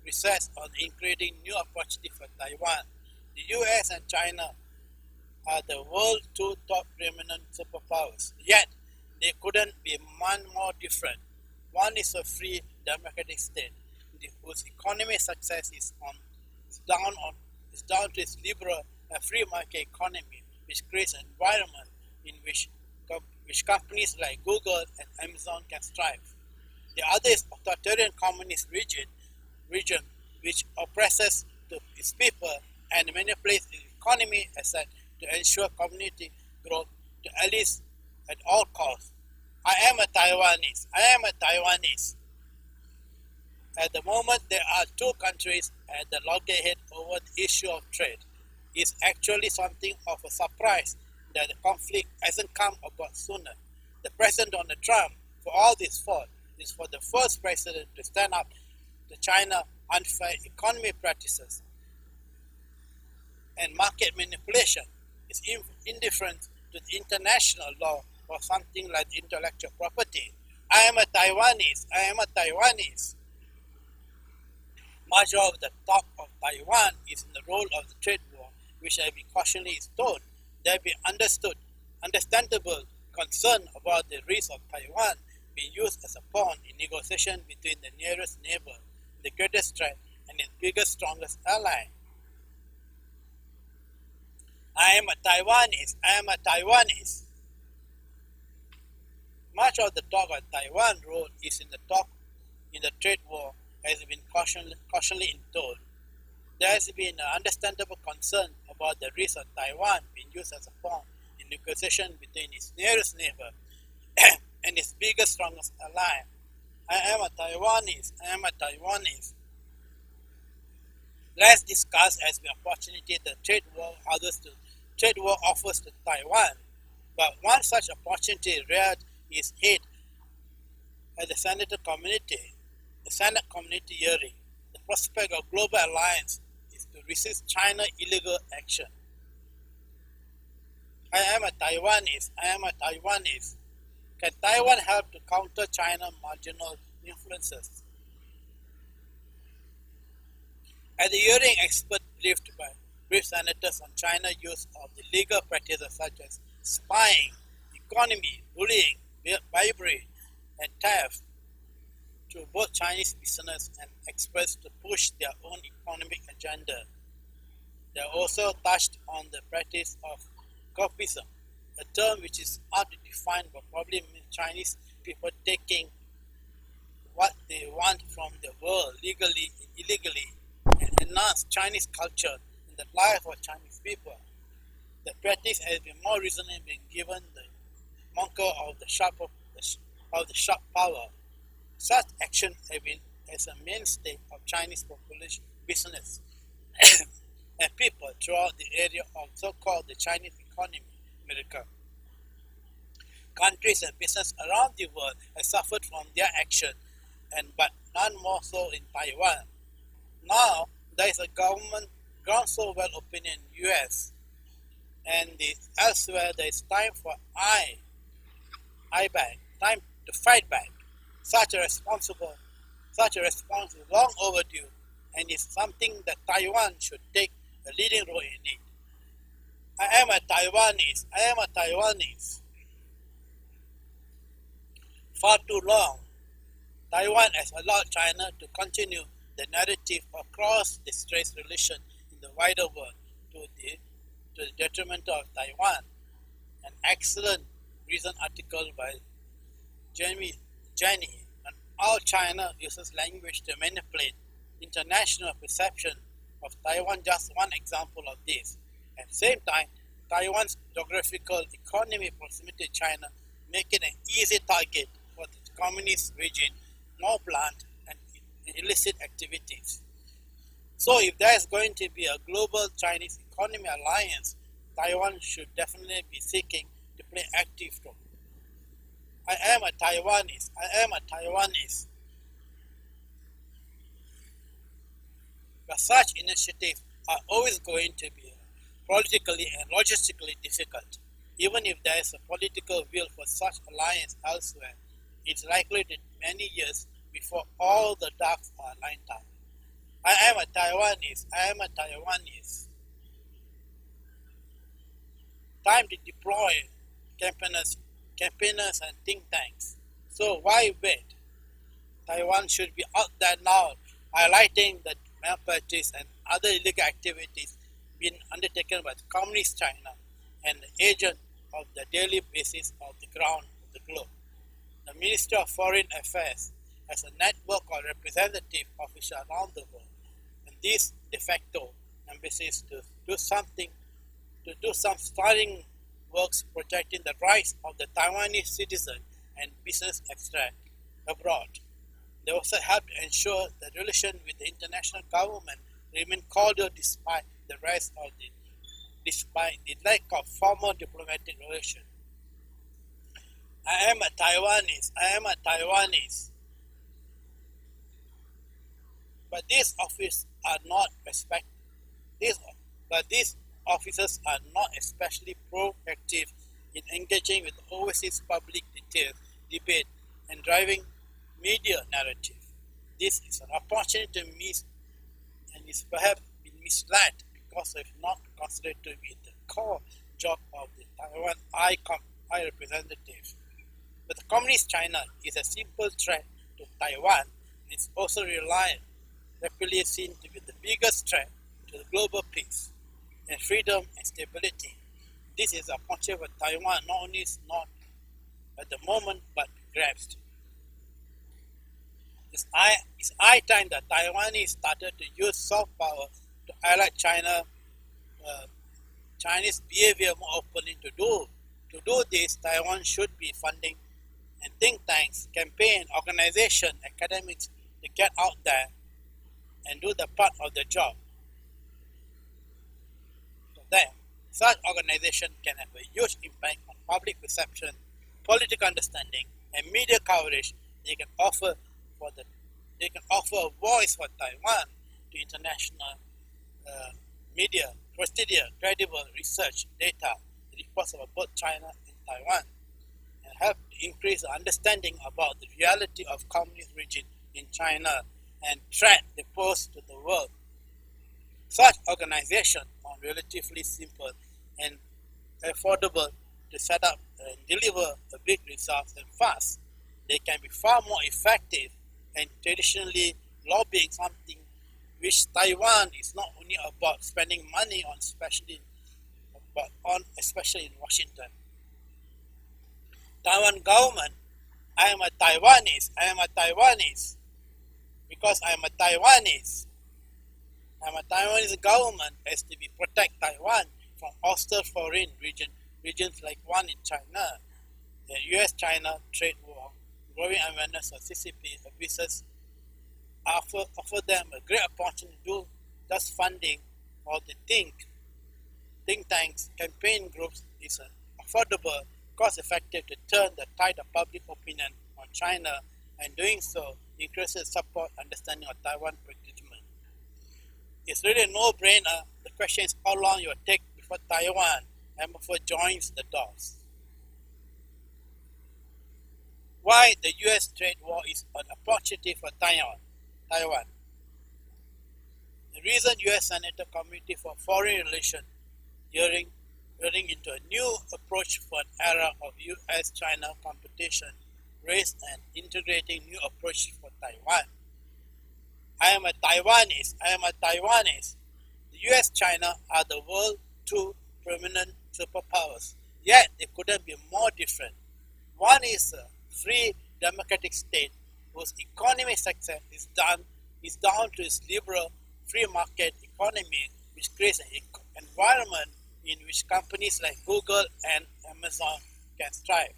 research on creating new opportunity for Taiwan. The US and China are the world's two top preeminent superpowers, yet they couldn't be one more different. One is a free democratic state whose economic success is down to its liberal and free market economy, which creates an environment in which companies like Google and Amazon can thrive. The other is authoritarian communist region which oppresses its people and manipulates the economy asset to ensure community growth at least at all costs. I am a Taiwanese. At the moment, there are two countries at the loggerhead over the issue of trade. It's actually something of a surprise that the conflict hasn't come about sooner. The President Donald Trump, for all this fault, is for the first president to stand up to China's unfair economic practices and market manipulation. Is indifferent to the international law or something like intellectual property. I am a Taiwanese. Much of the talk of Taiwan is in the role of the trade war, which has been cautiously stoned. There have been understandable concern about the risk of Taiwan being used as a pawn in negotiation between the nearest neighbor, the greatest threat, and its biggest, strongest ally. I am a Taiwanese. Much of the talk on Taiwan's role is in the trade war has been cautiously intoned. There has been an understandable concern about the risk of Taiwan being used as a pawn in negotiation between its nearest neighbor and its biggest, strongest ally. I am a Taiwanese. Let's discuss as the opportunity the trade war offers to Taiwan. But one such opportunity reared its head at the Senate community hearing. The prospect of global alliance is to resist China's illegal action. I am a Taiwanese. Can Taiwan help to counter China's marginal influences? At the hearing, experts briefed senators on China's use of the legal practices such as spying, economy, bullying, bribery, and theft to both Chinese business and experts to push their own economic agenda. They also touched on the practice of copism, a term which is hard to define but probably means Chinese people taking what they want from the world legally and illegally and enhance Chinese culture in the life of Chinese people. The practice has been more recently been given the moniker of the sharp power. Such action have been as a mainstay of Chinese population business and people throughout the area of so-called the Chinese economy, America. Countries and business around the world have suffered from their action, but none more so in Taiwan. Now there is a government groundswell opinion in the US and elsewhere. There is time for time to fight back. Such a response is long overdue and is something that Taiwan should take a leading role in it. I am a Taiwanese. For too long, Taiwan has allowed China to continue the narrative across the race relation in the wider world to the detriment of Taiwan. An excellent recent article by Jenny on how China uses language to manipulate international perception of Taiwan, just one example of this. At the same time, Taiwan's geographical economy proximity to China make it an easy target for the communist regime, more blunt and illicit activities. So if there is going to be a global Chinese economy alliance, Taiwan should definitely be seeking to play active role. I am a Taiwanese. But such initiatives are always going to be politically and logistically difficult. Even if there is a political will for such alliance elsewhere, it's likely that many years before all the ducks are lined up. I am a Taiwanese. I am a Taiwanese. Time to deploy campaigners and think tanks. So why wait? Taiwan should be out there now, highlighting the malpractice and other illegal activities being undertaken by the Communist China and the agent of the daily basis of the ground of the globe. The Ministry of Foreign Affairs has a network of representative officials around the world, and these de facto embassies to do some starting works projecting the rights of the Taiwanese citizen and business extract abroad. They also help to ensure the relation with the international government remain cordial despite the lack of formal diplomatic relations. I am a Taiwanese. I am a Taiwanese. But these officers are not officers are not especially proactive in engaging with overseas public debate and driving media narrative. This is an opportunity to miss and is perhaps been misled because of not considered to be the core job of the Taiwan High Representative. But the Communist China is a simple threat to Taiwan and is also rapidly seen to be the biggest threat to the global peace and freedom and stability. This is a opportunity for Taiwan not only is not at the moment but grasped. It's high time that Taiwanese started to use soft power to highlight Chinese behavior more openly. To do this, Taiwan should be funding and think tanks, campaign, organization, academics to get out there and do the part of the job. So that such organization can have a huge impact on public perception, political understanding, and media coverage. They can offer a voice for Taiwan to international media, prestigious, credible research data, reports about both China and Taiwan, and help to increase the understanding about the reality of communist regime in China and threat they pose to the world. Such organizations are relatively simple and affordable to set up and deliver a big results and fast. They can be far more effective and traditionally lobbying something which Taiwan is not only about spending money on, especially in Washington. Taiwan government, I am a Taiwanese. I am a Taiwanese because I am a Taiwanese. I am a Taiwanese government has to be protect Taiwan from hostile foreign regions like one in China, the U.S.-China trade war, growing awareness of CCP abuses, offer them a great opportunity to do just funding or the think tanks, campaign groups is affordable, cost-effective to turn the tide of public opinion on China, and doing so increases support understanding of Taiwan predicament. It's really a no-brainer. The question is how long it will take before Taiwan and before joins the dots. Why the U.S. trade war is an opportunity for Taiwan. The reason U.S. Senator Committee for Foreign Relations hearing into a new approach for an era of U.S.-China competition raised an integrating new approach for Taiwan. I am a Taiwanese. I am a Taiwanese. The U.S.-China are the world's two prominent superpowers, yet they couldn't be more different. One is a free democratic state whose economic success is down to its liberal free market economy, which creates an environment in which companies like Google and Amazon can thrive.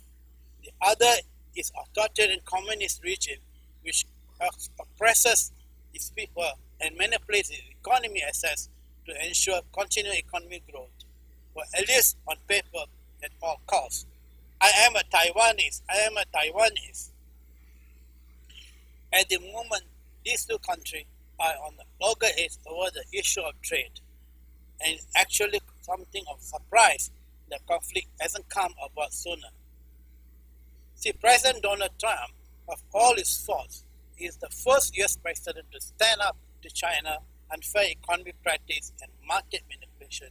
The other is authoritarian communist regime, which oppresses its people and manipulates its economy assets to ensure continued economic growth, or at least on paper at all costs. I am a Taiwanese. I am a Taiwanese. At the moment, these two countries are on the loggerheads over the issue of trade, and actually something of surprise the conflict hasn't come about sooner. See, President Donald Trump, of all his faults, is the first U.S. president to stand up to China, unfair economic practice and market manipulation,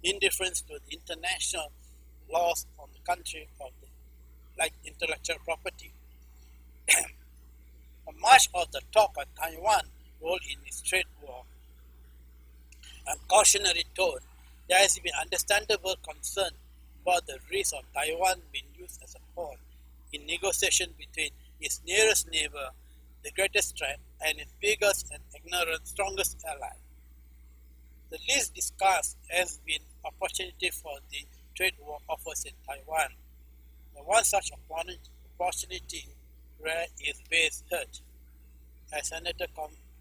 indifference to the international laws on the country like intellectual property. Much of the talk of Taiwan role in its trade war and cautionary tone, there has been understandable concern about the risk of Taiwan being used as a pawn in negotiation between its nearest neighbor, the greatest threat, and its biggest and ignorant strongest ally. The least discussed has been opportunity for the trade war offers in Taiwan. The one such opportunity rare is base hurt, as Senator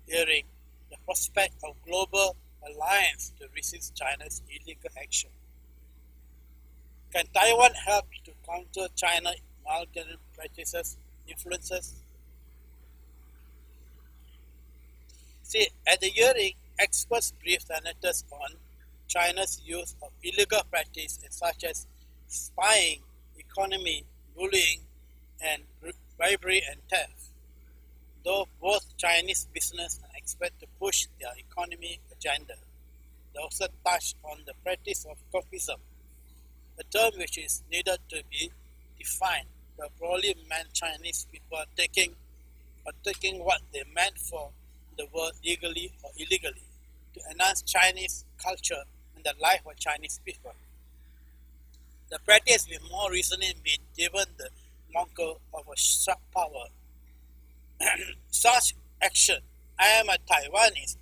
hearing the prospect of global alliance to resist China's illegal action. Can Taiwan help to counter China's malicious practices, influences? See, at the hearing, experts briefed senators on China's use of illegal practices such as spying, economy, bullying, and bribery and theft. Though both Chinese business and expect to push their economic agenda, they also touched on the practice of copism, a term which is needed to be defined, but probably meant Chinese people taking what they meant for the word legally or illegally to enhance Chinese culture and the life of Chinese people. The practice will more recently be given the moniker of a sharp power. Such action, I am a Taiwanese.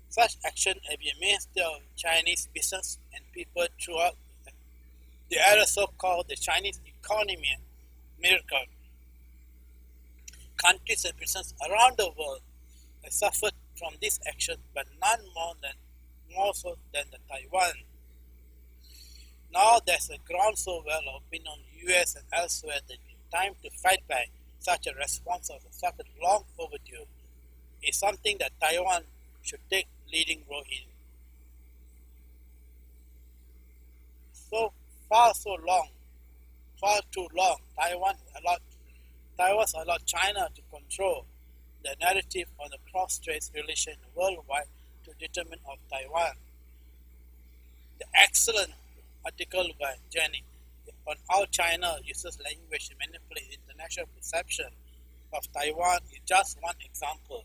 Such action has been mainstay of Chinese business and people throughout the era so-called the Chinese economy miracle. Countries and businesses around the world have suffered from this action, but none more so than the Taiwan. Now there's a groundswell of opinion in the US and elsewhere that it's time to fight back. Such a response of such a long overdue is something that Taiwan should take leading role in. So too long, Taiwan's allowed China to control the narrative on the cross-strait relation worldwide to determine of Taiwan. The excellent article by Jenny on how China uses language to manipulate international perception of Taiwan is just one example.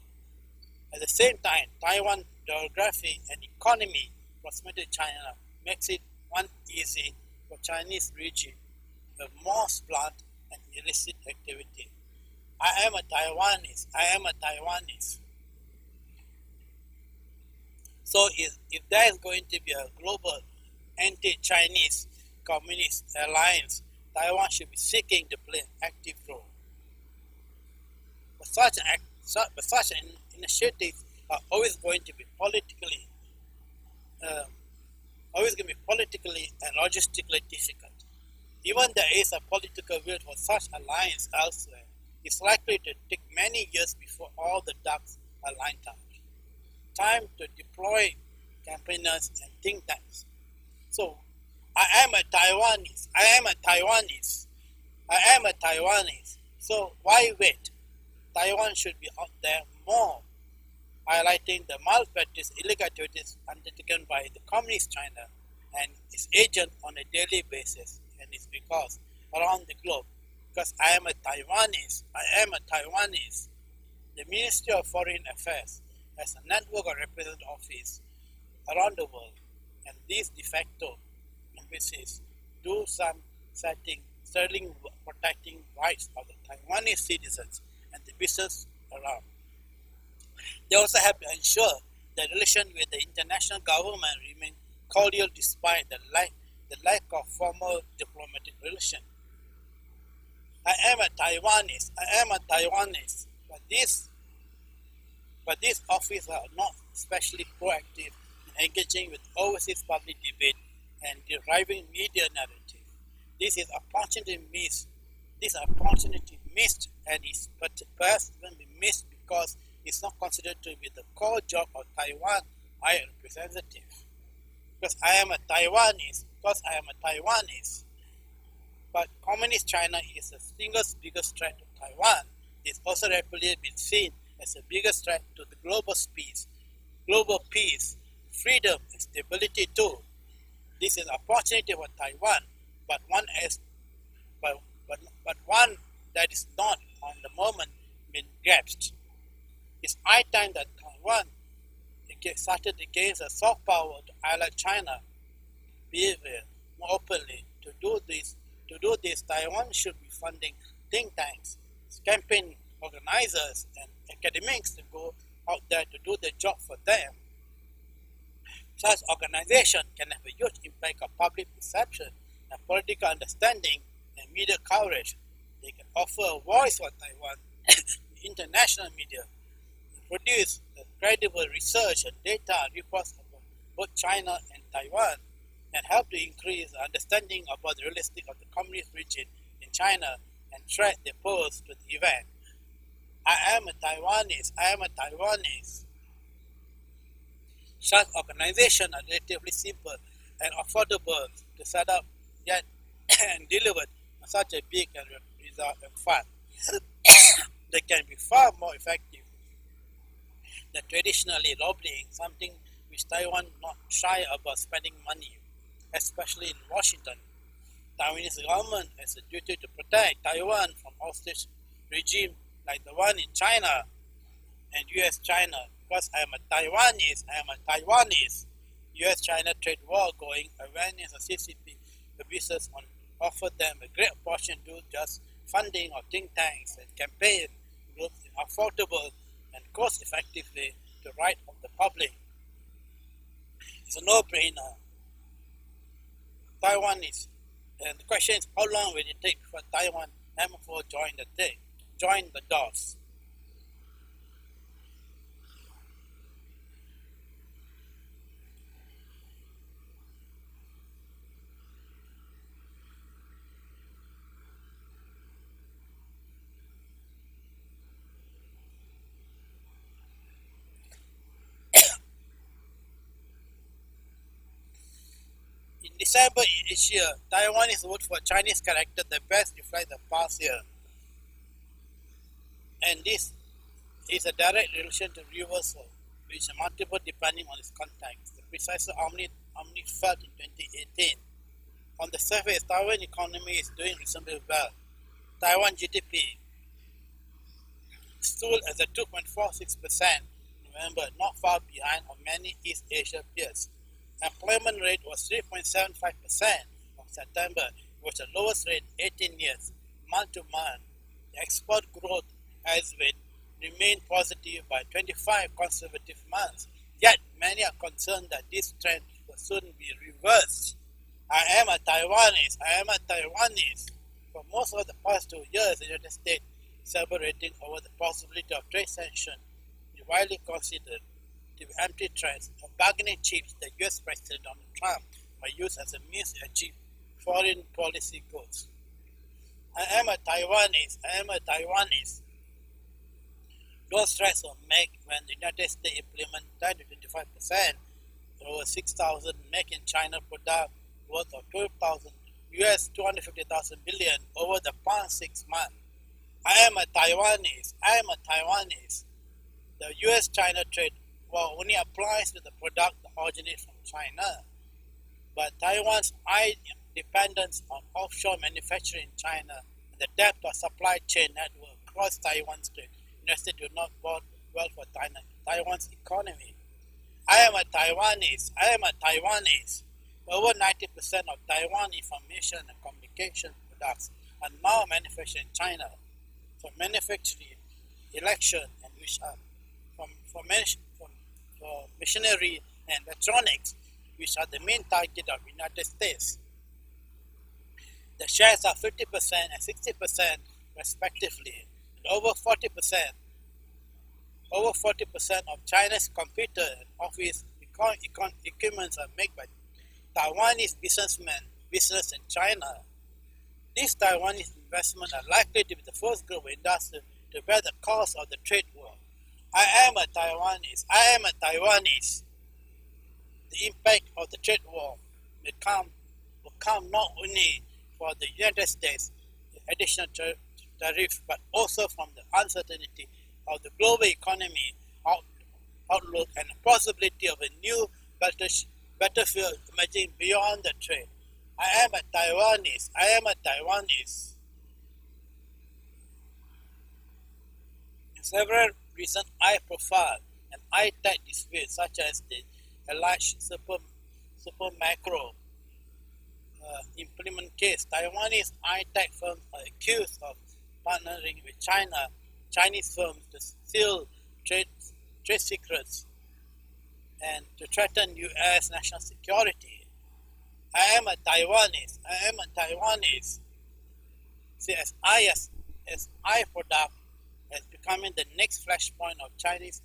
At the same time, Taiwan geography and economy proximity to China makes it easy for Chinese regime to more blunt and illicit activity. I am a Taiwanese. So if there is going to be a global anti-Chinese communist alliance, Taiwan should be seeking to play an active role. But such initiatives are always going to be politically and logistically difficult. Even there is a political will for such alliance elsewhere, it's likely to take many years before all the ducks are lined up. Time to deploy campaigners and think tanks. So, I am a Taiwanese. So why wait? Taiwan should be out there more, highlighting the malpractice illegal activities undertaken by the Communist China and its agents on a daily basis, and it's because around the globe, because I am a Taiwanese. The Ministry of Foreign Affairs has a network of representative offices around the world, and these de facto embassies do some sterling protecting rights of the Taiwanese citizens and the business around. They also have to ensure that relations with the international government remain cordial despite the lack of formal diplomatic relations. I am a Taiwanese, but these offices are not especially proactive in engaging with overseas public debate and deriving media narrative. This is opportunity missed, and is perhaps even be missed because it's not considered to be the core job of Taiwan high representative. Because I am a Taiwanese. But Communist China is the single biggest threat to Taiwan. It's also rapidly been seen as the biggest threat to the global peace, freedom, and stability too. This is an opportunity for Taiwan, but one that is not on the moment been grasped. It's high time that Taiwan started against a soft power to highlight China behavior more openly. To do this, Taiwan should be funding think tanks, campaign organizers, and academics to go out there to do the job for them. Such organizations can have a huge impact on public perception and political understanding and media coverage. They can offer a voice for Taiwan in international media, produce credible research and data reports about both China and Taiwan, and help to increase the understanding about the realistic of the communist region in China and threat they pose to the event. I am a Taiwanese. Such organizations are relatively simple and affordable to set up, yet and delivered on such a big result and fund. They can be far more effective than traditionally lobbying, something which Taiwan not shy about spending money, especially in Washington. Taiwanese government has a duty to protect Taiwan from hostage regime like the one in China and US-China. Because I am a Taiwanese. US-China trade war going, awareness of CCP abuses on offer them a great portion to just funding of think tanks and campaign groups in affordable and cost-effectively to right of the public. It's a no-brainer. Taiwan is, and the question is, how long will it take for Taiwan MFO join the dots? In December each year, Taiwanese vote for Chinese character that best reflect the past year. And this is a direct relation to reversal, which is multiple depending on its context. The precise how many felt in 2018. On the surface, Taiwan economy is doing reasonably well. Taiwan GDP stood as a 2.46% in November, not far behind of many East Asia peers. Employment rate was 3.75% of September, which was the lowest rate in 18 years, month to month. The export growth has remained positive by 25 consecutive months, yet many are concerned that this trend will soon be reversed. I am a Taiwanese. For most of the past 2 years, the United States celebrating over the possibility of trade sanctions, widely considered to be empty threats or bargaining chips that U.S. President Donald Trump might use as a means to achieve foreign policy goals. I am a Taiwanese. Those threats were made when the United States implemented 10 to 25% over 6,000 Make in China product worth of $250,000 billion over the past 6 months. I am a Taiwanese. The U.S.-China trade war only applies to the product that originates from China. But Taiwan's high dependence on offshore manufacturing in China and the depth of supply chain network across Taiwan's trade industry do not bode well for Taiwan's economy. I am a Taiwanese. Over 90% of Taiwan information and communication products are now manufactured in China. For manufacturing, election, and which are for machinery and electronics, which are the main target of the United States. The shares are 50% and 60% respectively. And over 40% of China's computer and office equipment are made by Taiwanese business in China. These Taiwanese investments are likely to be the first global industry to bear the cost of the trade war. I am a Taiwanese. The impact of the trade war will come not only for the United States, the additional tariff, but also from the uncertainty of the global economy outlook and the possibility of a new battlefield emerging beyond the trade. I am a Taiwanese. In several recent high-profile and high-tech disputes, such as the alleged super macro implement case, Taiwanese high-tech firms are accused of partnering with Chinese firms to steal trade secrets and to threaten U.S. national security. I am a Taiwanese. See, as I product as becoming the next flashpoint of Chinese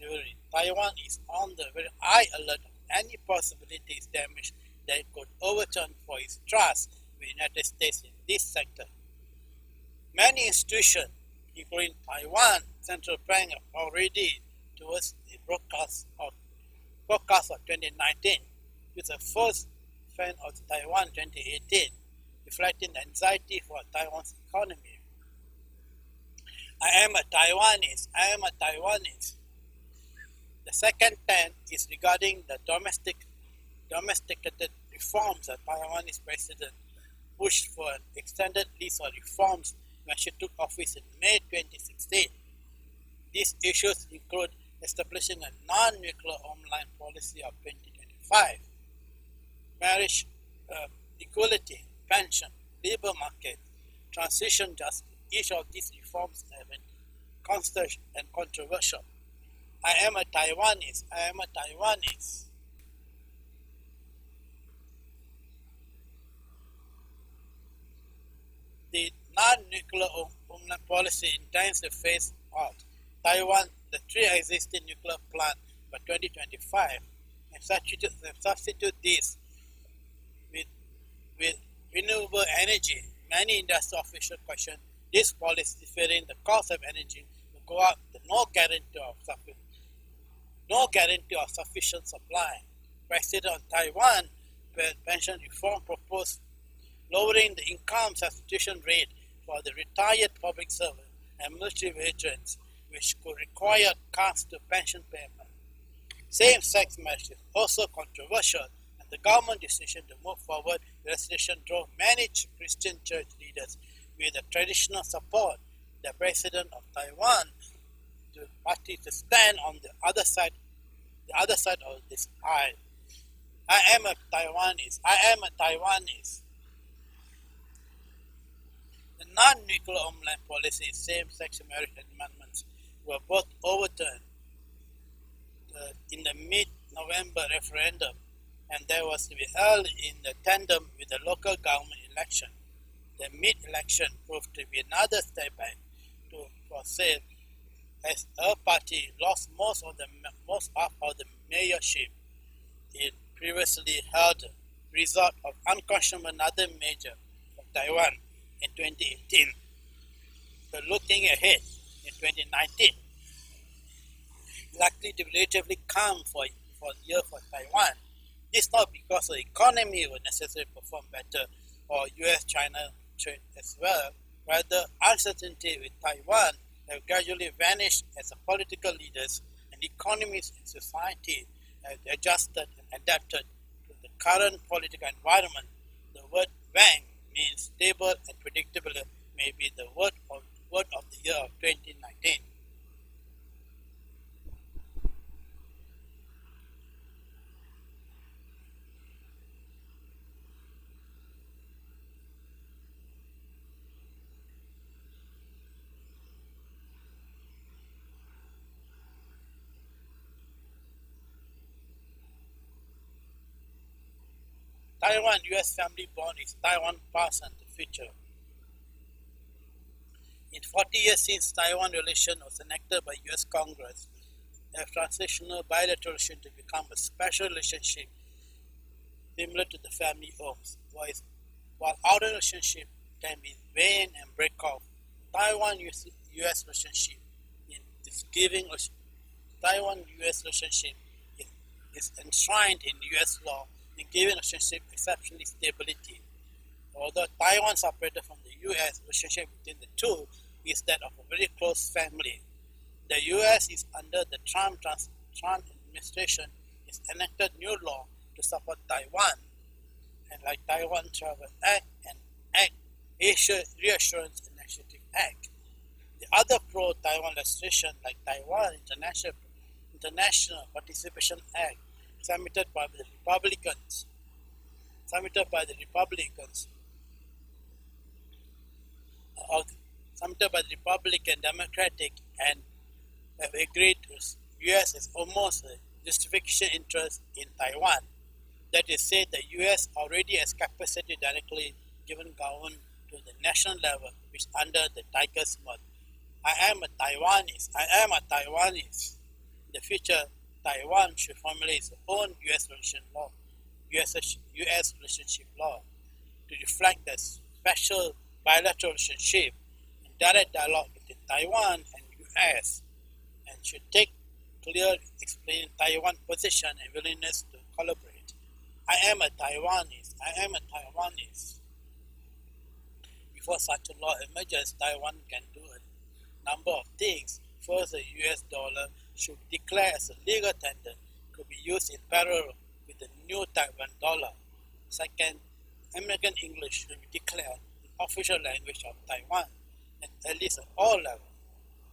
rivalry, Taiwan is on the very high alert of any possibilities damage that it could overturn for its trust with the United States in this sector. Many institutions, including Taiwan Central Bank, are already towards the broadcast of 2019, with the first fan of Taiwan 2018, reflecting the anxiety for Taiwan's economy. I am a Taiwanese. The second trend is regarding the domesticated reforms that Taiwanese president pushed for an extended list of reforms when she took office in May 2016. These issues include establishing a non-nuclear homeland policy of 2025, marriage equality, pension, labor market, transition justice. Each of these reforms have been constant and controversial. I am a Taiwanese. The non-nuclear homeland policy intends to phase out Taiwan, the three existing nuclear plants, by 2025, and substitute this with renewable energy. Many industry officials question this policy, fearing the cost of energy will go up, with no guarantee of sufficient supply. President of Taiwan pension reform proposed lowering the income substitution rate for the retired public servants and military veterans, which could require cuts to pension payment. Same-sex marriage is also controversial, and the government decision to move forward with legislation drove many Christian church leaders with the traditional support the president of Taiwan to stand on the other side of this aisle. I am a Taiwanese. The non-nuclear homeland policy and same-sex marriage amendments were both overturned in the mid-November referendum, and there was to be held in the tandem with the local government election. The mid-election proved to be another step back for sale, as her party lost most half of the mayorship it previously held, result of unconscionable another major of Taiwan in 2018. So looking ahead in 2019, likely to be relatively calm for the year for Taiwan. This not because the economy will necessarily perform better or US-China trade as well. Rather, uncertainty with Taiwan have gradually vanished as the political leaders and economies in society have adjusted and adapted to the current political environment. The word "wang" means stable and predictable, may be the word of the year of 2019. Taiwan-US family bond is Taiwan past and the future. In 40 years since Taiwan relation was enacted by US Congress, a transitional bilateral relationship to become a special relationship similar to the family homes. While outer relationship can be wane and break off, Taiwan-US relationship Taiwan-US relationship is enshrined in US law and giving relationship exceptionally stability. Although Taiwan separated from the US, relationship between the two is that of a very close family. The U.S. is under the Trump administration has enacted new law to support Taiwan, and like Taiwan Travel Act and Asia Reassurance Initiative Act. The other pro-Taiwan legislation like Taiwan International Participation Act, submitted by the Republicans, Democratic, and have agreed to U.S. has almost a justification interest in Taiwan. That is, say the U.S. already has capacity directly given government to the national level, which under the Tiger's mode. I am a Taiwanese. In the future, Taiwan should formulate its own U.S. relationship law to reflect the special bilateral relationship in direct dialogue between Taiwan and U.S. and should take clear explain Taiwan's position and willingness to collaborate. I am a Taiwanese. Before such a law emerges, Taiwan can do a number of things. First, the US dollar should declare as a legal tender to be used in parallel with the new Taiwan dollar. Second, American English should be declared the official language of Taiwan, at least at all levels.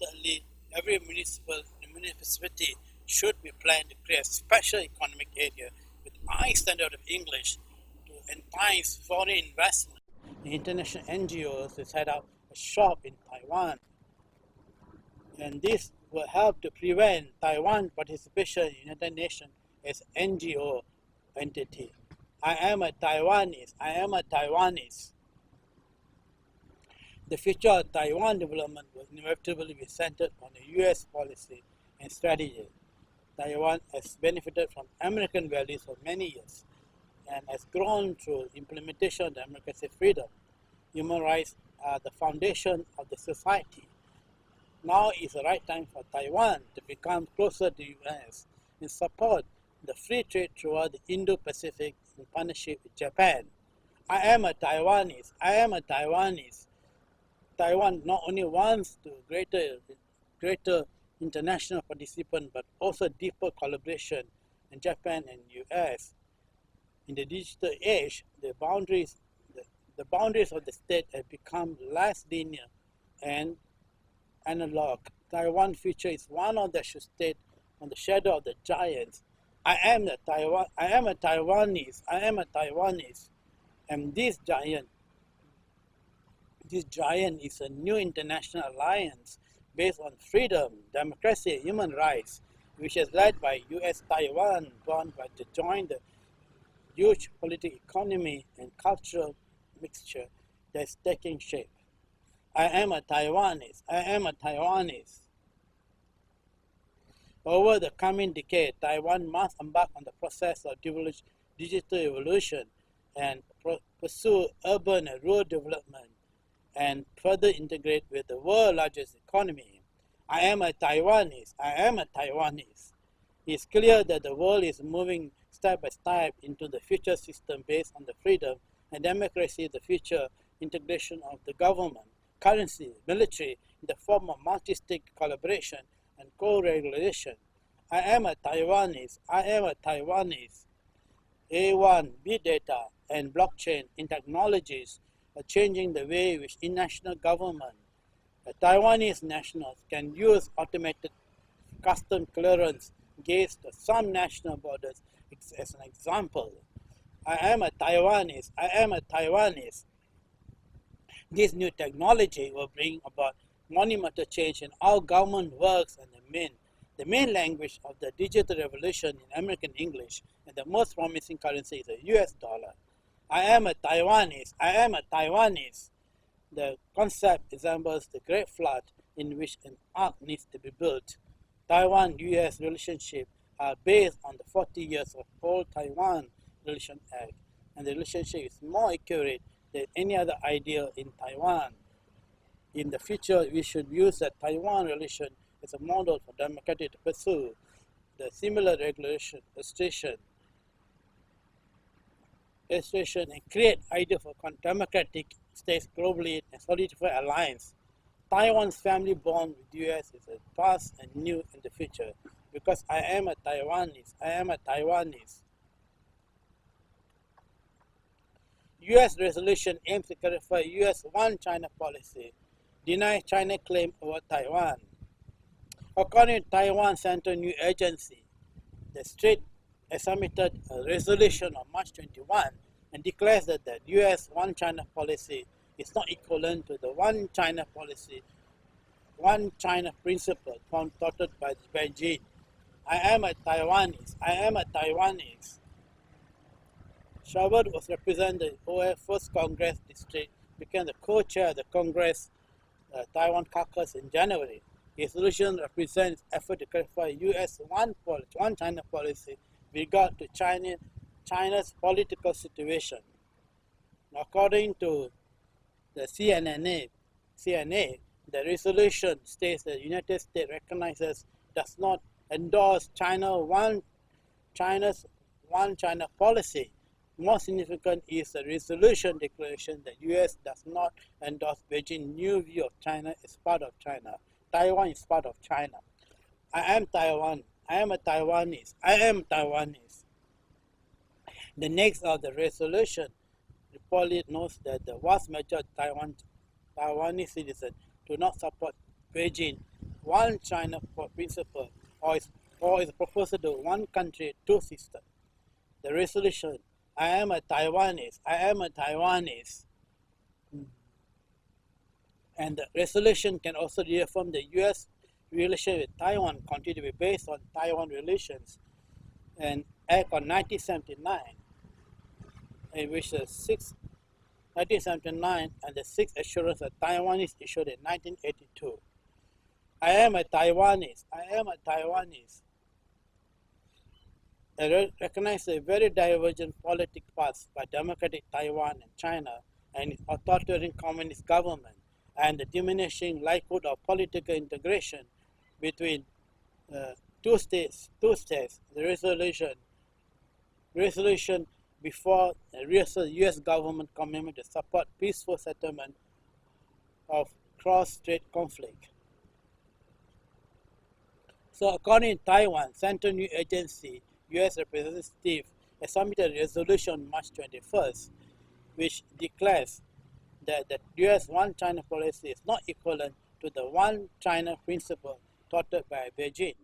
Thirdly, every municipality should be planned to create a special economic area with high standard of English to entice foreign investment. The international NGOs to set up a shop in Taiwan, and this will help to prevent Taiwan participation in United Nations as NGO entity. I am a Taiwanese. The future of Taiwan development will inevitably be centered on the U.S. policy and strategy. Taiwan has benefited from American values for many years and has grown through implementation of democracy, freedom. Human rights are the foundation of the society. Now is the right time for Taiwan to become closer to the U.S. and support the free trade throughout the Indo-Pacific in partnership with Japan. I am a Taiwanese. Taiwan not only wants to greater international participant, but also deeper collaboration in Japan and U.S. In the digital age, the boundaries of the state have become less linear and analog. Taiwan future is one of the state on the shadow of the giants. I am a Taiwanese, and this giant is a new international alliance based on freedom, democracy, and human rights, which is led by U.S. Taiwan, born by to join the huge political economy and cultural mixture that is taking shape. I am a Taiwanese. Over the coming decade, Taiwan must embark on the process of digital evolution and pursue urban and rural development and further integrate with the world's largest economy. I am a Taiwanese. It's clear that the world is moving step by step into the future system based on the freedom and democracy, the future integration of the government, currency, military, in the form of multi-state collaboration and co-regulation. I am a Taiwanese. A1, big data, and blockchain in technologies are changing the way which national government, Taiwanese nationals can use automated custom clearance gates to some national borders as an example. I am a Taiwanese. This new technology will bring about monumental change in how government works, and the main language of the digital revolution in American English, and the most promising currency is the US dollar. I am a Taiwanese. The concept resembles the Great Flood in which an ark needs to be built. Taiwan-US relationship are based on the 40 years of old Taiwan Relation Act, and the relationship is more accurate than any other idea in Taiwan. In the future, we should use the Taiwan relation as a model for democracy to pursue the similar legislation and create ideas for democratic states globally and solidify alliance. Taiwan's family bond with the U.S. is a past and new in the future. Because I am a Taiwanese. U.S. resolution aims to clarify U.S. one China policy, denies China claim over Taiwan. According to Taiwan Central News Agency, the state has submitted a resolution on March 21 and declares that the U.S. one China policy is not equivalent to the one China policy, one China principle touted by Beijing. I am a Taiwanese. Sherwood was represented the first Congress district, became the co-chair of the Congress Taiwan caucus in January. His resolution represents effort to clarify U.S. one China policy with regard to China's political situation. According to the CNA, the resolution states that the United States recognizes, does not endorse China's one China policy. More significant is the resolution declaration that U.S. does not endorse Beijing's new view of China as part of China. Taiwan is part of China. I am a Taiwanese. The next of the resolution reportedly notes that the vast majority of Taiwanese citizens do not support Beijing one China principle or its proposal to one country, two systems. The resolution, I am a Taiwanese. And the resolution can also reaffirm the U.S. relation with Taiwan continue to be based on Taiwan relations and Act on 1979, in which the 1979 and the sixth assurance of Taiwanese issued in 1982. I am a Taiwanese. I recognize the very divergent political paths by democratic Taiwan and China and its authoritarian communist government, and the diminishing likelihood of political integration between two states. The resolution before the U.S. government commitment to support peaceful settlement of cross-strait conflict. So according to Taiwan Central News Agency, U.S. representative has submitted a resolution on March 21st, which declares that the U.S. one China policy is not equivalent to the one China principle touted by Beijing.